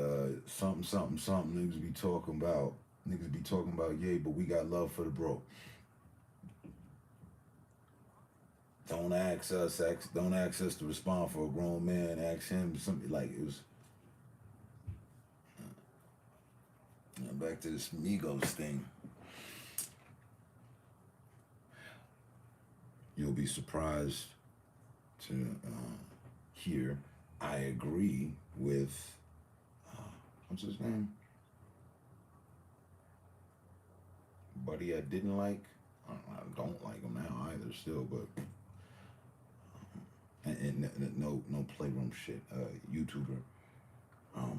something niggas be talking about yay, but we got love for the bro. Don't ask us to respond for a grown man. Ask him something. Like, it was back to this Migos thing. You'll be surprised to hear I agree with what's his name? Buddy I didn't like. I don't like him now either still, but and no playroom shit. YouTuber. Oh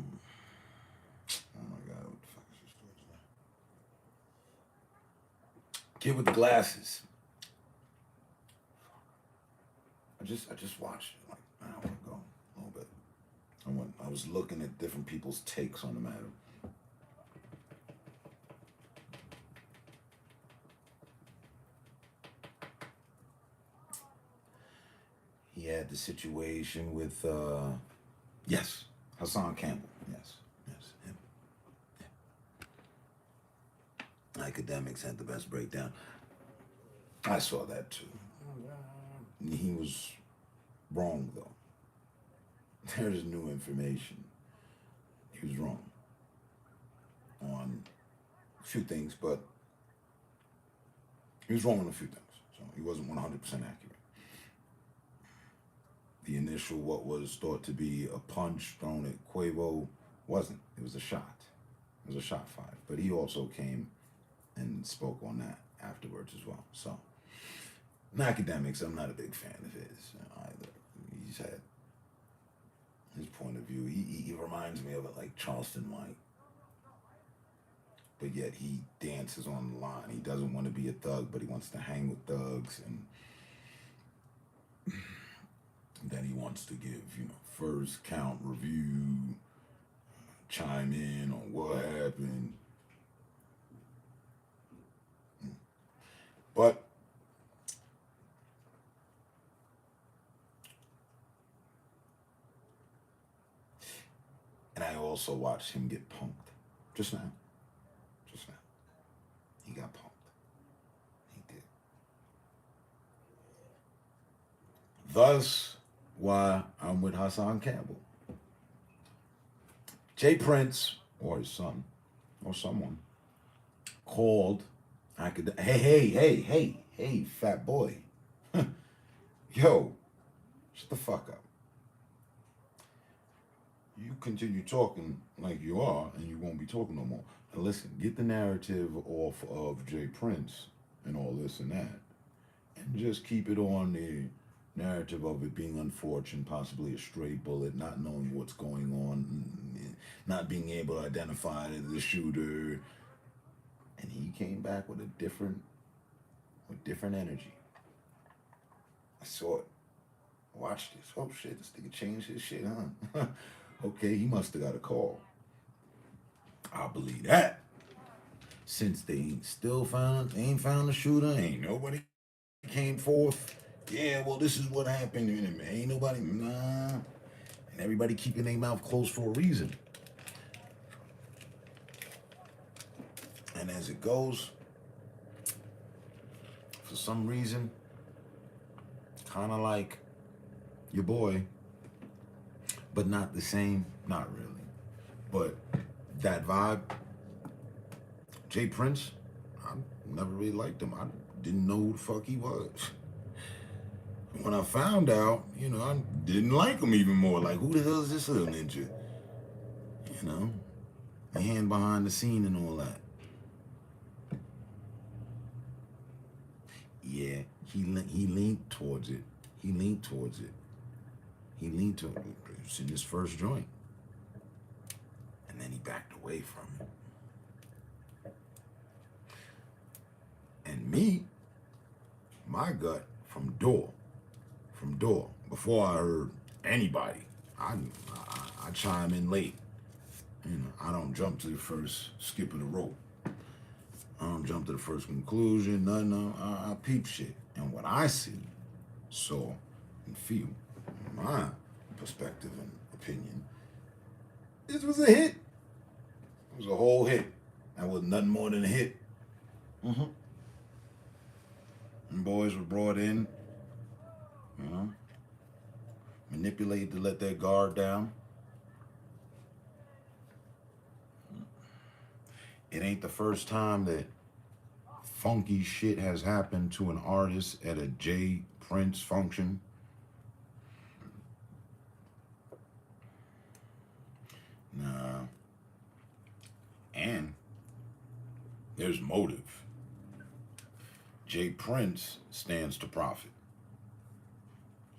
my god, what the fuck is this dude's name? Kid with the glasses. I just watched it like an hour ago, a little bit. I was looking at different people's takes on the matter. He had the situation with yes, Hassan Campbell. Yes, him. Yeah. Academics had the best breakdown. I saw that too. He was wrong though. There's new information. He was wrong on a few things, but he was wrong on a few things. So he wasn't 100% accurate. the initial, what was thought to be a punch thrown at Quavo wasn't. It was a shot. It was a shot fired. But he also came and spoke on that afterwards as well. So, academics, I'm not a big fan of his either. He's had his point of view. He reminds me of it like Charleston White. But yet he dances on the line. He doesn't want to be a thug, but he wants to hang with thugs. And then he wants to give, first count review, chime in on what happened. But and I also watched him get punked just now. He got punked. He did. Thus, why I'm with Hassan Campbell. Jay Prince, or his son, or someone, called, hey, fat boy. Yo, shut the fuck up. You continue talking like you are, and you won't be talking no more. Now listen, get the narrative off of Jay Prince and all this and that, and just keep it on the narrative of it being unfortunate, possibly a stray bullet, not knowing what's going on, not being able to identify the shooter. And he came back with different energy. I saw it. Watched this. Oh shit, this nigga changed his shit, huh? Okay, he must have got a call. I believe that. Since they ain't found the shooter, ain't nobody came forth. Yeah, well, this is what happened, and ain't nobody, nah. And everybody keeping their mouth closed for a reason. And as it goes, for some reason, kind of like your boy, but not the same, not really. But that vibe, Jay Prince, I never really liked him. I didn't know who the fuck he was. When I found out, I didn't like him even more. Like, who the hell is this little ninja? The hand behind the scene and all that. Yeah, he leaned towards it. He leaned towards it. It's in his first joint. And then he backed away from it. And me, my gut from door, before I heard anybody, I chime in late. I don't jump to the first skip of the rope. I don't jump to the first conclusion, nothing. I peep shit. And what I see, saw, and feel, my perspective and opinion, this was a hit. It was a whole hit. That was nothing more than a hit. And boys were brought in, manipulated to let their guard down. It ain't the first time that funky shit has happened to an artist at a Jay Prince function. Nah. And there's motive. Jay Prince stands to profit.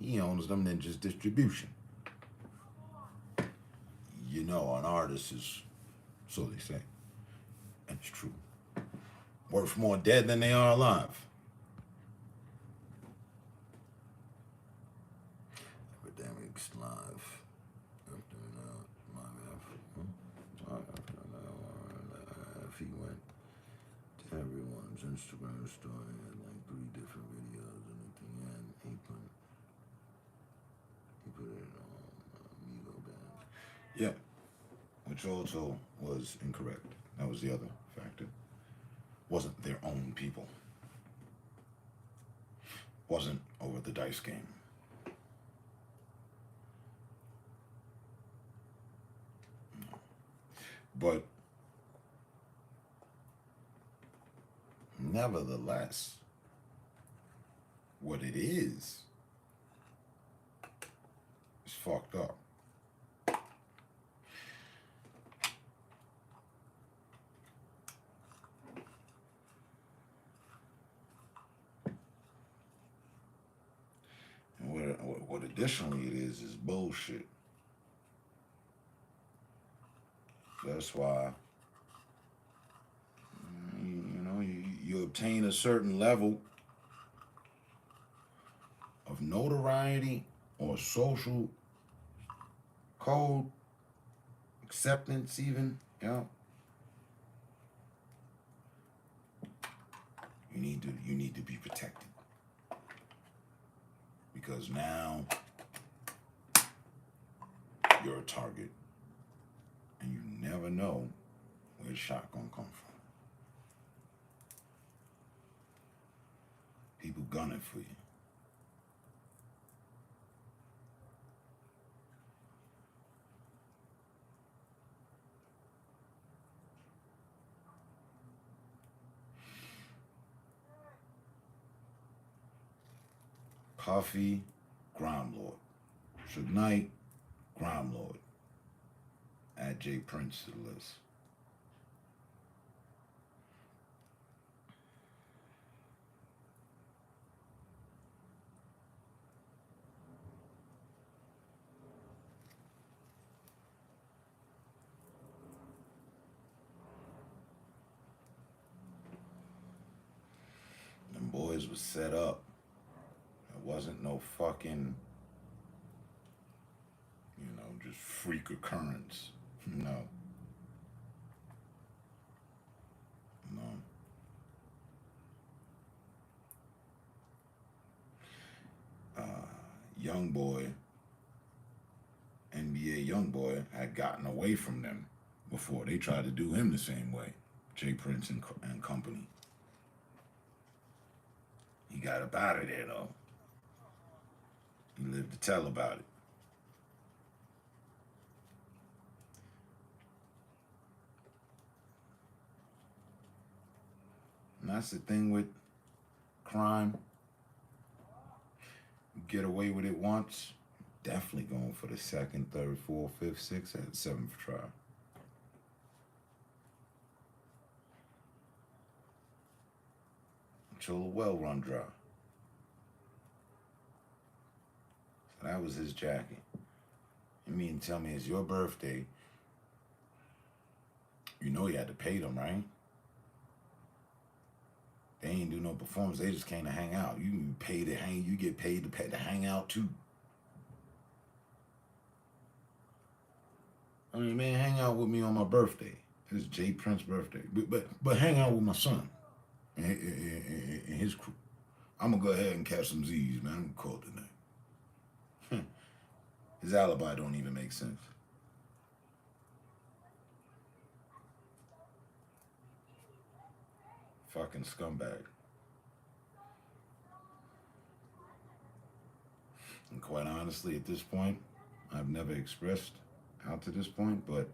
He owns them ninjas distribution. An artist is, so they say, and it's true, worth more dead than they are alive. Epidemics live. He went to everyone's Instagram story and like 3 different videos, and at the end he put it on Migo bands. Yeah, which also was incorrect. That was the other factor. Wasn't their own people. Wasn't over the dice game. No. But nevertheless, what it is fucked up. And what additionally it is bullshit. That's why, you obtain a certain level of notoriety or social code acceptance, even, you need to be protected, because now you're a target, and you never know where the shot gonna come from. People gunning for you. Puffy, Grime Lord. Suge Knight, Grime Lord. Add J Prince to the list. Them boys was set up. It wasn't no fucking, just freak occurrence. No. Young boy, NBA young boy, had gotten away from them before. They tried to do him the same way. J Prince and company. He got up out of there, though. He lived to tell about it. And that's the thing with crime. You get away with it once, definitely going for the second, third, fourth, fifth, sixth, and seventh try. Until the well run dry. So that was his jacket. You mean tell me it's your birthday? You know you had to pay them, right? They ain't do no performance. They just came to hang out. You pay to hang. You get paid to hang out too. I mean, man, hang out with me on my birthday. It's J Prince's birthday, but hang out with my son and his crew. I'm gonna go ahead and catch some Z's, man. I'm gonna call it tonight. His alibi don't even make sense. Fucking scumbag. And quite honestly, at this point, I've never expressed out to this point, but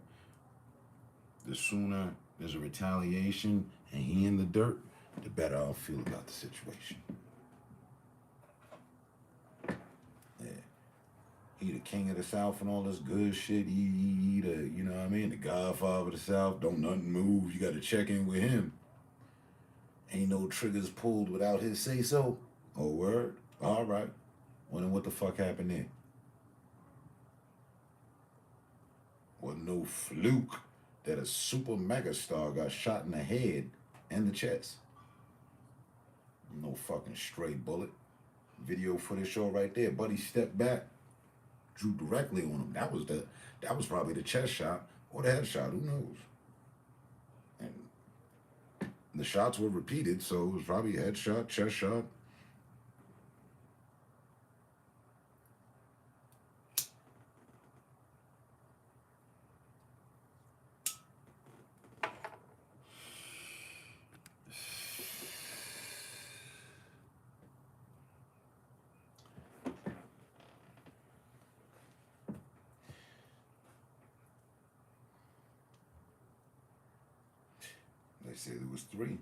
the sooner there's a retaliation and he in the dirt, the better I'll feel about the situation. Yeah. He the king of the South and all this good shit. He the, you know what I mean? The godfather of the South. Don't nothing move. You got to check in with him. Ain't no triggers pulled without his say so. Oh, word? All right. Well, then what the fuck happened there? Wasn't no fluke that a super megastar got shot in the head and the chest. No fucking stray bullet. Video footage show right there. Buddy stepped back, drew directly on him. That was probably the chest shot or the head shot. Who knows? And the shots were repeated, so it was probably a head shot, chest shot. They said it was 3.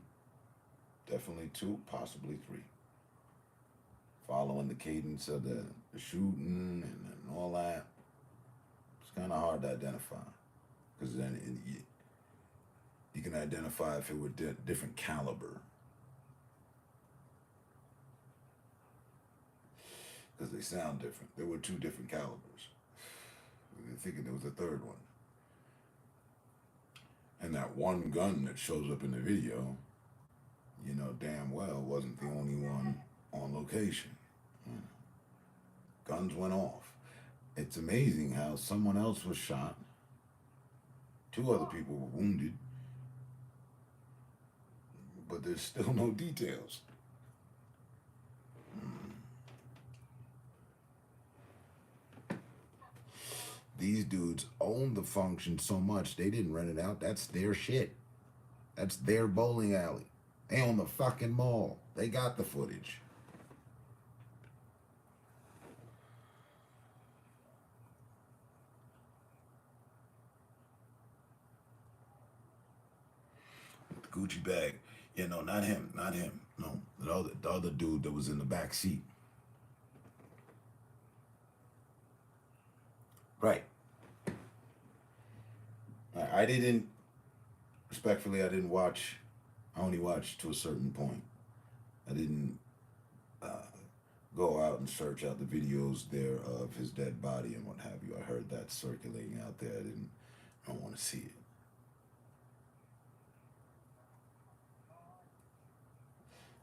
Definitely 2, possibly 3. Following the cadence of the shooting and all that. kind of hard to identify, because then you can identify if it were different caliber, because they sound different. There were 2 different calibers. They're thinking there was a third one. And that one gun that shows up in the video, you know damn well wasn't the only one on location. Guns went off. It's amazing how someone else was shot, 2 other people were wounded, but there's still no details. These dudes own the function so much they didn't rent it out. That's their shit. That's their bowling alley. They own the fucking mall. They got the footage. With the Gucci bag. Yeah, no, not him. No, the other dude that was in the back seat. Right. I didn't, respectfully, I only watched to a certain point. I didn't go out and search out the videos there of his dead body and what have you. I heard that circulating out there. I don't want to see it.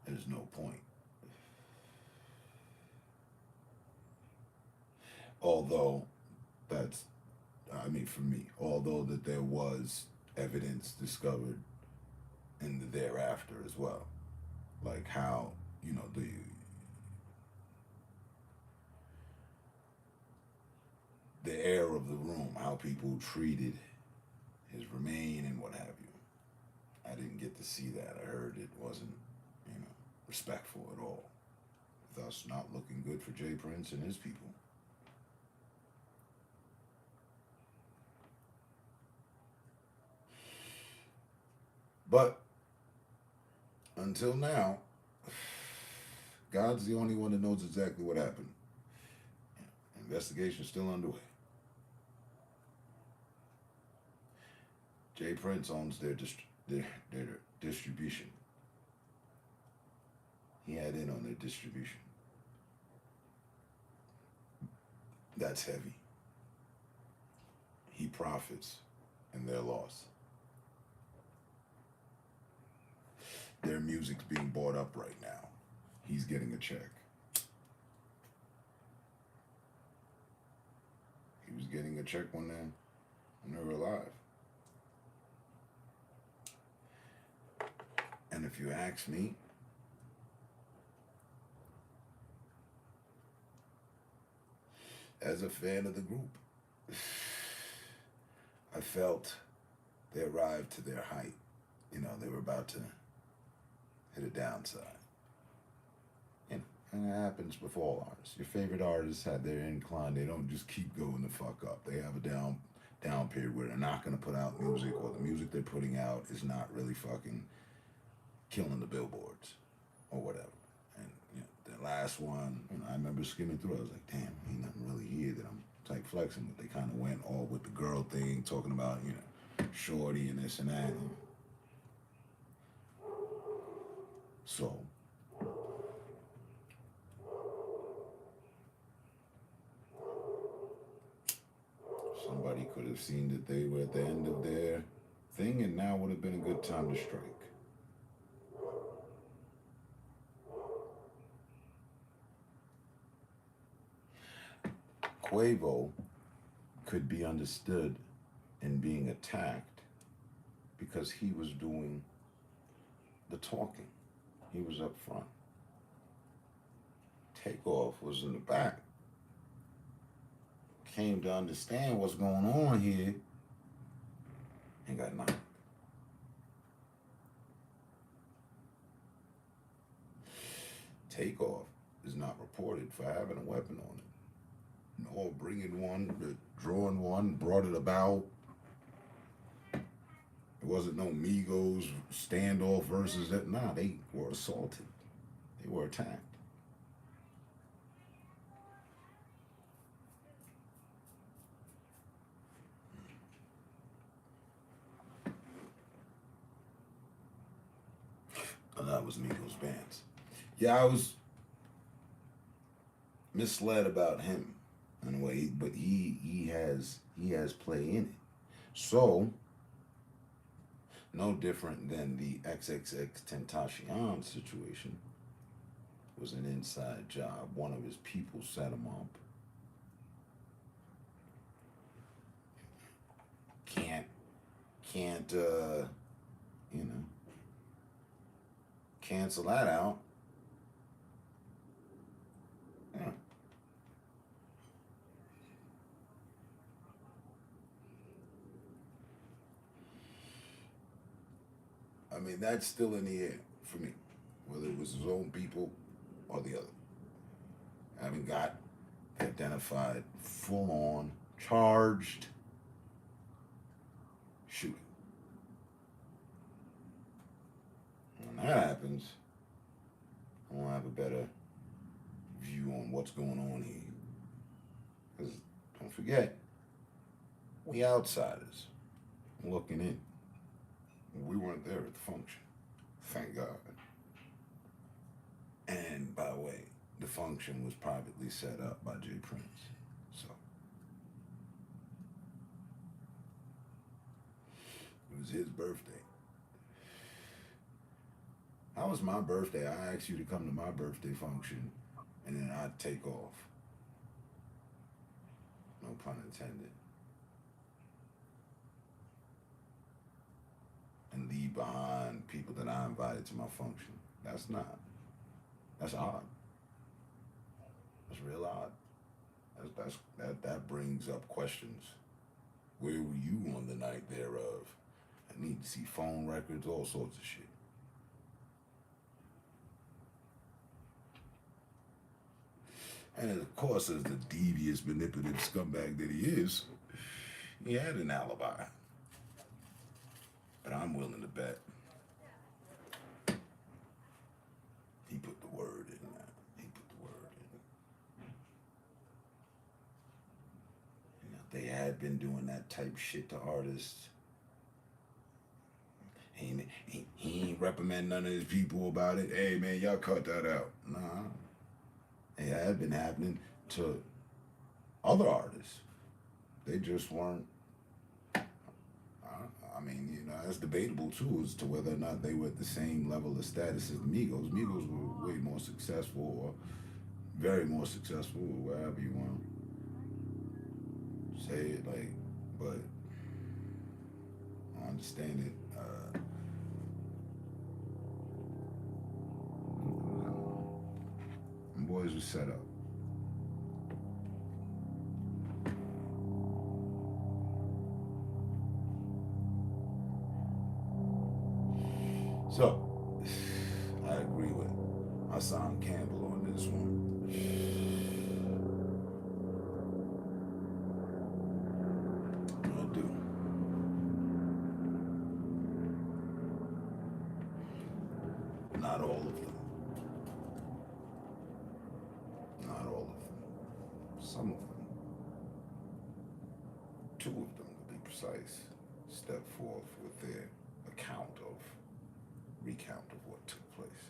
There's no point. Although, for me, although that there was evidence discovered in the thereafter as well. Like how, the air of the room, how people treated his remain and what have you. I didn't get to see that. I heard it wasn't, respectful at all. Thus not looking good for Jay Prince and his people. But until now, God's the only one that knows exactly what happened. Investigation's still underway. Jay Prince owns their distribution. He had in on their distribution. That's heavy. He profits in their loss. Their music's being bought up right now. He's getting a check. He was getting a check when they were alive. And if you ask me, as a fan of the group, I felt they arrived to their height. They were about to hit a downside. And it happens with all artists. Your favorite artists have their incline. They don't just keep going the fuck up. They have a down period where they're not going to put out music, or the music they're putting out is not really fucking killing the billboards or whatever. And the last one, I remember skimming through. I was like, damn, ain't nothing really here that I'm type flexing with. They kind of went all with the girl thing, talking about shorty and this and that. So somebody could have seen that they were at the end of their thing, and now would have been a good time to strike. Quavo could be understood in being attacked because he was doing the talking. He was up front. Takeoff was in the back. Came to understand what's going on here and got knocked. Takeoff is not reported for having a weapon on it, nor bringing one, drawing one, brought it about. It wasn't no Migos standoff versus that. Nah, they were assaulted. They were attacked. That was Migos bands. Yeah, I was misled about him in a way, but he has play in it. So no different than the XXX Tentacion situation. Was an inside job. One of his people set him up. Can't cancel that out. Yeah. I mean, that's still in the air for me, whether it was his own people or the other. I haven't got identified, full-on, charged shooting. When that happens, I will have a better view on what's going on here. Because don't forget, we outsiders looking in. We weren't there at the function. Thank God. And by the way, the function was privately set up by Jay Prince. So it was his birthday. How was my birthday? I asked you to come to my birthday function and then I'd take off. No pun intended. And leave behind people that I invited to my function. That's odd. That's real odd. That brings up questions. Where were you on the night thereof? I need to see phone records, all sorts of shit. And of course, as the devious, manipulative scumbag that he is, he had an alibi. But I'm willing to bet he put the word in that. He put the word in. You know, they had been doing that type shit to artists. He ain't reprimand none of his people about it. Hey, man, y'all cut that out. Nah. It had been happening to other artists. They just weren't. I mean, you know, that's debatable too as to whether or not they were at the same level of status as the Migos. Migos were way more successful, or very more successful, or whatever you want to say it. Like, but I understand it. Them boys were set up. So, I agree with Hassan Campbell on this one. I do. Not all of them. Not all of them. Some of them. Two of them, to be precise, step forth with their recount of what took place.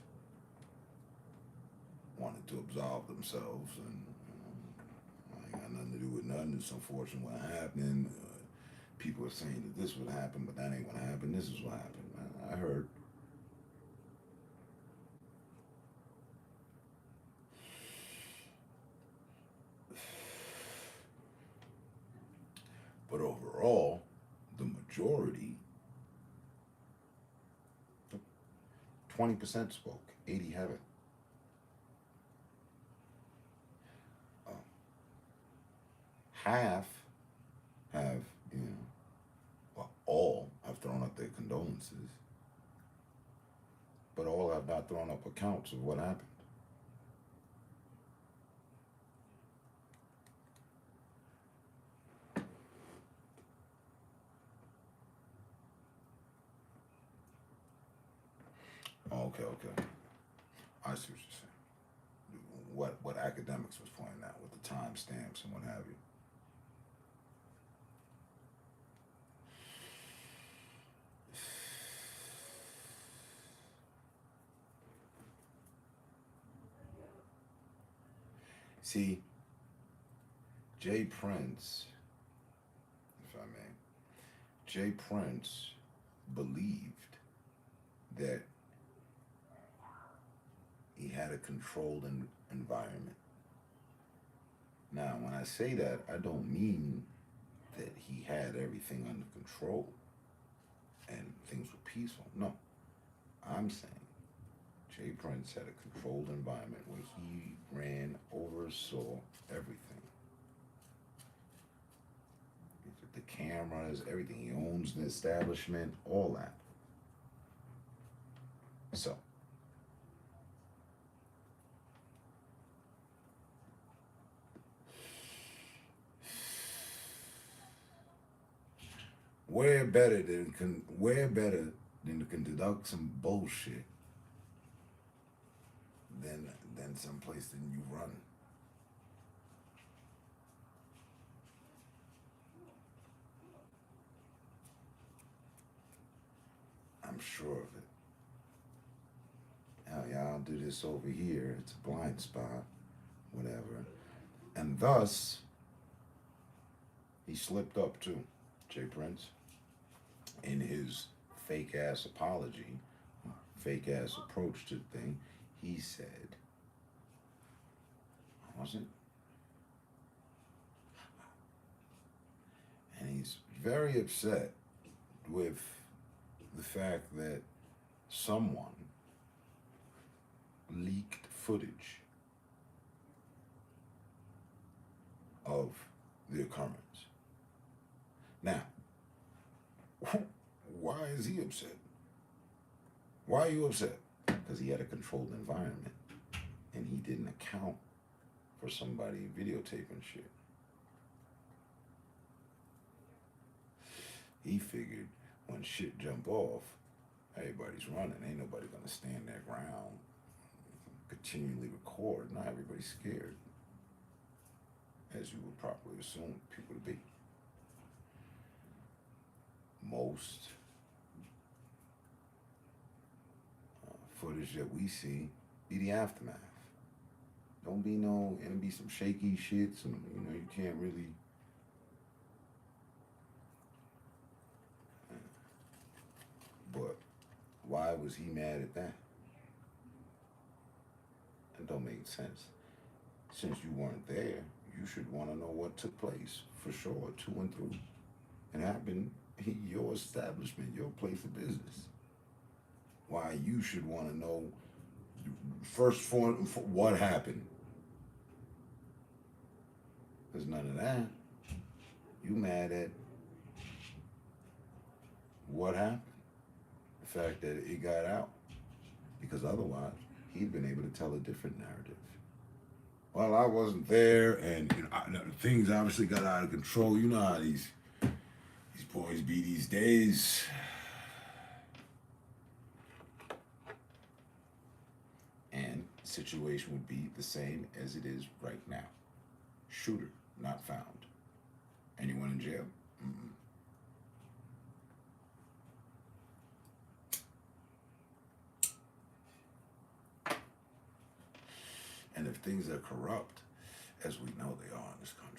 Wanted to absolve themselves, and I ain't got nothing to do with nothing. It's unfortunate what happened. People are saying that this would happen, but that ain't what happened. This is what happened. I heard. But overall, the majority, 20% spoke, 80 haven't. Half have, well, all have thrown up their condolences, but all have not thrown up accounts of what happened. Okay. I see what you're saying. What academics was pointing out with the timestamps and what have you. See, Jay Prince, if I may, Jay Prince believed that he had a controlled environment. Now, when I say that, I don't mean that he had everything under control and things were peaceful. No, I'm saying Jay Prince had a controlled environment where he oversaw everything. The cameras, everything. He owns the establishment, all that. So, where better than to conduct some bullshit than someplace that you run. I'm sure of it. Hell, y'all do this over here. It's a blind spot, whatever. And thus, he slipped up too, Jay Prince, in his fake ass apology, fake ass approach to the thing. He said, wasn't? And he's very upset with the fact that someone leaked footage of the occurrence. Now, why is he upset? Why are you upset? Because he had a controlled environment and he didn't account for somebody videotaping shit. He figured when shit jump off, everybody's running. Ain't nobody gonna stand their ground, continually record. Not everybody's scared, as you would properly assume people to be. Most footage that we see be the aftermath. Don't be no, and be some shaky shit. Some, you can't really. But why was he mad at that? That don't make sense. Since you weren't there, you should want to know what took place for sure, to and through. It happened in your establishment, your place of business. Why you should want to know first for what happened. There's none of that. You mad at what happened? The fact that it got out. Because otherwise, he'd been able to tell a different narrative. Well, I wasn't there, and things obviously got out of control. You know how these boys be these days. And the situation would be the same as it is right now. Shooter not found. Anyone in jail? Mm-mm. And if things are corrupt, as we know they are in this country,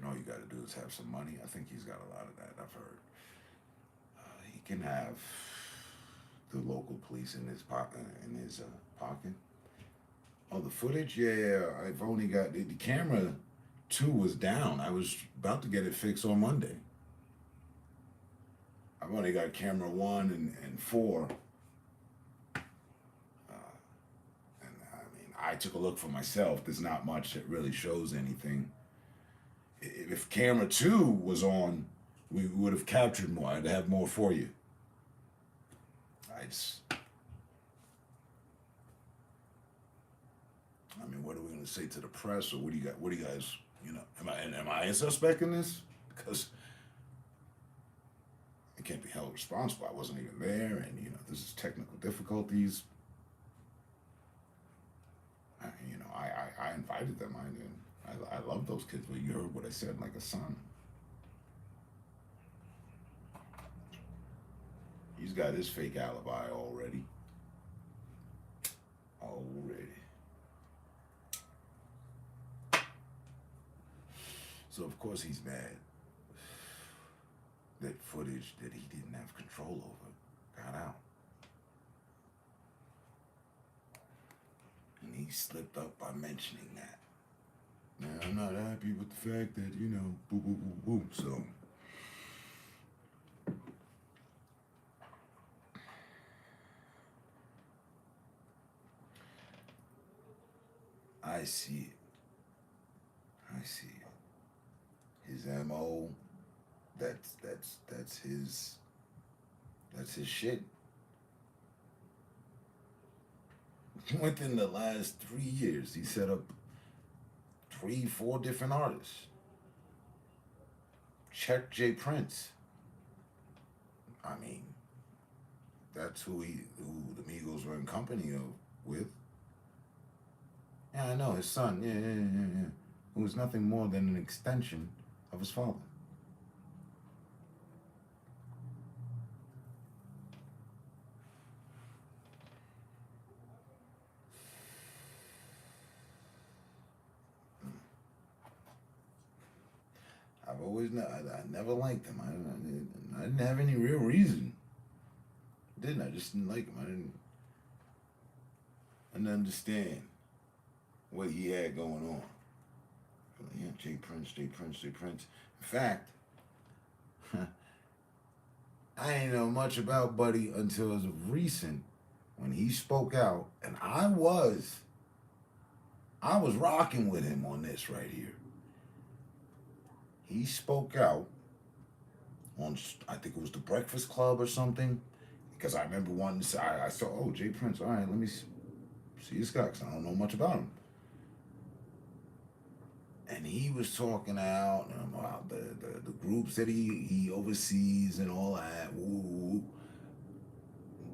all you got to do is have some money. I think he's got a lot of that, I've heard. He can have the local police in his pocket. Oh, the footage? Yeah, I've only got, the camera 2 was down. I was about to get it fixed on Monday. I've only got camera 1 and 4. I took a look for myself. There's not much that really shows anything. If camera 2 was on, we would have captured more. I'd have more for you. What are we going to say to the press, or what do you guys, am I a suspect in this? Because I can't be held responsible. I wasn't even there, and, this is technical difficulties. I invited them. I love those kids, but you heard what I said, like a son. He's got his fake alibi already. So of course he's mad that footage that he didn't have control over got out. And he slipped up by mentioning that. Now, I'm not happy with the fact that, you know, boo, boo, boo, boo. So, I see it. I see it. His MO, that's his shit. Within the last 3 years, he set up 3, 4 different artists. Check J Prince. I mean, that's who the Migos were in company with. Yeah, I know, his son, yeah. Who was nothing more than an extension of his father. I've always, I never liked him. I didn't have any real reason. I just didn't like him. I didn't understand what he had going on. Yeah, J Prince. In fact, I ain't know much about Buddy until as of recent when he spoke out, and I was rocking with him on this right here. He spoke out on, I think it was the Breakfast Club or something, because I remember wanting to say, I saw, oh, J Prince, all right, let me see this guy, because I don't know much about him. And he was talking out about the groups that he oversees and all that. Woo.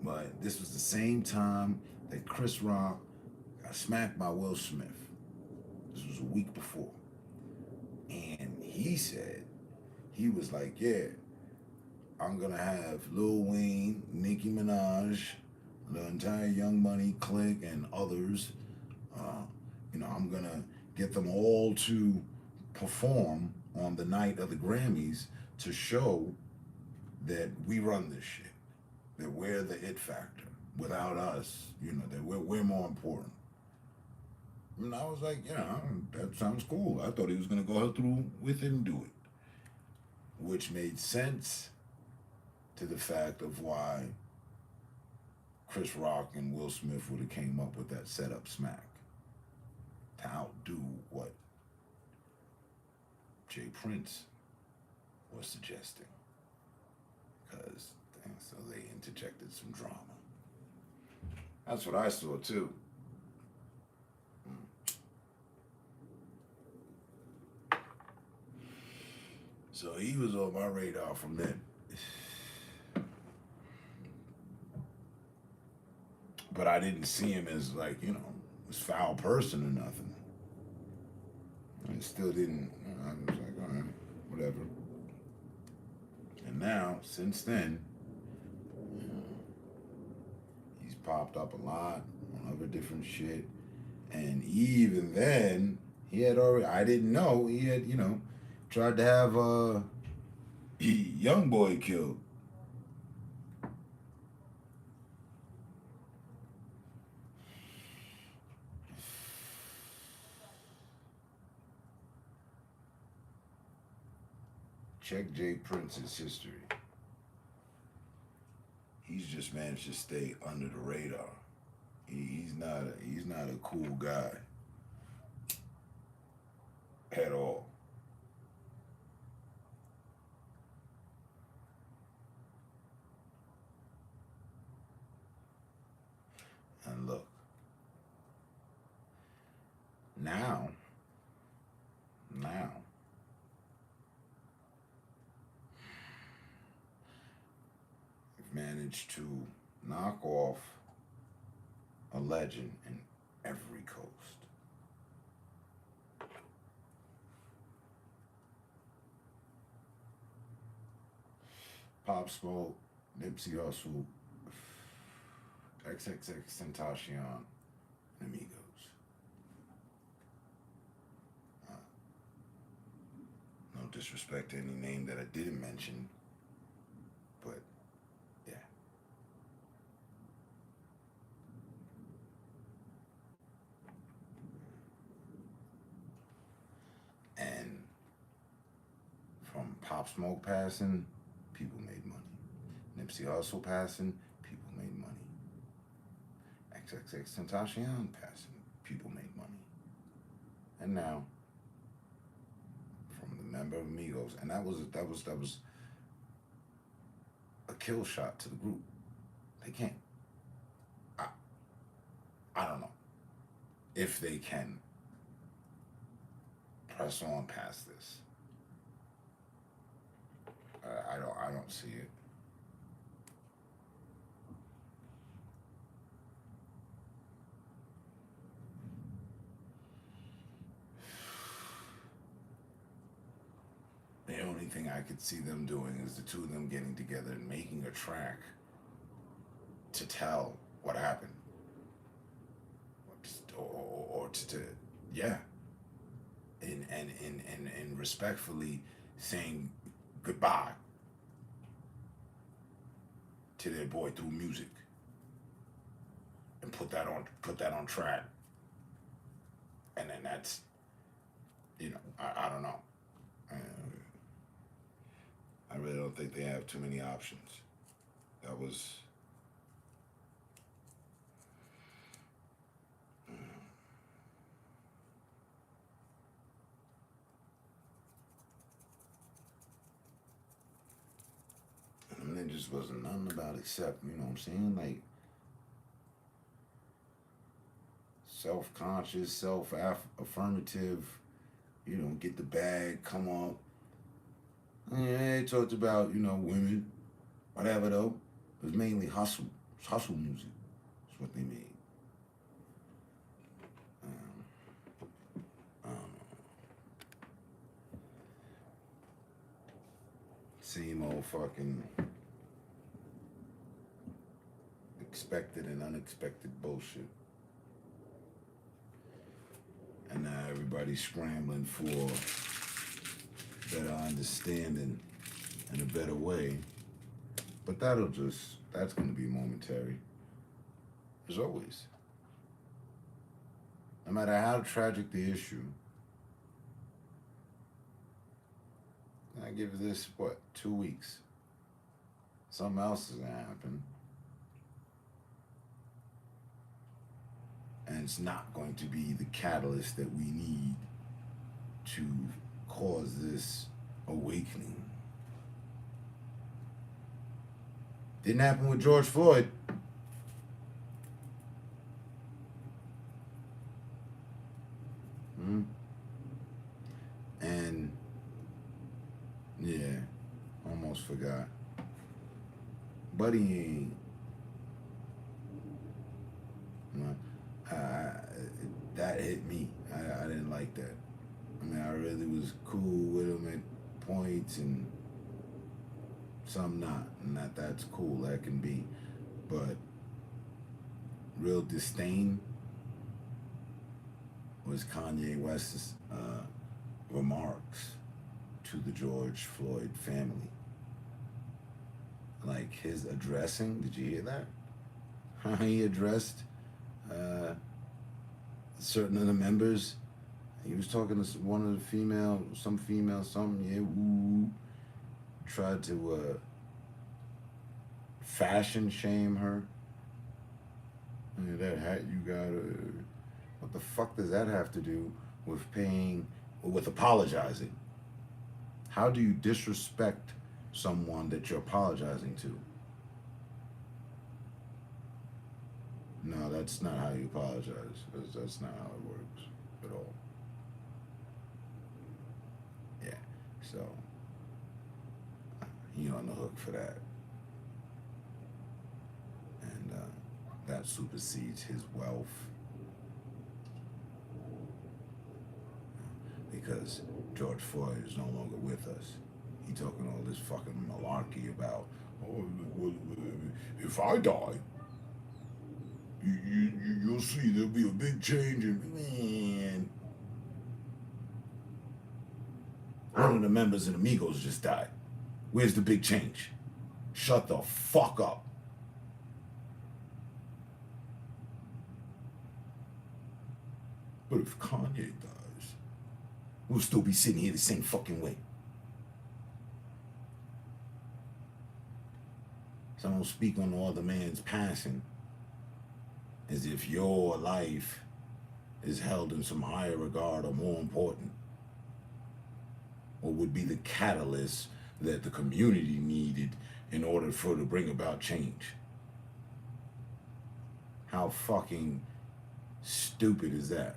But this was the same time that Chris Rock got smacked by Will Smith. This was a week before. And he said, he was like, yeah, I'm going to have Lil Wayne, Nicki Minaj, the entire Young Money clique, and others. I'm going to get them all to perform on the night of the Grammys to show that we run this shit, that we're the it factor. Without us, that we're more important. And I was like, that sounds cool. I thought he was going to go through with it and do it, which made sense to the fact of why Chris Rock and Will Smith would have came up with that setup smack to outdo what J Prince was suggesting. So they interjected some drama. That's what I saw too. So he was on my radar from then. But I didn't see him as like, this foul person or nothing. I still didn't, I was like, all right, whatever. And now, since then, he's popped up a lot on other different shit. And even then, he had already, I didn't know, he had, tried to have a young boy killed. Check J Prince's history. He's just managed to stay under the radar. He's not a cool guy at all. And look, now, we've managed to knock off a legend in every coast. Pop Smoke, Nipsey Hussle, XXXTentacion, and Amigos. disrespect any name that I didn't mention, but yeah. And from Pop Smoke passing, people made money. Nipsey Hussle passing, people made money. XXX Tentacion passing, people made money. And now, from the member of Migos, and that was a kill shot to the group. They can't. I don't know if they can press on past this. I don't see it. The only thing I could see them doing is the two of them getting together and making a track to tell what happened. Or to yeah. And respectfully saying goodbye to their boy through music. And put that on track. And then that's, I don't know. I really don't think they have too many options. That was... And there just wasn't nothing about except, you know what I'm saying? Like, self-conscious, self-affirmative, get the bag, come up. Yeah, they talked about, women, whatever though. It was mainly hustle. It's hustle music. That's what they made. Same old fucking expected and unexpected bullshit. And now everybody's scrambling for better understanding and a better way. But that's gonna be momentary. As always. No matter how tragic the issue, I give this, 2 weeks. Something else is gonna happen. And it's not going to be the catalyst that we need to cause this awakening. Didn't happen with George Floyd. And yeah, almost forgot. But he ain't. That hit me. I didn't like that. I mean, I really was cool with him at points and some not. And that's cool, that can be. But real disdain was Kanye West's remarks to the George Floyd family. Like his addressing, did you hear that? How he addressed certain of the members. He was talking to one of the something, tried to fashion shame her. That hat you got, what the fuck does that have to do with apologizing? How do you disrespect someone that you're apologizing to? No, that's not how you apologize. That's not how it works at all. Yeah, so he on the hook for that. And that supersedes his wealth. Because George Floyd is no longer with us. He talking all this fucking malarkey about, if I die, you'll see there'll be a big change in, man. One of the members of the Migos just died. Where's the big change? Shut the fuck up. But if Kanye dies, we'll still be sitting here the same fucking way. So don't speak on the other man's passing as if your life is held in some higher regard or more important, or would be the catalyst that the community needed in order for to bring about change. How fucking stupid is that?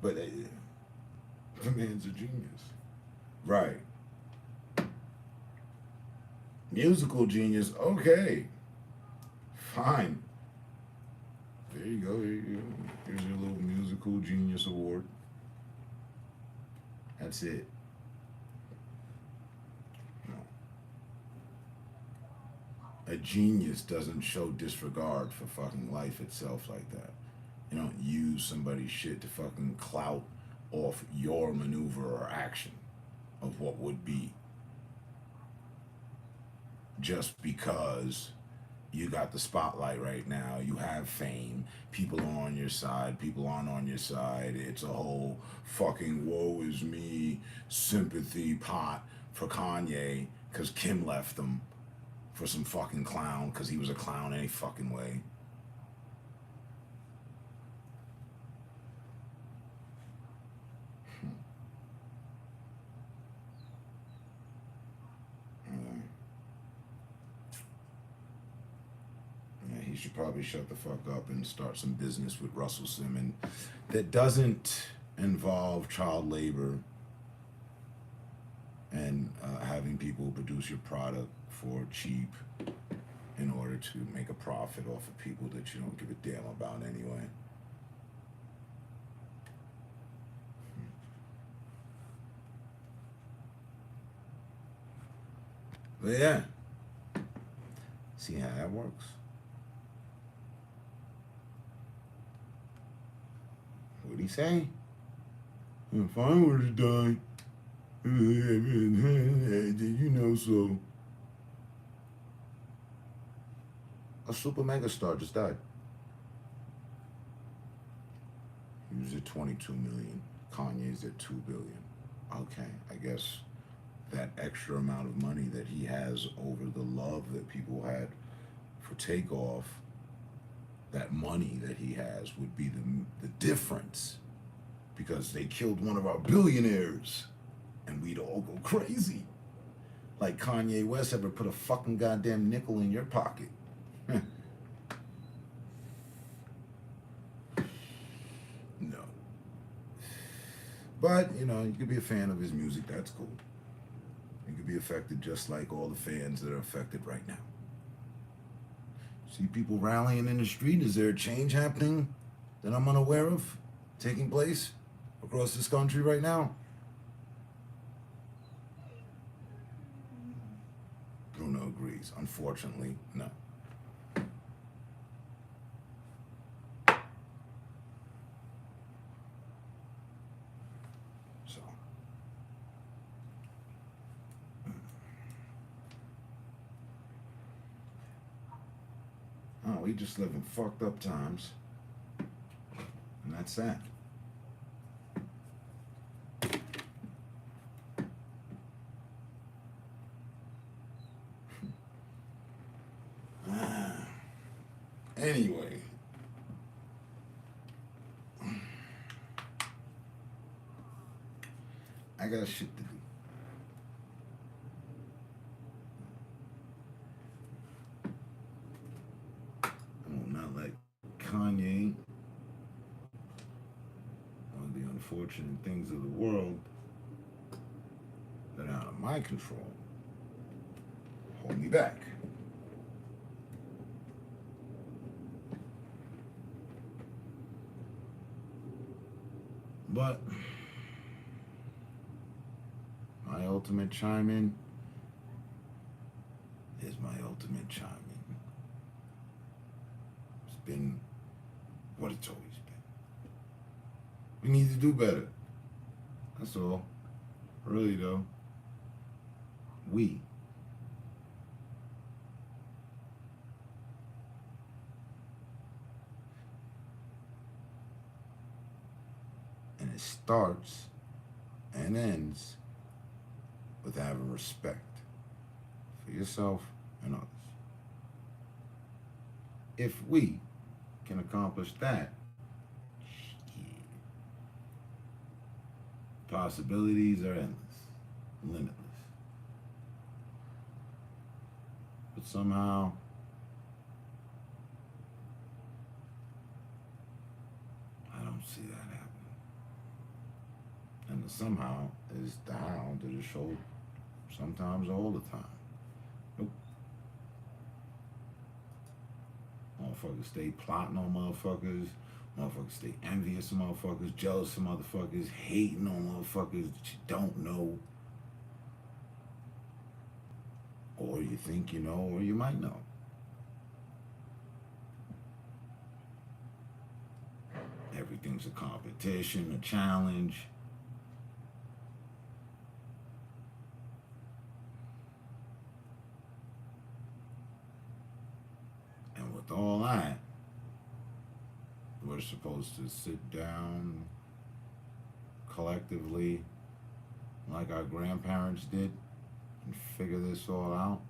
But the man's a genius. Right. Musical genius, okay. Fine. There you go, Here's your little musical genius award. That's it. A genius doesn't show disregard for fucking life itself like that. You don't use somebody's shit to fucking clout off your maneuver or action of what would be. Just because you got the spotlight right now, you have fame, people are on your side, people aren't on your side. It's a whole fucking woe is me sympathy pot for Kanye because Kim left him for some fucking clown because he was a clown any fucking way. He should probably shut the fuck up and start some business with Russell Simmons that doesn't involve child labor and having people produce your product for cheap in order to make a profit off of people that you don't give a damn about anyway. But yeah, see how that works. What'd he say? If I were to die, you know so. A super mega star just died. He was at 22 million. Kanye's at 2 billion. Okay, I guess that extra amount of money that he has over the love that people had for Takeoff, that money that he has would be the difference, because they killed one of our billionaires and we'd all go crazy. Like Kanye West ever put a fucking goddamn nickel in your pocket. No. But, you know, you could be a fan of his music, that's cool. You could be affected just like all the fans that are affected right now. See people rallying in the street. Is there a change happening that I'm unaware of taking place across this country right now? Bruno agrees. Unfortunately, no. So. Oh, we just live in fucked up times. And that's that. Anyway. I got shit to do. I will not let Kanye, or the unfortunate things of the world that are out of my control, hold me back. But my ultimate chime in is my ultimate chime in. It's been what it's always been. We need to do better. That's all. Really though, we. And it starts and ends with having respect for yourself and others. If we can accomplish that, possibilities are endless, limitless. But somehow, I don't see that happening. And the somehow is the how that is shown sometimes all the time. Nope. Motherfuckers stay plotting on motherfuckers. Motherfuckers stay envious of motherfuckers, jealous of motherfuckers, hating on motherfuckers that you don't know. Or you think you know, or you might know. Everything's a competition, a challenge. And with all that, we're supposed to sit down collectively like our grandparents did and figure this all out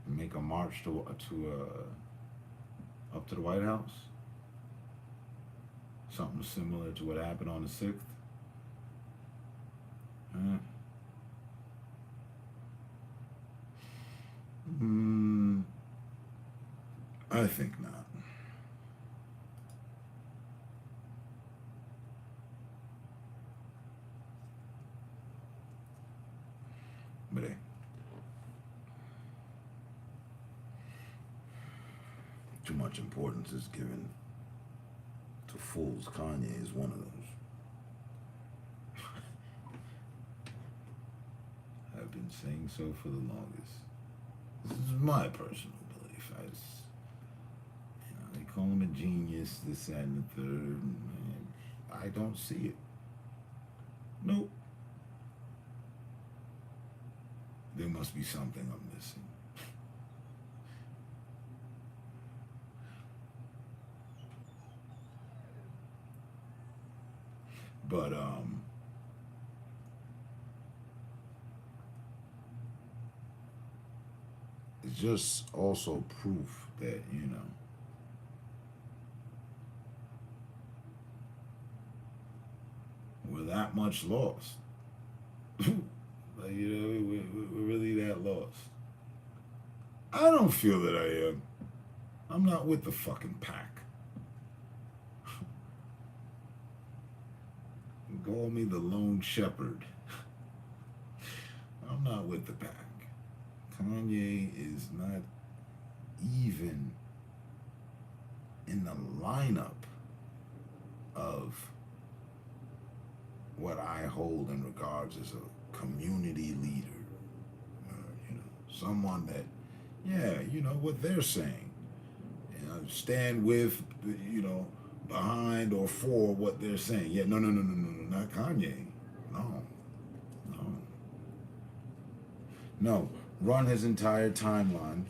and make a march up to the White House. Something similar to what happened on the 6th. I think not. But hey, too much importance is given to fools. Kanye is one of those. I've been saying so for the longest. This is my personal belief. They call him a genius, this, that, and the third. And I don't see it. Nope. There must be something I'm missing. But it's just also proof that, we're that much lost. Like, we're really that lost. I don't feel that I am. I'm not with the fucking pack. Call me the lone shepherd. I'm not with the pack. Kanye is not even in the lineup of what I hold in regards as a community leader. Someone that, what they're saying. Stand with, behind or for what they're saying. Yeah, no, not Kanye. No, run his entire timeline.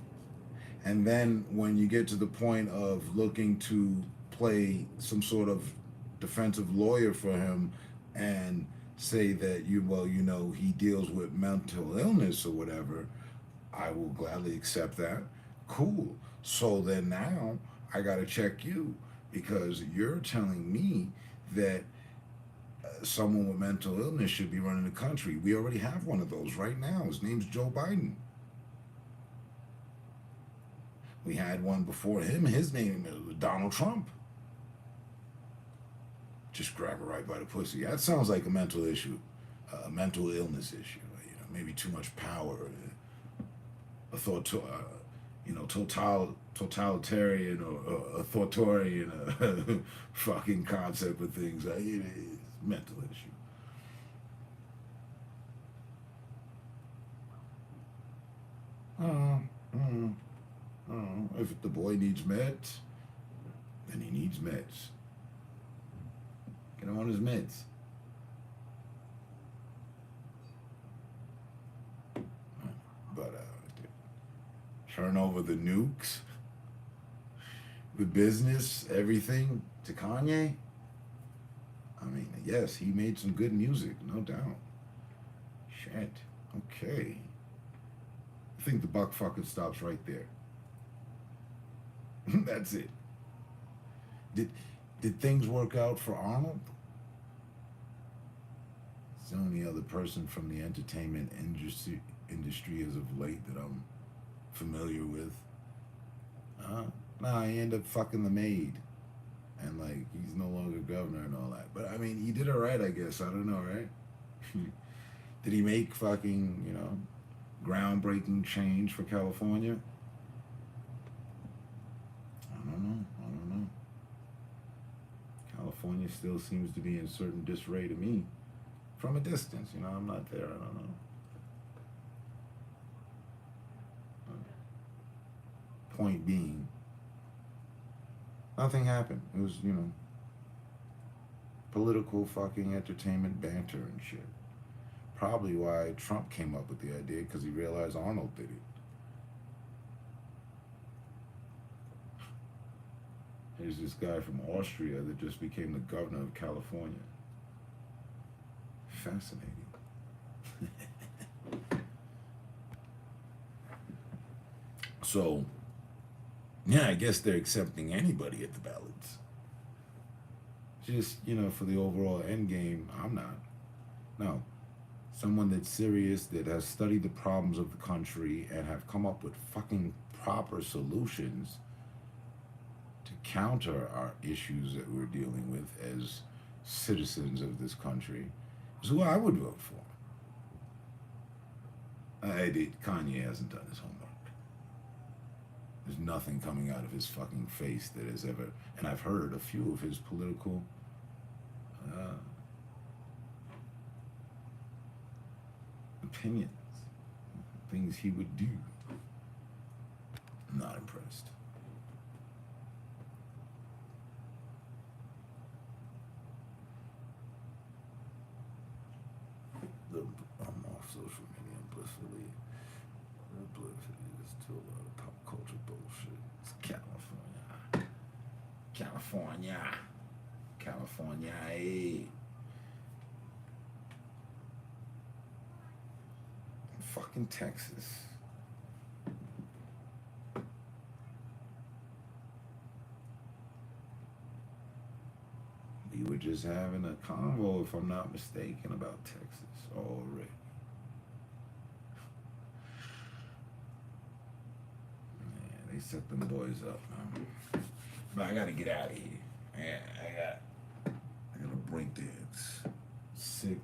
And then when you get to the point of looking to play some sort of defensive lawyer for him and say that he deals with mental illness or whatever, I will gladly accept that. Cool. So then now I got to check you because you're telling me that someone with mental illness should be running the country. We already have one of those right now. His name's Joe Biden. We had one before him. His name is Donald Trump. Just grab her right by the pussy. That sounds like a mental issue, a mental illness issue. Maybe too much power, a totalitarian or authoritarian fucking concept of things. It is a mental issue. If the boy needs meds, then he needs meds. Get him on his meds. turn over the nukes, the business, everything to Kanye. I mean, yes, he made some good music, no doubt. Shit. Okay. I think the buck fucking stops right there. That's it. Did things work out for Arnold? It's the only other person from the entertainment industry as of late that I'm familiar with. Nah, he ended up fucking the maid. And like, he's no longer governor and all that. But I mean, he did it right, I guess. I don't know, right? Did he make fucking, you know, groundbreaking change for California? I don't know. California still seems to be in certain disarray to me. From a distance, you know, I'm not there, I don't know. Point being, nothing happened. It was, you know, political fucking entertainment banter and shit. Probably why Trump came up with the idea, because he realized Arnold did it. There's this guy from Austria that just became the governor of California. Fascinating. So, yeah, I guess they're accepting anybody at the ballots. Just, you know, for the overall end game, I'm not. No. Someone that's serious, that has studied the problems of the country and have come up with fucking proper solutions to counter our issues that we're dealing with as citizens of this country is who I would vote for. Kanye hasn't done his homework. There's nothing coming out of his fucking face that has ever, and I've heard a few of his political opinions, things he would do. I'm not impressed. I'm off social media blissfully. There's still a lot of pop culture bullshit. It's California, eh? Fucking Texas. We were just having a convo, if I'm not mistaken, about Texas already. Man, they set them boys up, man. But I gotta get out of here. I gotta break dance. 6.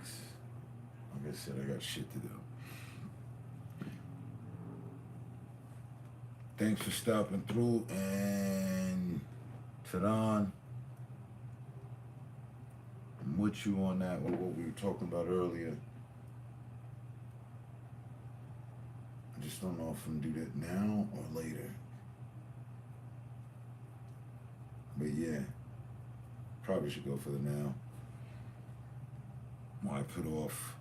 Like I said, I got shit to do. Thanks for stopping through, and Tadon, I'm with you on that, with what we were talking about earlier. I just don't know if I'm gonna do that now or later. But yeah, probably should go for the now. Why put off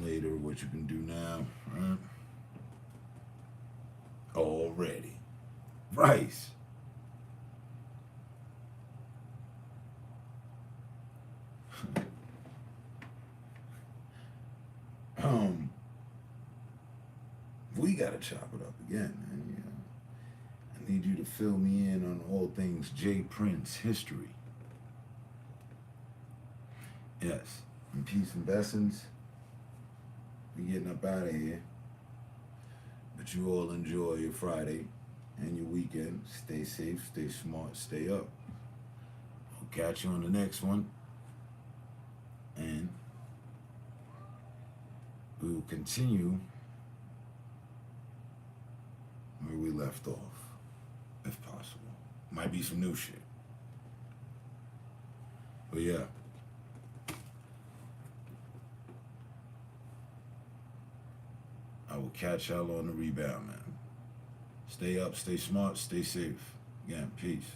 later what you can do now, right? Already. Rice. We gotta chop it up again, man. You know, I need you to fill me in on all things J. Prince history. Yes, and peace and blessings. We getting up out of here. But you all enjoy your Friday and your weekend. Stay safe, stay smart, stay up. I'll catch you on the next one. And we will continue where we left off, if possible. Might be some new shit. But yeah. I will catch y'all on the rebound, man. Stay up, stay smart, stay safe. Again, peace.